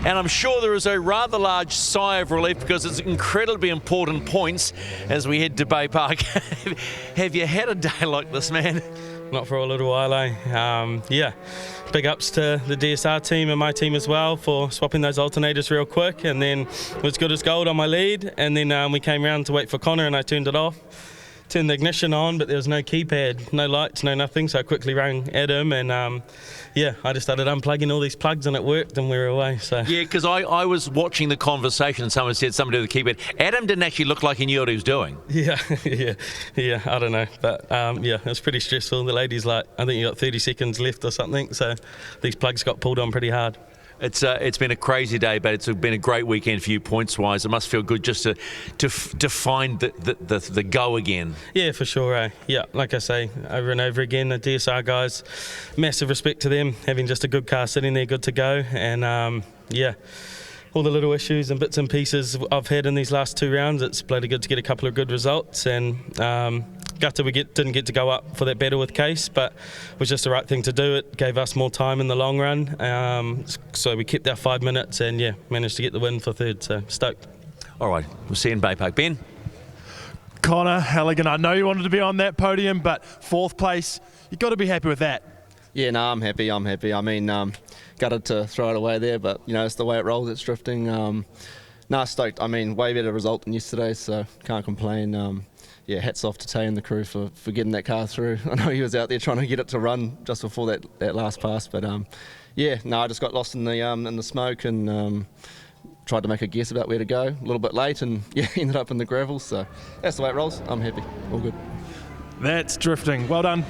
And I'm sure there is a rather large sigh of relief because it's incredibly important points as we head to Bay Park. Have you had a day like this, man? Not for a little while, eh? Yeah, big ups to the DSR team and my team as well for swapping those alternators real quick, and then it was good as gold on my lead, and then we came round to wait for Connor and I turned it off. turned the ignition on, but there was no keypad, no lights, no nothing. So I quickly rang Adam, and yeah, I just started unplugging all these plugs, and it worked, and we were away. So Yeah, because I was watching the conversation, and someone said something to the keypad. Adam didn't actually look like he knew what he was doing. Yeah, yeah, I don't know, but yeah, it was pretty stressful. The lady's like, I think you got 30 seconds left or something, so these plugs got pulled on pretty hard. It's been a crazy day, but it's been a great weekend for you points-wise. It must feel good just to find the go again. Yeah, for sure. Yeah, like I say, over and over again, the DSR guys, massive respect to them, having just a good car sitting there, good to go, and yeah, all the little issues and bits and pieces I've had in these last 2 rounds, it's bloody good to get a couple of good results, and gutted we didn't get to go up for that battle with Case, but it was just the right thing to do. It gave us more time in the long run, so we kept our 5 minutes and yeah, managed to get the win for third, so stoked. All right, we'll see you in Bay Park. Ben? Connor Halligan, I know you wanted to be on that podium, but 4th place, you've got to be happy with that. Yeah, no, I'm happy. I mean, gutted to throw it away there, but, you know, it's the way it rolls, it's drifting. Stoked. I mean, way better result than yesterday, so can't complain. Yeah, hats off to Tay and the crew for getting that car through. I know he was out there trying to get it to run just before that last pass, but yeah, no, I just got lost in the smoke and tried to make a guess about where to go. A little bit late and yeah, ended up in the gravel, so that's the way it rolls. I'm happy. All good. That's drifting. Well done.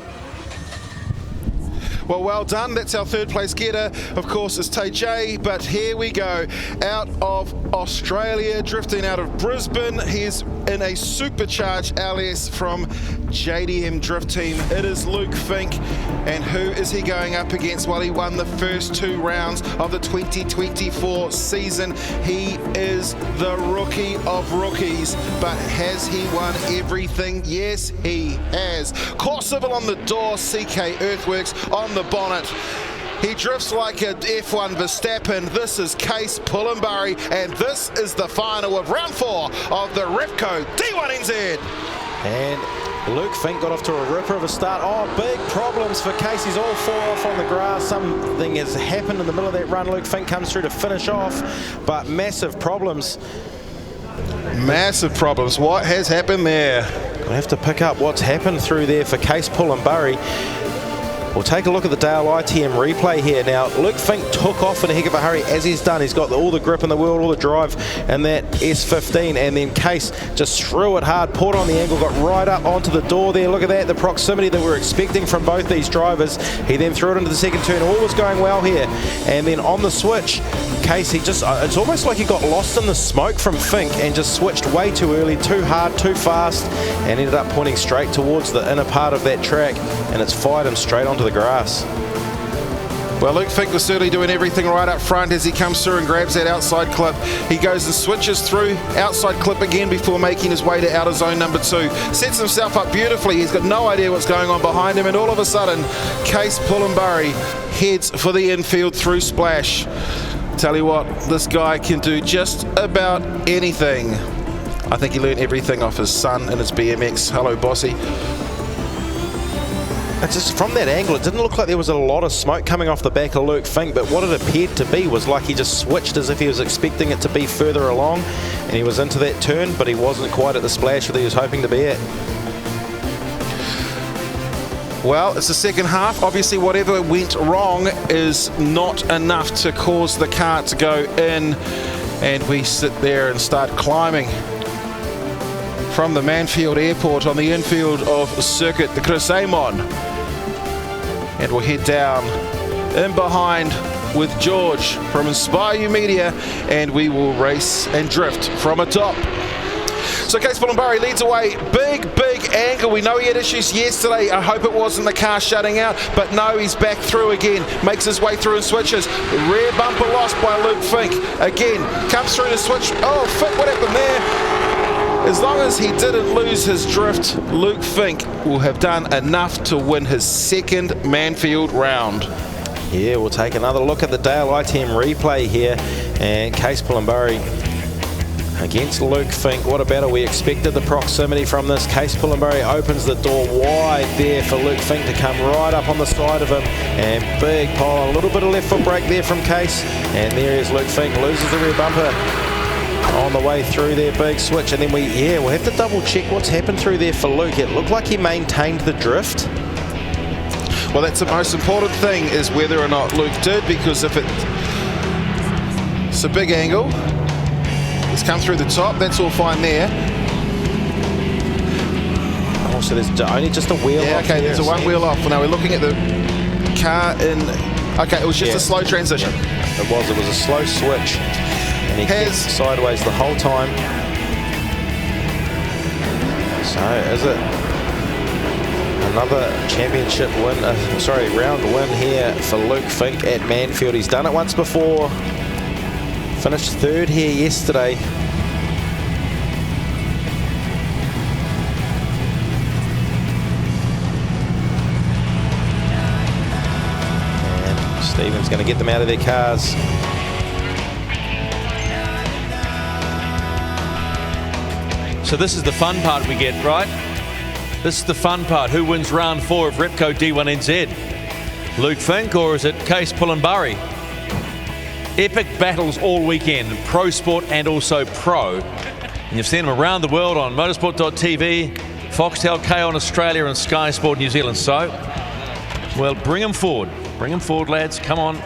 Well done. That's our 3rd place getter. Of course, it's Tay J, but here we go. Out of Australia, drifting out of Brisbane. He's in a supercharged LS from JDM Drift Team. It is Luke Fink. And who is he going up against? Well, he won the first 2 rounds of the 2024 season. He is the rookie of rookies, but has he won everything? Yes, he has. Core Civil on the door, CK Earthworks on the bonnet. He drifts like a F1 Verstappen. This is Case Pullenbury, and this is the final of round 4 of the Repco D1NZ. And Luke Fink got off to a ripper of a start. Oh, big problems for Case. He's all 4 off on the grass. Something has happened in the middle of that run. Luke Fink comes through to finish off, but massive problems. Massive problems. What has happened there? I have to pick up what's happened through there for Case Pullenbury. We'll take a look at the Dale ITM replay here. Now, Luke Fink took off in a heck of a hurry, as he's done. He's got all the grip in the world, all the drive, and that S15, and then Case just threw it hard, poured on the angle, got right up onto the door there. Look at that, the proximity that we're expecting from both these drivers. He then threw it into the second turn. All was going well here. And then on the switch, Case, he just, it's almost like he got lost in the smoke from Fink and just switched way too early, too hard, too fast, and ended up pointing straight towards the inner part of that track, and it's fired him straight onto the grass. Well, Luke Fink was certainly doing everything right up front as he comes through and grabs that outside clip. He goes and switches through, outside clip again before making his way to outer zone number 2. Sets himself up beautifully. He's got no idea what's going on behind him, and all of a sudden, Case Pullenbury heads for the infield through Splash. Tell you what, this guy can do just about anything. I think he learned everything off his son and his BMX. Hello, Bossy. It's just from that angle, it didn't look like there was a lot of smoke coming off the back of Luke Fink, but what it appeared to be was like he just switched as if he was expecting it to be further along, and he was into that turn, but he wasn't quite at the splash that he was hoping to be at. Well, it's the second half. Obviously, whatever went wrong is not enough to cause the car to go in, and we sit there and start climbing from the Manfeild Airport on the infield of Circuit de Crusamon. And we'll head down in behind with George from Inspire You Media, and we will race and drift from atop. So Case Pullenbury leads away. Big angle. We know he had issues yesterday. I hope it wasn't the car shutting out, but no, he's back through again. Makes his way through and switches. Rear bumper lost by Luke Fink. Again, comes through to switch. Oh, Fink, what happened there? As long as he didn't lose his drift, Luke Fink will have done enough to win his second Manfeild round. Yeah, we'll take another look at the Dale ITM replay here, and Case Pullenbury against Luke Fink. What a battle. We expected the proximity from this. Case Pullenbury opens the door wide there for Luke Fink to come right up on the side of him, and big pile, a little bit of left foot brake there from Case, and there is Luke Fink, loses the rear bumper. on the way through their big switch, and then we'll have to double check what's happened through there for Luke. It looked like he maintained the drift. Well, that's the most important thing, is whether or not Luke did, because if it's a big angle, it's come through the top, that's all fine there. Oh, so there's only just a wheel off. Okay, there's a one wheel off. Now we're looking at the car in, okay, it was just a slow transition. It was a slow switch, and he kept sideways the whole time. So is it another championship win, round win here for Luke Fink at Manfeild? He's done it once before, finished third here yesterday. And Stephen's going to get them out of their cars. So this is the fun part we get, right? This is the fun part. Who wins round 4 of Repco D1NZ? Luke Fink, or is it Case Pullenbury? Epic battles all weekend, pro sport and also pro. And you've seen them around the world on motorsport.tv, Foxtel K on Australia and Sky Sport New Zealand. So, well, bring them forward. Bring them forward, lads. Come on.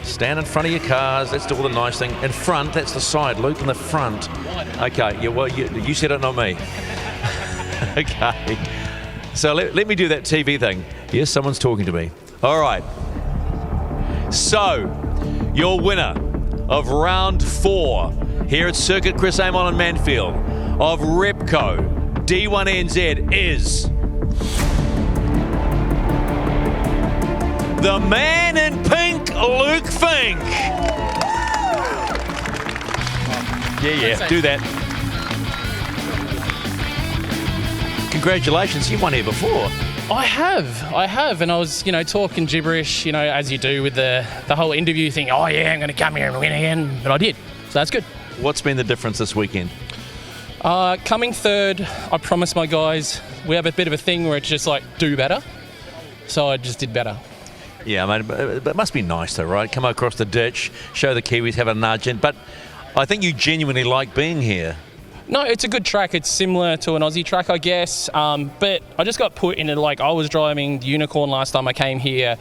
Stand in front of your cars. Let's do all the nice thing. In front, that's the side. Luke in the front. Okay, you said it, not me. Okay. So let me do that TV thing. Yes, someone's talking to me. All right. So, your winner of round 4 here at Circuit Chris Amon and Manfeild of Repco D1NZ is the man in pink, Luke Fink. Yeah, do that. Congratulations, you've won here before. I have, and I was, talking gibberish, as you do with the whole interview thing. Oh yeah, I'm going to come here and win again, but I did, so that's good. What's been the difference this weekend? Coming third, I promised my guys, we have a bit of a thing where it's just like, do better, so I just did better. Yeah, mate, but it must be nice though, right? Come across the ditch, show the Kiwis, have a nudge in, but I think you genuinely like being here. No, it's a good track. It's similar to an Aussie track, I guess. But I just got put in it, I was driving the Unicorn last time I came here.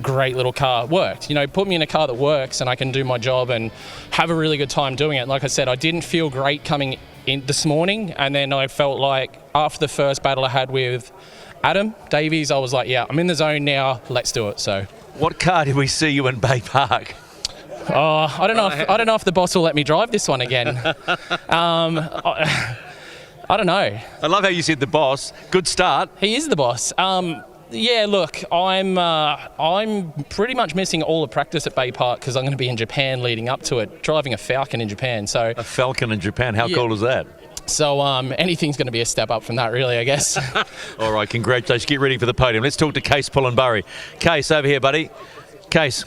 Great little car. Worked. Put me in a car that works and I can do my job and have a really good time doing it. Like I said, I didn't feel great coming in this morning. And then I felt like after the first battle I had with Adam Davies, I was like, yeah, I'm in the zone now. Let's do it. So, what car did we see you in Bay Park? I don't know if the boss will let me drive this one again. I don't know. I love how you said the boss. Good start. He is the boss. Yeah, look, I'm pretty much missing all the practice at Bay Park because I'm going to be in Japan leading up to it, driving a Falcon in Japan. So a Falcon in Japan? How cool is that? So anything's going to be a step up from that, really, I guess. All right, congratulations. Get ready for the podium. Let's talk to Case Pullenbury. Case, over here, buddy. Case.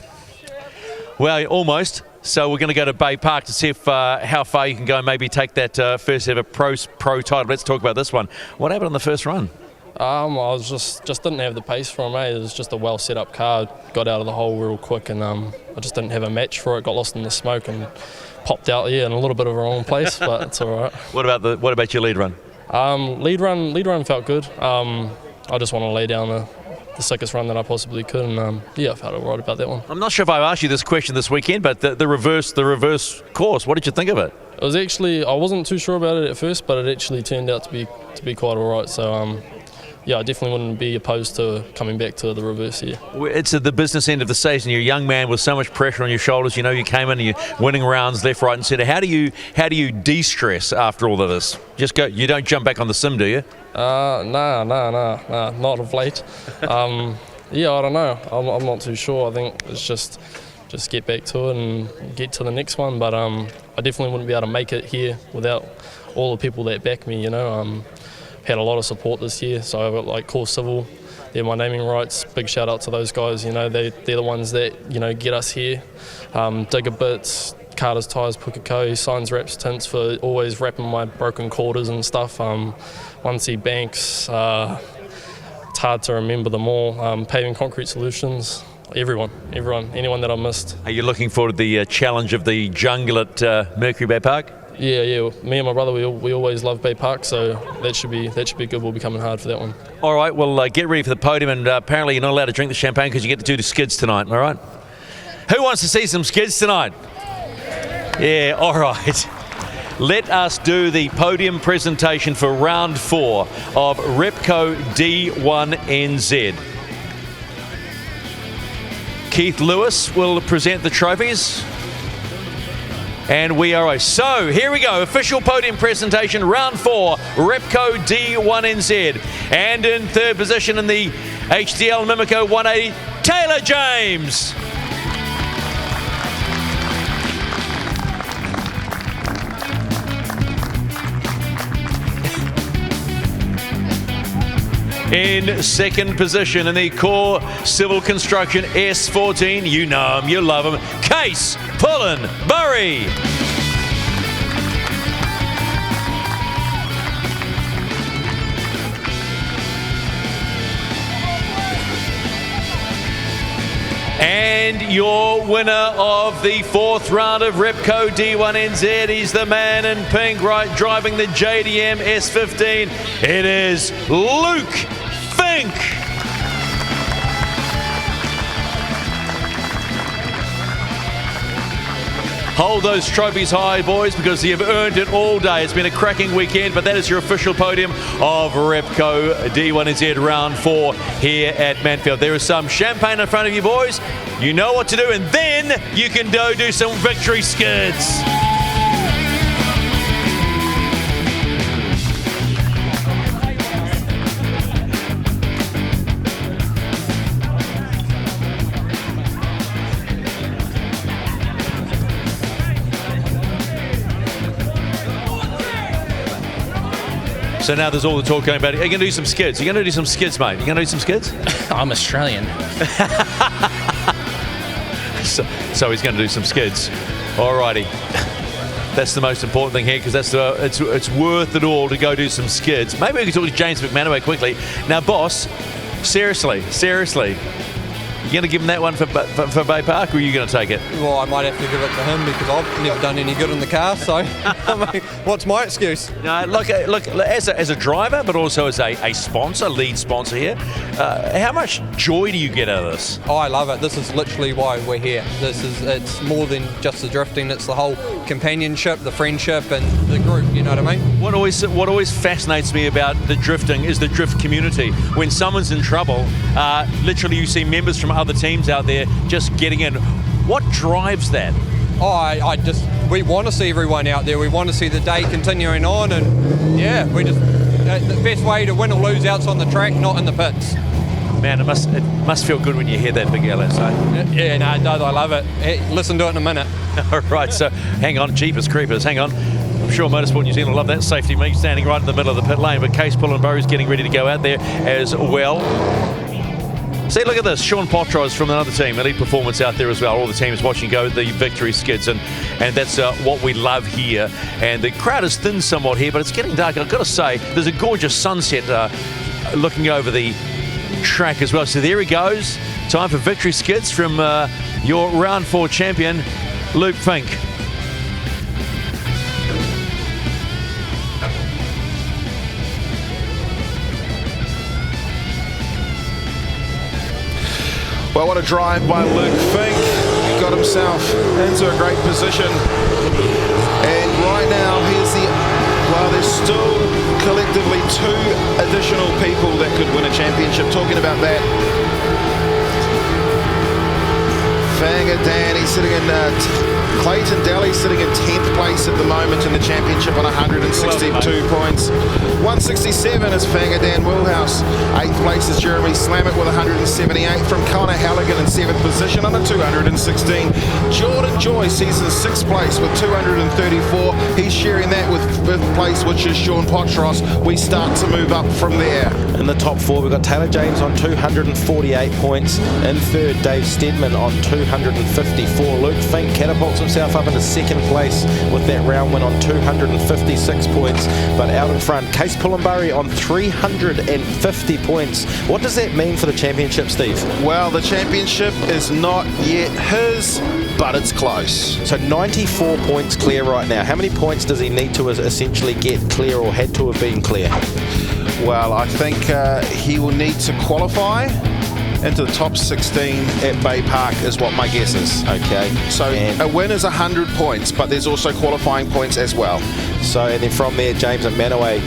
Well, almost. So we're going to go to Bay Park to see if how far you can go and maybe take that first ever pro title. Let's talk about this one. What happened on the first run? I was just didn't have the pace for it. It was just a well set up car. Got out of the hole real quick, and I just didn't have a match for it. Got lost in the smoke and popped out in a little bit of a wrong place, but it's all right. What about your lead run? Lead run felt good. I just want to lay down the sickest run that I possibly could, and I felt all right about that one. I'm not sure if I asked you this question this weekend, but the reverse course, what did you think of it? It was actually, I wasn't too sure about it at first, but it actually turned out to be quite all right. So I definitely wouldn't be opposed to coming back to the reverse here. It's at the business end of the season. You're a young man with so much pressure on your shoulders. You came in and you're winning rounds left, right, and centre. How do you de-stress after all of this? Just go. You don't jump back on the sim, do you? No, not of late. I don't know. I'm not too sure. I think it's just get back to it and get to the next one. But I definitely wouldn't be able to make it here without all the people that back me. Had a lot of support this year. So I've got like Core Civil. They're my naming rights. Big shout out to those guys. They're the ones that get us here. Digger Bits, Carter's Tyres, Pukekohe, Signs, Wraps, Tints for always wrapping my broken quarters and stuff. 1C Banks, it's hard to remember them all. Paving Concrete Solutions, everyone, anyone that I missed. Are you looking forward to the challenge of the jungle at Mercury Bay Park? Yeah. Me and my brother, we always love Bay Park, so that should be good. We'll be coming hard for that one. All right, well, get ready for the podium, and apparently you're not allowed to drink the champagne because you get to do the skids tonight, all right? Who wants to see some skids tonight? Yeah, all right. Let us do the podium presentation for round 4 of Repco D1NZ. Keith Lewis will present the trophies. And we are away. So here we go, official podium presentation, round 4, Repco D1NZ. And in third position in the HDL Mimico 180, Taylor James. In second position in the Core Civil Construction S14, you know him, you love him, Case Pullen Burry. And your winner of the 4th round of Repco D1NZ, he's the man in pink, right, driving the JDM S15. It is Luke Fink. Hold those trophies high, boys, because you've earned it all day. It's been a cracking weekend, but that is your official podium of Repco D1NZ round 4 here at Manfeild. There is some champagne in front of you, boys. You know what to do, and then you can go do some victory skids. So now there's all the talk going about it. Are you going to do some skids? You're going to do some skids, mate? You going to do some skids? I'm Australian. So he's going to do some skids. Alrighty. That's the most important thing here, because that's it's worth it all to go do some skids. Maybe we can talk to James McManaway quickly. Now, boss, seriously, you going to give him that one for Bay Park, or are you going to take it? Well, I might have to give it to him because I've never done any good in the car, so I mean, what's my excuse? No, look, as a driver, but also as a sponsor, lead sponsor here, how much joy do you get out of this? Oh, I love it. This is literally why we're here. It's more than just the drifting, it's the whole companionship, the friendship, and the group, you know what I mean? What always fascinates me about the drifting is the drift community. When someone's in trouble, literally you see members from other teams out there just getting in. What drives that? Oh, we want to see everyone out there. We want to see the day continuing on, and yeah, the best way to win or lose out's on the track, not in the pits. Man, it must feel good when you hear that big LSA. Yeah, no, it does. I love it. Hey, listen to it in a minute. All right, so hang on, Jeepers Creepers, hang on. I'm sure Motorsport New Zealand love that safety me standing right in the middle of the pit lane, but Case Pullen Burry's getting ready to go out there as well. See, look at this. Sean Potros from another team, elite performance out there as well. All the teams watching go the victory skids, and that's what we love here. And the crowd is thin somewhat here, but it's getting dark. I've got to say, there's a gorgeous sunset looking over the track as well. So there he goes. Time for victory skids from your round 4 champion, Luke Fink. Well, what a drive by Luke Fink. He got himself into a great position. And right now, there's still collectively 2 additional people that could win a championship. Talking about that, Fanger Dan, he's sitting in Clayton Daly sitting in 10th place at the moment in the championship on 162 points. 167 is Fanger Dan Wilhouse. 8th place is Jeremy Slammett with 178 from Connor Halligan in 7th position on a 216. Jordan Joyce, he's in 6th place with 234. He's sharing that with 5th place, which is Sean Potros. We start to move up from there. In the top 4, we've got Taylor James on 248 points. In 3rd, Dave Stedman on 254. for Luke Fink, catapults himself up into second place with that round win on 256 points. But out in front, Case Pullenbury on 350 points. What does that mean for the championship, Steve? Well, the championship is not yet his, but it's close. So 94 points clear right now. How many points does he need to essentially get clear, or had to have been clear? Well, I think he will need to qualify into the top 16 at Bay Park is what my guess is. Okay. So a win is 100 points, but there's also qualifying points as well. So, and then from there, James and Manaway,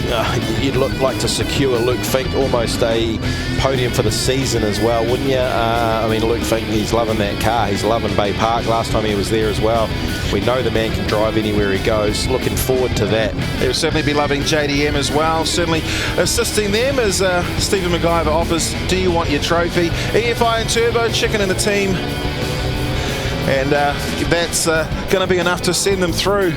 you'd look like to secure Luke Fink almost a podium for the season as well, wouldn't you? I mean, Luke Fink, he's loving that car. He's loving Bay Park. Last time he was there as well. We know the man can drive anywhere he goes. Looking forward to that. He'll certainly be loving JDM as well. Certainly assisting them as Stephen McIver offers, do you want your trophy? EFI and Turbo, chicken in the team. And that's going to be enough to send them through.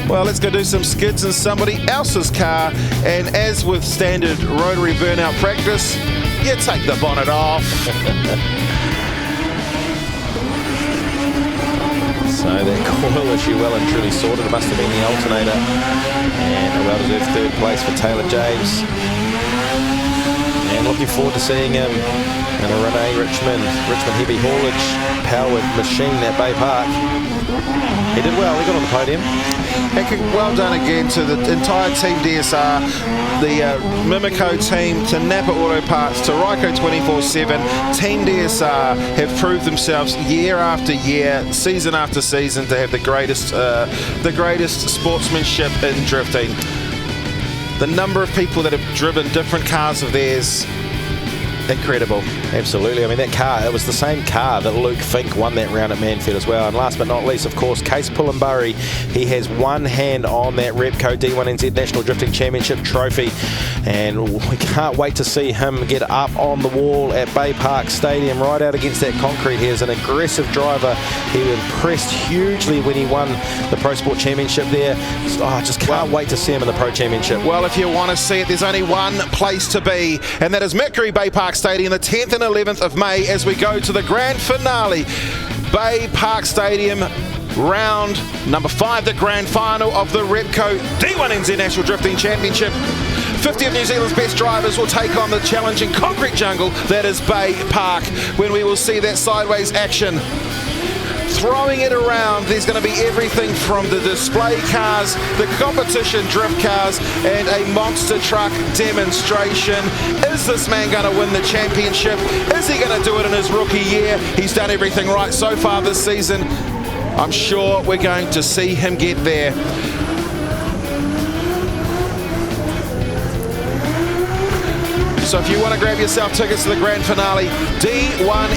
Well, let's go do some skids in somebody else's car. And as with standard rotary burnout practice, you take the bonnet off. So that coil issue well and truly sorted. It must have been the alternator. And a well-deserved third place for Taylor James. And looking forward to seeing him in a Renee Richmond heavy haulage powered machine at Bay Park. He did well, he got on the podium. And well done again to the entire Team DSR, the Mimico team, to Napa Auto Parts, to Repco 24/7. Team DSR have proved themselves year after year, season after season, to have the greatest sportsmanship in drifting. The number of people that have driven different cars of theirs, incredible. Absolutely. I mean, that car, it was the same car that Luke Fink won that round at Manfeild as well. And last but not least, of course, Case Pullenbury. He has one hand on that Repco D1NZ National Drifting Championship trophy. And we can't wait to see him get up on the wall at Bay Park Stadium, right out against that concrete. He is an aggressive driver. He impressed hugely when he won the Pro Sport Championship there. I just can't wait to see him in the Pro Championship. Well, if you want to see it, there's only one place to be, and that is Mercury Bay Park Stadium, the 10th and 11th of May, as we go to the grand finale. Bay Park Stadium, round number 5, the grand final of the Repco D1NZ National Drifting Championship. 50 of New Zealand's best drivers will take on the challenging concrete jungle that is Bay Park, when we will see that sideways action. Throwing it around, there's going to be everything from the display cars, the competition drift cars, and a monster truck demonstration. Is this man going to win the championship? Is he going to do it in his rookie year? He's done everything right so far this season. I'm sure we're going to see him get there. So if you want to grab yourself tickets to the grand finale, D1NZ.com.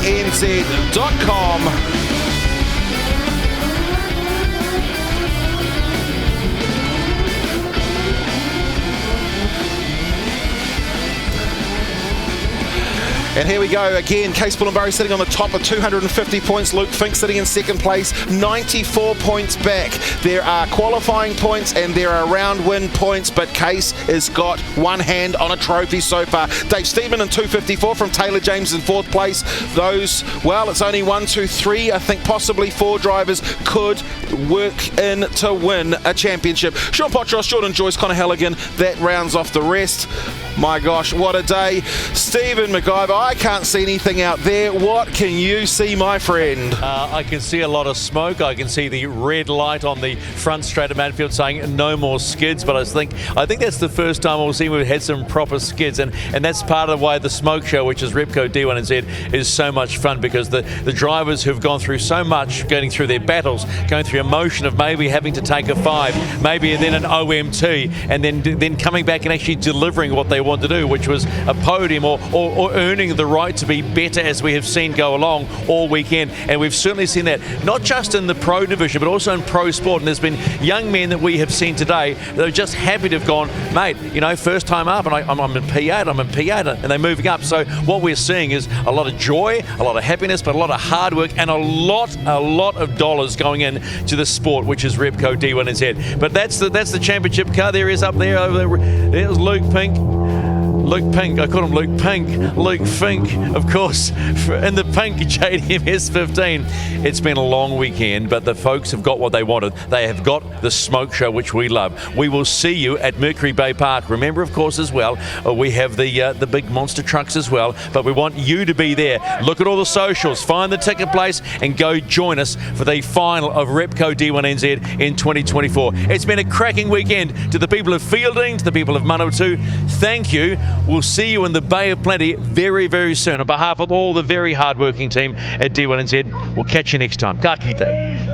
And here we go again. Case Pullenbury sitting on the top of 250 points. Luke Fink sitting in second place, 94 points back. There are qualifying points and there are round win points, but Case has got one hand on a trophy so far. Dave Steedman in 254 from Taylor James in fourth place. Those, well, it's only 1, 2, 3, I think possibly 4 drivers could work in to win a championship. Sean Potros, Jordan Joyce, Connor Halligan, that rounds off the rest. My gosh, what a day. Stephen McIver, I can't see anything out there. What can you see, my friend? I can see a lot of smoke. I can see the red light on the front straight of Manfeild saying no more skids, but I think that's the first time we'll see we've had some proper skids, and that's part of why the smoke show, which is Repco D1NZ, is so much fun, because the drivers who've gone through so much, going through their battles, going through emotion of maybe having to take a 5, maybe then an OMT, and then coming back and actually delivering what they want to do, which was a podium or earning the right to be better, as we have seen go along all weekend. And we've certainly seen that, not just in the pro division, but also in pro sport. And there's been young men that we have seen today that are just happy to have gone, mate, you know, first time up, and I'm in P8, and they're moving up. So what we're seeing is a lot of joy, a lot of happiness, but a lot of hard work, and a lot of dollars going in to the sport, which is Repco D1NZ. But that's the championship car. There is up there, over there. There's Luke Fink. Luke Pink, I call him Luke Pink, Luke Fink, of course, in the pink JDM S15. It's been a long weekend, but the folks have got what they wanted. They have got the smoke show, which we love. We will see you at Mercury Bay Park. Remember, of course, as well, we have the big monster trucks as well, but we want you to be there. Look at all the socials, find the ticket place, and go join us for the final of Repco D1NZ in 2024. It's been a cracking weekend. To the people of Fielding, to the people of Manawatu, thank you. We'll see you in the Bay of Plenty very, very soon. On behalf of all the very hard-working team at D1NZ, we'll catch you next time. Ka kite.